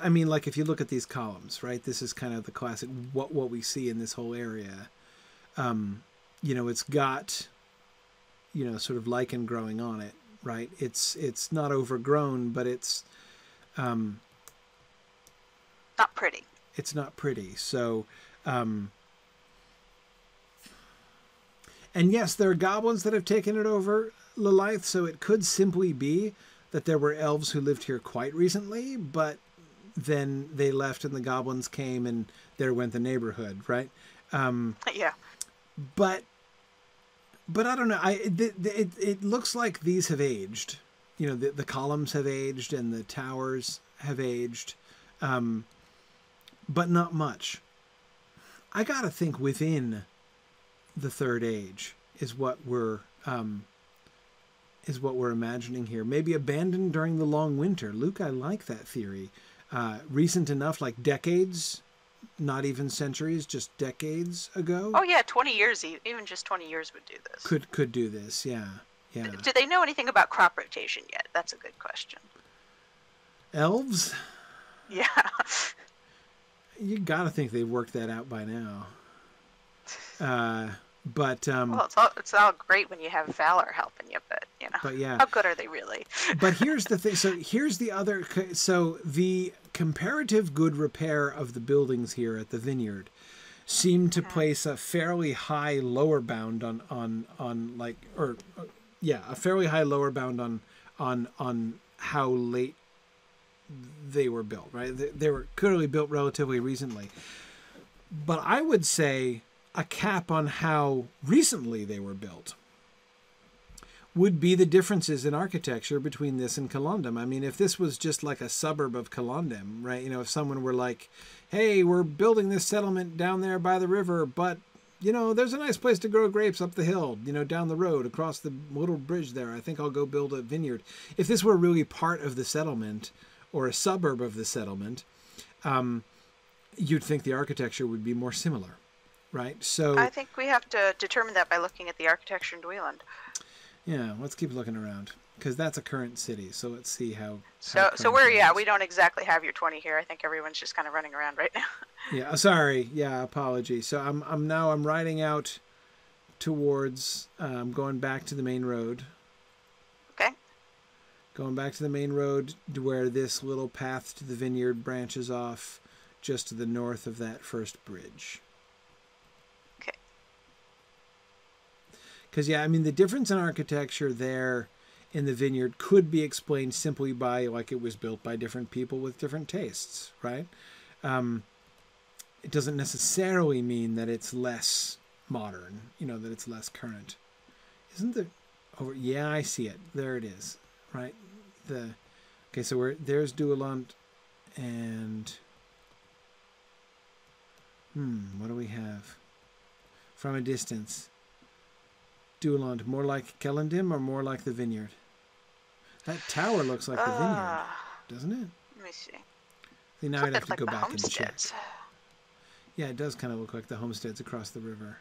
I mean, like if you look at these columns, right, this is kind of the classic, what we see in this whole area. It's got, sort of lichen growing on it, right? It's not overgrown, but it's not pretty. It's not pretty. So, and yes, there are goblins that have taken it over Lilith, so it could simply be that there were elves who lived here quite recently, but then they left and the goblins came and there went the neighborhood, right? Yeah. But I don't know. It looks like these have aged. The columns have aged and the towers have aged. But not much. I gotta think within the Third Age is what we're imagining here. Maybe abandoned during the long winter. Luke, I like that theory. Recent enough, like decades, not even centuries, just decades ago. Oh yeah, 20 years, even just 20 years would do this. Could do this, yeah. Do they know anything about crop rotation yet? That's a good question. Elves? Yeah. You gotta think they've worked that out by now. But well, it's all great when you have Valor helping you, but But yeah. How good are they really? But here's the thing. So here's the other. So the comparative good repair of the buildings here at the vineyard seem to place a fairly high lower bound on a fairly high lower bound on how late they were built, right? They were clearly built relatively recently. But I would say a cap on how recently they were built would be the differences in architecture between this and Colondum. I mean, if this was just like a suburb of Colondum, right? If someone were like, hey, we're building this settlement down there by the river, but, there's a nice place to grow grapes up the hill, down the road, across the little bridge there. I think I'll go build a vineyard. If this were really part of the settlement or a suburb of the settlement, you'd think the architecture would be more similar, right? So I think we have to determine that by looking at the architecture in Dweeland. Yeah, let's keep looking around because that's a current city. So let's see how. So we don't exactly have your 20 here. I think everyone's just kind of running around right now. Yeah, sorry. Yeah, apology. So I'm riding out towards going back to the main road. Okay. Going back to the main road to where this little path to the vineyard branches off just to the north of that first bridge. Because, the difference in architecture there in the vineyard could be explained simply by, like, it was built by different people with different tastes, right? It doesn't necessarily mean that it's less modern, that it's less current. Isn't there... Oh, yeah, I see it. There it is, right? Okay, so there's Duelant, and... what do we have? From a distance. Duelant, more like Kellendim or more like the vineyard? That tower looks like the vineyard, doesn't it? Let me see. See, now I'd have to like go back homesteads. and check. Yeah, it does kind of look like the homesteads across the river.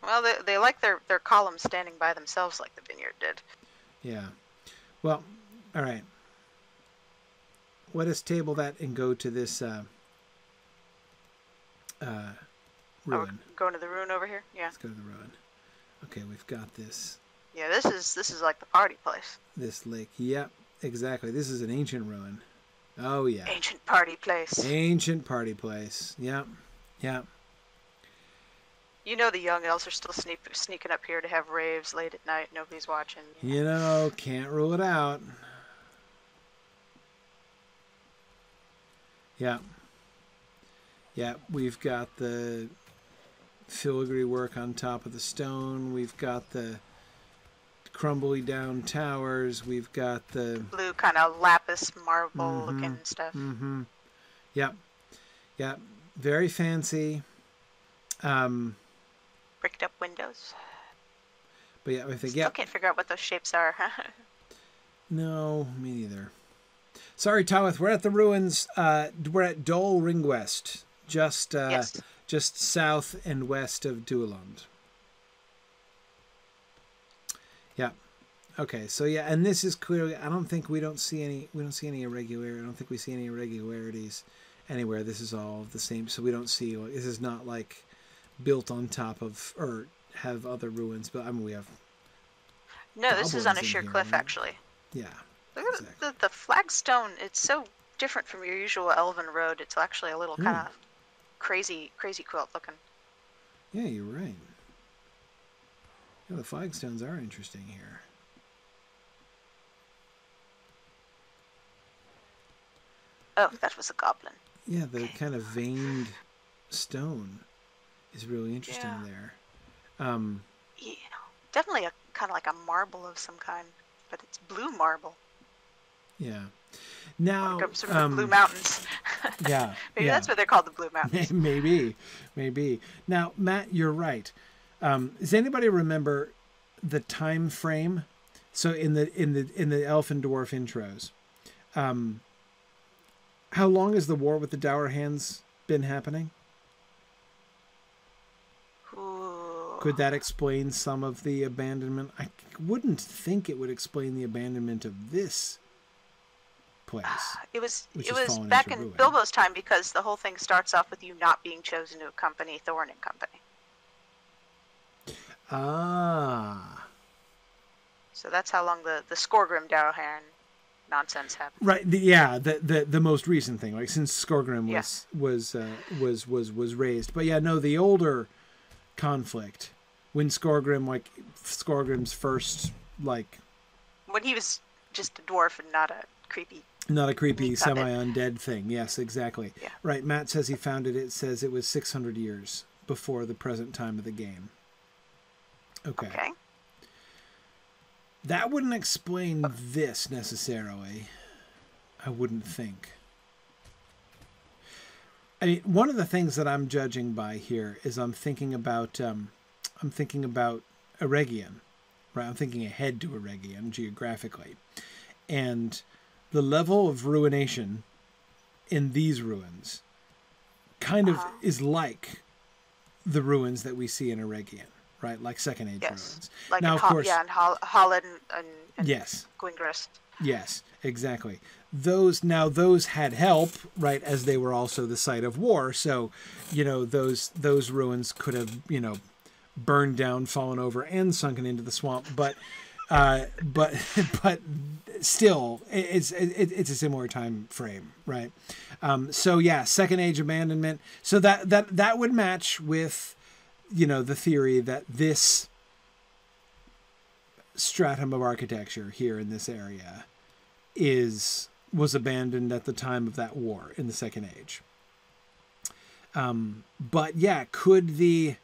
Well, they like their columns standing by themselves like the vineyard did. Yeah. Well, all right. Let us table that and go to this ruin. Going to the ruin over here? Yeah. Let's go to the ruin. Okay, we've got this. Yeah, this is like the party place. This lake. Yep, exactly. This is an ancient ruin. Oh, yeah. Ancient party place. Ancient party place. Yep. Yep. The young elves are still sneaking up here to have raves late at night. Nobody's watching. Can't rule it out. Yeah. Yeah, we've got the filigree work on top of the stone. We've got the crumbly down towers. We've got the... blue kind of lapis marble looking stuff. Mm-hmm. Yep. Yep. Very fancy. Bricked up windows. But yeah, I think, Still can't figure out what those shapes are. No, me neither. Sorry, Thomas, we're at the ruins. We're at Dol Ringwest, just south and west of Dueland. Yeah. Okay. So yeah, and this is clearly. I don't see any irregularity. I don't think we see any irregularities anywhere. This is all the same. So we don't see. This is not like built on top of or have other ruins. But I mean, we have. No, this is on a sheer cliff, right? Actually. Yeah. Look at exactly. the flagstone. It's so different from your usual elven road. It's actually a little kind of crazy quilt looking. Yeah, you're right. Yeah, the flagstones are interesting here. Oh, that was a goblin. Yeah, the kind of veined stone is really interesting there. Yeah, definitely a kind of like a marble of some kind, but it's blue marble. Yeah. Now, Blue Mountains. Yeah. Maybe that's what they're called, the Blue Mountains. Maybe. Now, Matt, you're right. Does anybody remember the time frame? So in the elf and dwarf intros, how long has the war with the Dour Hands been happening? Ooh. Could that explain some of the abandonment? I wouldn't think it would explain the abandonment of this place. It was back in Bilbo's time, because the whole thing starts off with you not being chosen to accompany Thorn and Company. Ah. So that's how long the Skorgrim Darrowharn nonsense happened. Right. The most recent thing, like since Skorgrim was raised. But yeah, no, the older conflict when Skorgrim's first, like, when he was just a dwarf and not a creepy semi-undead thing. Yes, exactly. Yeah. Right. Matt says he found it. It says it was 600 years before the present time of the game. Okay. That wouldn't explain this necessarily. I wouldn't think. I mean, one of the things that I'm judging by here is I'm thinking about Eregion, right? I'm thinking ahead to Eregion geographically, and the level of ruination in these ruins kind of is like the ruins that we see in Eregion. Right, like Second Age ruins. Like now, of course, and Holland and yes, Gwingris. Yes, exactly. Those had help, right, as they were also the site of war. So, those ruins could have, burned down, fallen over, and sunken into the swamp. But still, it's a similar time frame, right? So yeah, Second Age abandonment. So that would match with, the theory that this stratum of architecture here in this area was abandoned at the time of that war in the Second Age. But yeah, could the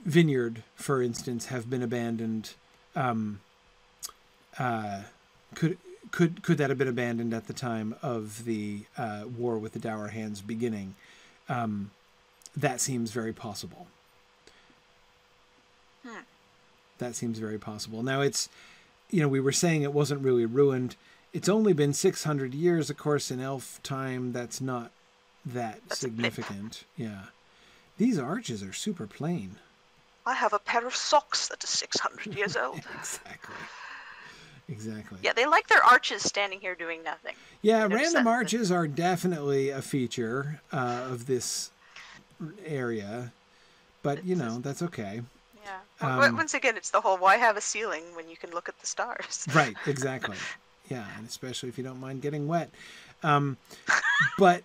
vineyard, for instance, have been abandoned? Could that have been abandoned at the time of the war with the Dour Hands beginning? That seems very possible. That seems very possible. Now it's, we were saying it wasn't really ruined. It's only been 600 years, of course, in elf time. That's not that's significant. Yeah. These arches are super plain. I have a pair of socks that is 600 years old. Exactly. Yeah, they like their arches standing here doing nothing. Yeah, random arches are definitely a feature of this area. But, that's okay. Yeah. Once again, it's the whole, why have a ceiling when you can look at the stars? Right, exactly. Yeah, and especially if you don't mind getting wet. But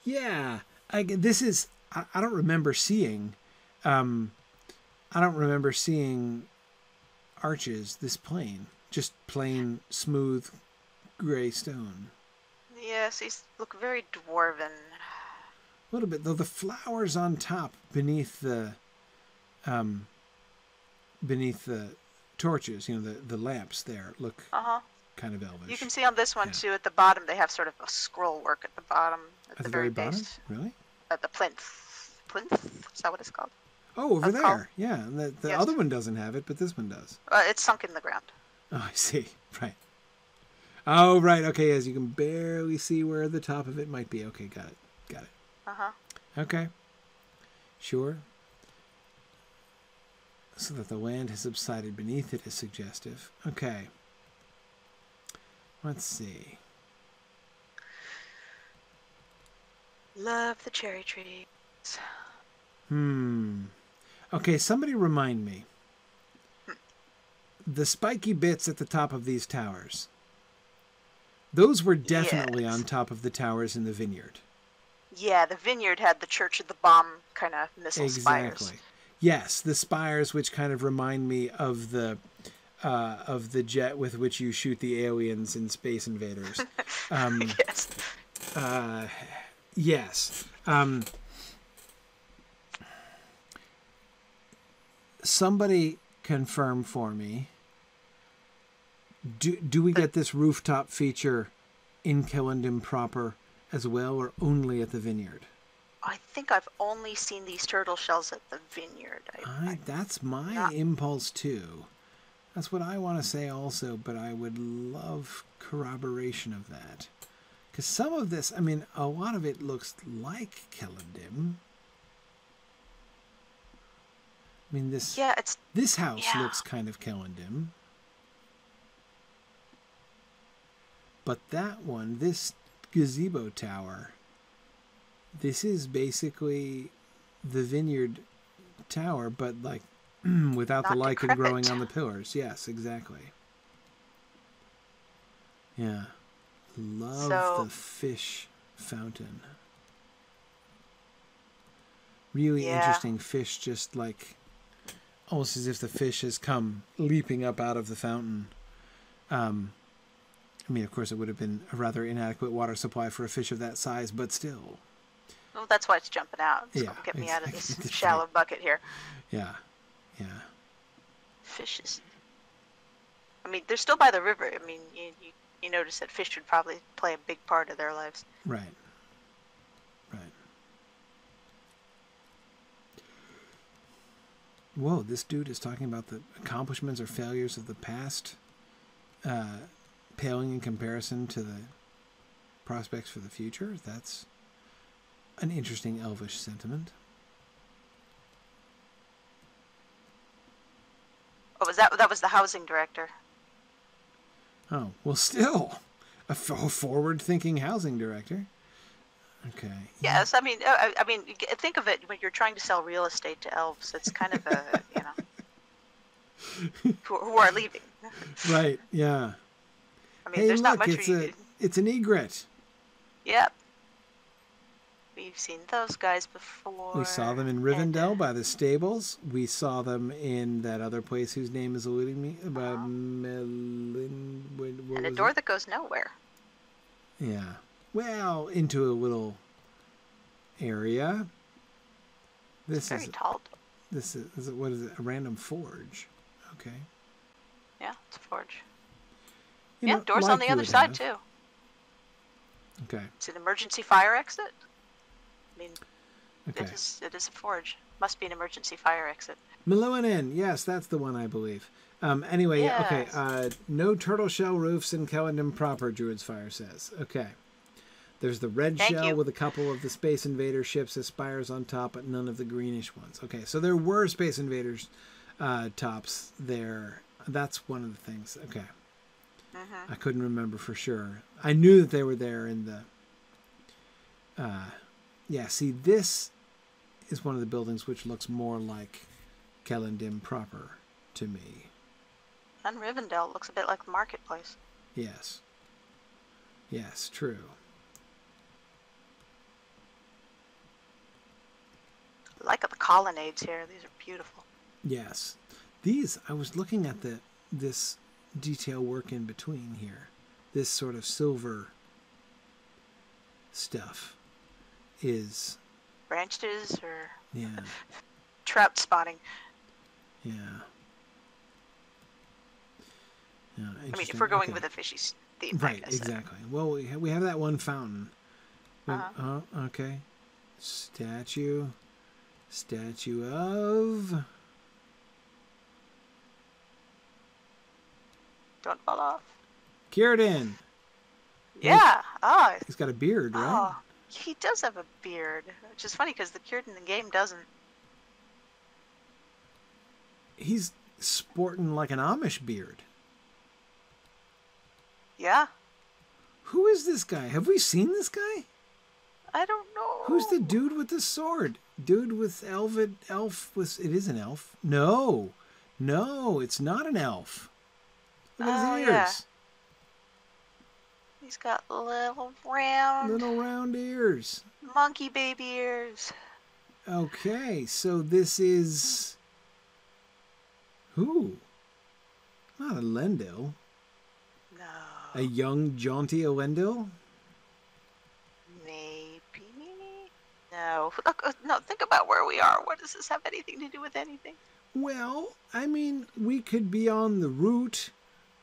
yeah, I don't remember seeing arches this plain. Just plain, smooth, gray stone. Yes, these look very dwarven. A little bit, though. The flowers on top, beneath the torches, the lamps there look kind of elvish. You can see on this one too. At the bottom, they have sort of a scroll work at the bottom. At the very bottom, base. Really? At the plinth. Plinth? Is that what it's called? Oh, over there. Yeah, the yes. other one doesn't have it, but this one does. It's sunk in the ground. Oh, I see. Right. Oh, right. Okay, as you can barely see where the top of it might be. Okay, got it. Okay. Sure. So that the land has subsided beneath it is suggestive. Okay. Let's see. Love the cherry trees. Okay, somebody remind me. The spiky bits at the top of these towers. Those were definitely on top of the towers in the vineyard. Yeah, the vineyard had the Church of the Bomb kind of missile spires. Exactly. Yes, the spires, which kind of remind me of the jet with which you shoot the aliens in Space Invaders. Yes. Yes. Somebody confirm for me. Do we get this rooftop feature in Killendim proper as well, or only at the vineyard? I think I've only seen these turtle shells at the vineyard. That's my impulse too. That's what I want to say also, but I would love corroboration of that. Because some of this, a lot of it looks like Killendim. This house looks kind of Killendim. But that one, this gazebo tower, this is basically the vineyard tower, but like without the lichen growing on the pillars. Yes, exactly. Yeah. Love the fish fountain. Really interesting fish, just like almost as if the fish has come leaping up out of the fountain. Of course, it would have been a rather inadequate water supply for a fish of that size, but still. Well, that's why it's jumping out. It's going to get me out of this shallow bucket here. Yeah. Fishes. They're still by the river. You notice that fish would probably play a big part of their lives. Right. Whoa, this dude is talking about the accomplishments or failures of the past, paling in comparison to the prospects for the future. That's an interesting elvish sentiment. Oh, that was the housing director. Oh, well, still a forward-thinking housing director. Okay. Yes, think of it when you're trying to sell real estate to elves. It's kind of a, who are leaving. Right. Yeah. There's not much. It's an egret. Yep. we've seen those guys before. We saw them in Rivendell by the stables. We saw them in that other place whose name is eluding me. About and a door that goes nowhere. Yeah. Well, into a little area. This Very tall. This is what is it? A random forge. Okay. Yeah, it's a forge. You know, doors like on the other side too. Okay. It's an emergency fire exit. I mean, okay. It is a forge. Must be an emergency fire exit. Maluan Inn. Yes, that's the one I believe. Anyway, yes. Okay. No turtle shell roofs in Kellendon proper, Druid's Fire says. Okay. There's the red shell with a couple of the Space Invader ships as spires on top, but none of the greenish ones. Okay, so there were Space Invaders tops there. That's one of the things. Okay. I couldn't remember for sure. I knew that they were there in the... yeah, see, this is one of the buildings which looks more like Kellendon proper to me. And Rivendell looks a bit like the marketplace. Yes. Yes, true. I like the colonnades here. These are beautiful. Yes. These, I was looking at this detail work in between here. This sort of silver stuff is... branches or... yeah. trout spotting. Yeah. Yeah, I mean, if we're going with a fishy theme. Right, exactly. Well, we have that one fountain. Okay. Statue of... Don't fall off. Círdan. Yeah. He's got a beard, right? Oh, he does have a beard, which is funny because the Círdan in the game doesn't. He's sporting like an Amish beard. Yeah. Who is this guy? Have we seen this guy? I don't know. Who's the dude with the sword? Dude with elf with... It is an elf. No, it's not an elf. Look at his ears. Yeah. He's got little round ears. Monkey baby ears. Okay, so this is... who? Not Elendil. No. A young, jaunty Elendil? Maybe. No. Look, no, think about where we are. What does this have anything to do with anything? Well, I mean, we could be on the route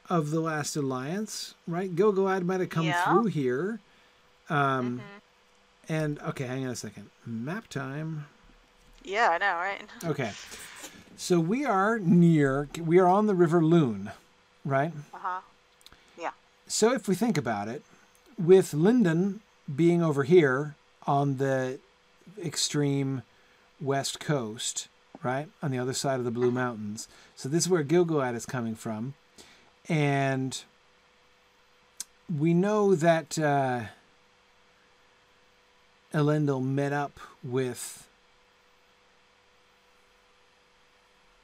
of the Last Alliance, right? Gil-galad might have come through here. And, okay, hang on a second. Map time. Yeah, I know, right? Okay. So we are on the River Lune, right? Yeah. So if we think about it, with Lindon being over here on the extreme west coast, right? On the other side of the Blue Mountains. So this is where Gil-galad is coming from. And we know that Elendil met up with...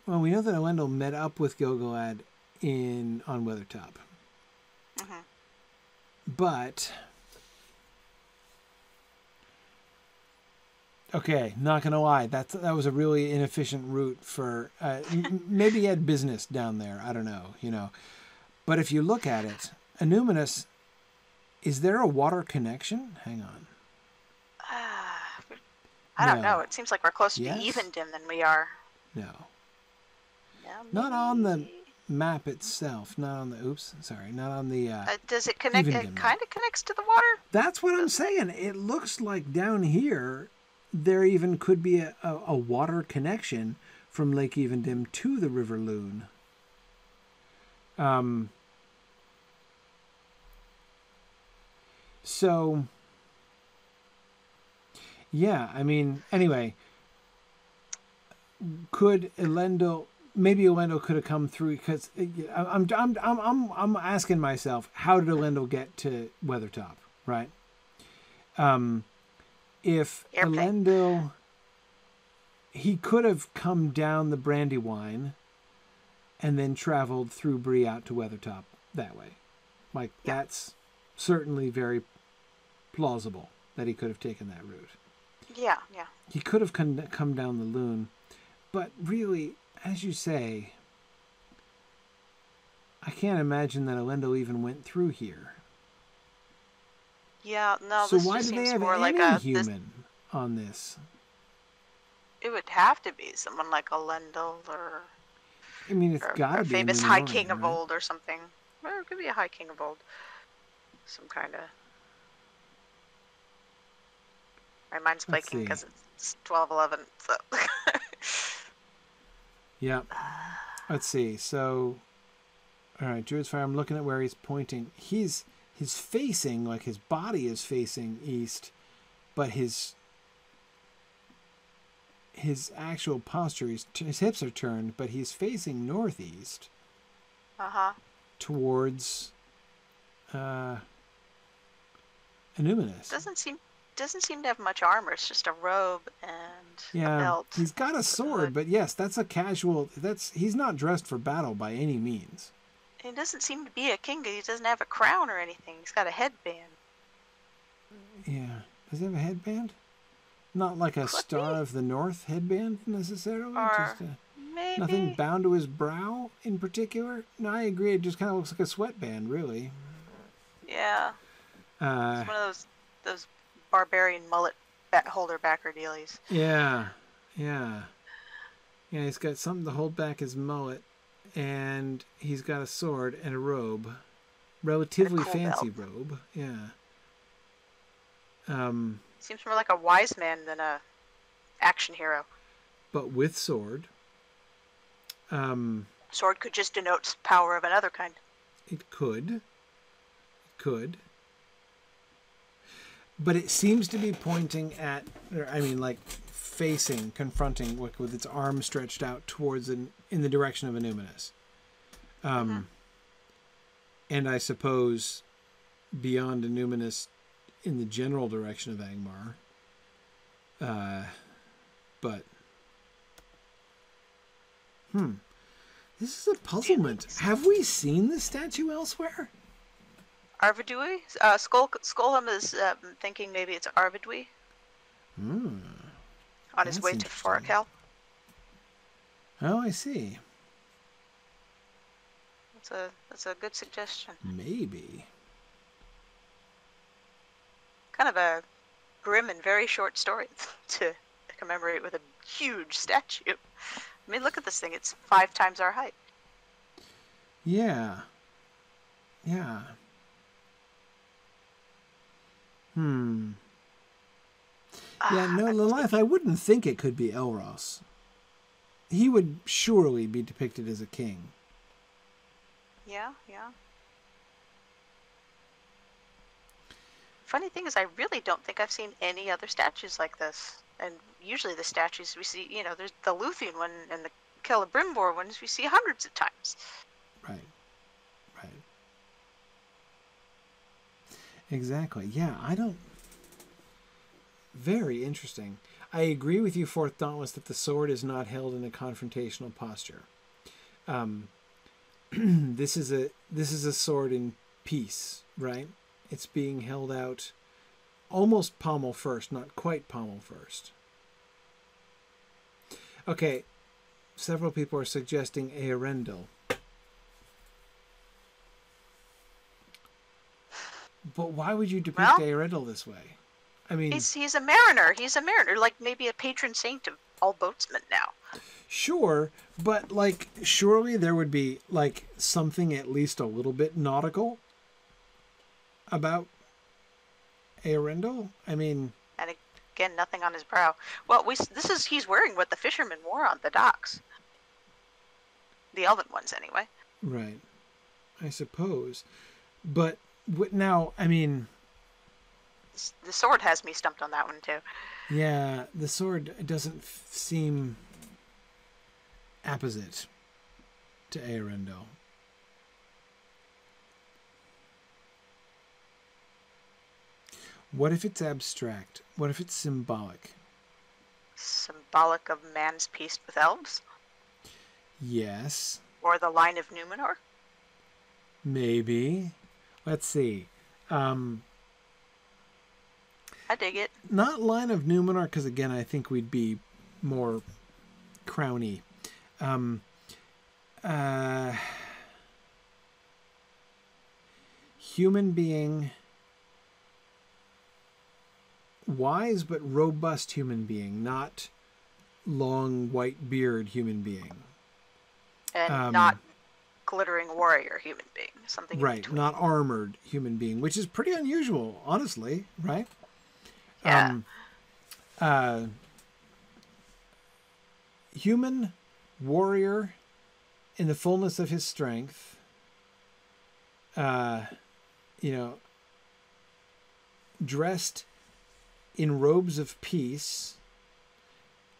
well, we know that Elendil met up with Gil-galad on Weathertop. But... okay, not gonna lie, that was a really inefficient route for... maybe he had business down there, I don't know, But if you look at it, Anuminus, is there a water connection? Hang on. I don't know. It seems like we're closer to Evendim than we are. No. Not on the map itself. Not on the... oops, sorry. Not on the... does it connect? It kind of connects to the water? That's what I'm saying. It looks like down here, there even could be a water connection from Lake Evendim to the River Lune. So, yeah, I mean, anyway, could Elendil... maybe Elendil could have come through, because I'm asking myself, how did Elendil get to Weathertop, right? If Elendil, he could have come down the Brandywine and then traveled through Bree out to Weathertop that way. Like, that's certainly very plausible that he could have taken that route. Yeah, yeah. He could have come down the Loon. But really, as you say, I can't imagine that Elendil even went through here. Yeah, no, So this why just do they seems have more like any this. human on this? It would have to be someone like Elendil I mean, it's or got a to be a famous High Numenorean, King of right? old or something. Or it could be a High King of old. Some kind of. My mind's Let's blanking see. because it's 12:11. So. Yep. Let's see. So, all right, Druid's Fire. I'm looking at where he's pointing. He's facing, like his body is facing east, but his actual posture, his hips are turned, but he's facing northeast. Towards Illuminous. Doesn't seem to have much armor. It's just a robe and a belt. He's got a sword, but yes, that's a casual. He's not dressed for battle by any means. He doesn't seem to be a king. He doesn't have a crown or anything. He's got a headband. Yeah, does he have a headband? Not like a Star of the North headband necessarily. Or just maybe nothing bound to his brow in particular. No, I agree. It just kind of looks like a sweatband, really. Yeah. It's one of those barbarian mullet holder backer dealies. Yeah. He's got something to hold back his mullet, and he's got a sword and a robe, relatively cool fancy belt. robe. Yeah. Seems more like a wise man than a action hero. But with sword. Sword could just denote power of another kind. It could. But it seems to be pointing at, like facing, confronting, with its arm stretched out towards in the direction of Illuminous. And I suppose beyond Illuminous in the general direction of Angmar. But this is a puzzlement. Have we seen this statue elsewhere? Arvidui? Skolham is thinking maybe it's Arvidui. On his way to Forakel. Oh, I see. That's a good suggestion. Maybe. Kind of a grim and very short story to commemorate with a huge statue. I mean, look at this thing. It's 5 times our height. Yeah. Yeah, no, Lilith, I wouldn't think it could be Elros. He would surely be depicted as a king. Yeah. Funny thing is, I really don't think I've seen any other statues like this. And usually the statues we see, there's the Luthien one and the Celebrimbor ones we see hundreds of times. Right. Exactly. Yeah, Very interesting. I agree with you, Fourth Dauntless, that the sword is not held in a confrontational posture. This is a sword in peace, right? It's being held out almost pommel first, not quite pommel first. Okay, several people are suggesting Earendil. But why would you depict Earendil this way? I mean, he's a mariner. He's a mariner, like maybe a patron saint of all boatsmen now. Sure, but surely there would be something at least a little bit nautical about Earendil. I mean, and again, nothing on his brow. Well, he's wearing what the fishermen wore on the docks. The elven ones, anyway. Right, I suppose. But now, I mean, the sword has me stumped on that one too. Yeah, the sword doesn't seem apposite to Earendil. What if it's abstract? What if it's symbolic? Symbolic of man's peace with elves? Yes. Or the line of Numenor? Maybe. Let's see. I dig it. Not Line of Numenor, because again, I think we'd be more crowny. Human being, wise but robust human being, not long white beard human being. And not glittering warrior human being. Something right, not armored human being, which is pretty unusual, honestly, right? Yeah. Human warrior in the fullness of his strength, dressed in robes of peace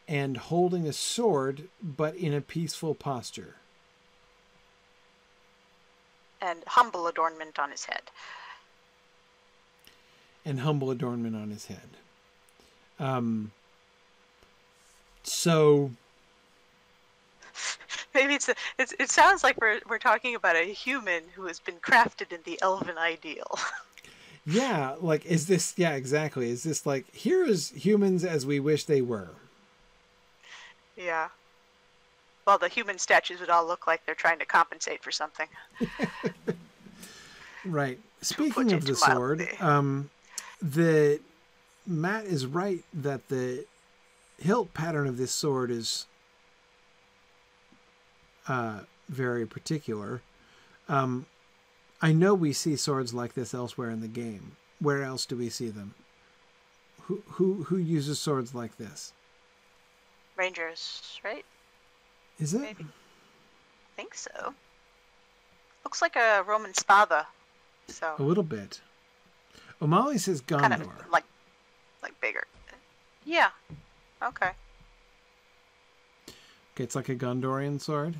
and holding a sword, but in a peaceful posture. And humble adornment on his head. So maybe it sounds like we're talking about a human who has been crafted in the elven ideal. Yeah, like, is this, yeah, exactly. Is this like, here is humans as we wish they were? Yeah. Well, the human statues would all look like they're trying to compensate for something. Right. Speaking of the sword, Matt is right that the hilt pattern of this sword is very particular. I know we see swords like this elsewhere in the game. Where else do we see them? Who uses swords like this? Rangers, right? Is it? Maybe. I think so. Looks like a Roman spada. So a little bit. O'Malley says Gondor. Kind of like bigger. Yeah. Okay. Okay, it's like a Gondorian sword.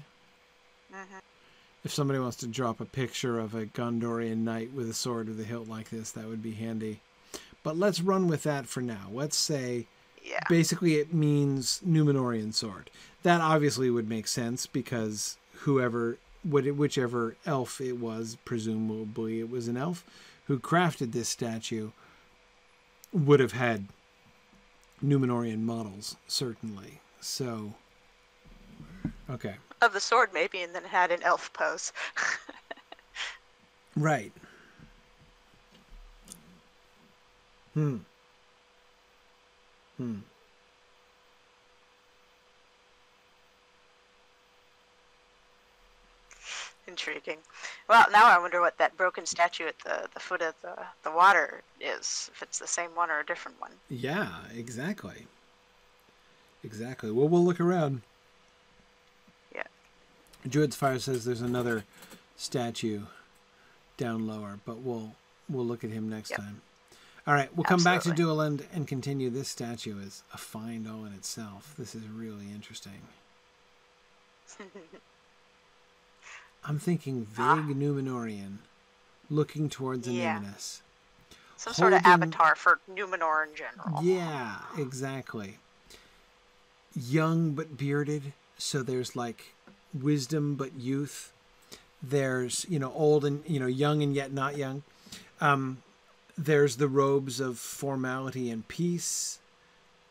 Mm-hmm. If somebody wants to drop a picture of a Gondorian knight with a sword with a hilt like this, that would be handy. But let's run with that for now. Let's say, basically it means Numenorian sword. That obviously would make sense because whichever elf it was, presumably it was an elf, who crafted this statue would have had Numenorian models, certainly. So, okay. Of the sword, maybe, and then it had an elf pose. Right. Intriguing. Well, now I wonder what that broken statue at the foot of the water is, if it's the same one or a different one. Yeah, exactly. Exactly. Well, we'll look around. Yeah. Druid's Fire says there's another statue down lower, but we'll look at him next time. All right, we'll come back to Dueland and continue. This statue is a find all in itself. This is really interesting. I'm thinking vague Numenorian, looking towards Numinous. Some sort of avatar for Numenor in general. Yeah, exactly. Young but bearded, so there's like wisdom but youth. There's, old and, young and yet not young. There's the robes of formality and peace.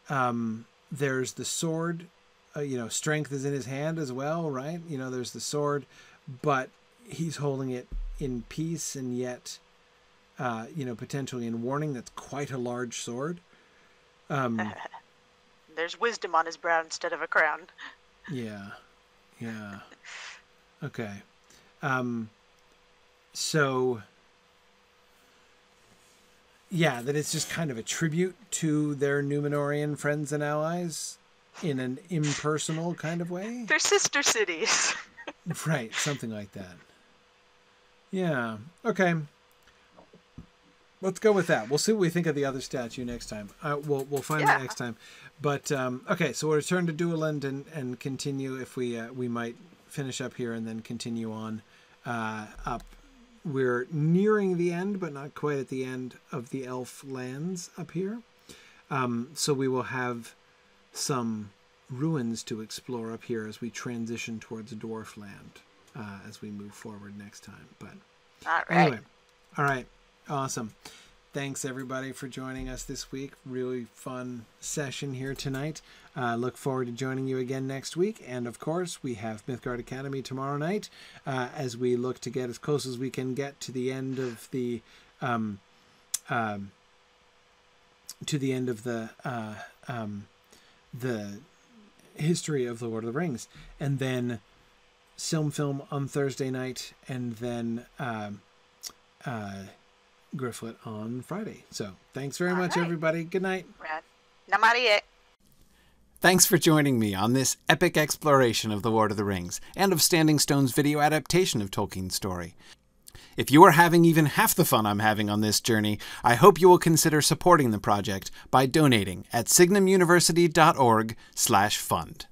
There's the sword. Strength is in his hand as well, right? There's the sword, but he's holding it in peace and yet, potentially in warning. That's quite a large sword. There's wisdom on his brow instead of a crown. Yeah. Okay. So, yeah, that it's just kind of a tribute to their Numenorian friends and allies in an impersonal kind of way. They're sister cities. Right, something like that. Yeah, okay. Let's go with that. We'll see what we think of the other statue next time. We'll find that next time. But, okay, so we'll return to Dueland and continue if we might finish up here and then continue on up. We're nearing the end, but not quite at the end of the elf lands up here. So we will have some ruins to explore up here as we transition towards dwarf land as we move forward next time. But all right. Anyway, all right, awesome. Thanks, everybody, for joining us this week. Really fun session here tonight. Look forward to joining you again next week. And, of course, we have Mythgard Academy tomorrow night as we look to get as close as we can get to the end of the the history of the Lord of the Rings, and then Film on Thursday night, and then Grifflet on Friday. So thanks very much, everybody. Good night. Namarie. Thanks for joining me on this epic exploration of the Lord of the Rings and of Standing Stone's video adaptation of Tolkien's story. If you are having even half the fun I'm having on this journey, I hope you will consider supporting the project by donating at signumuniversity.org/fund.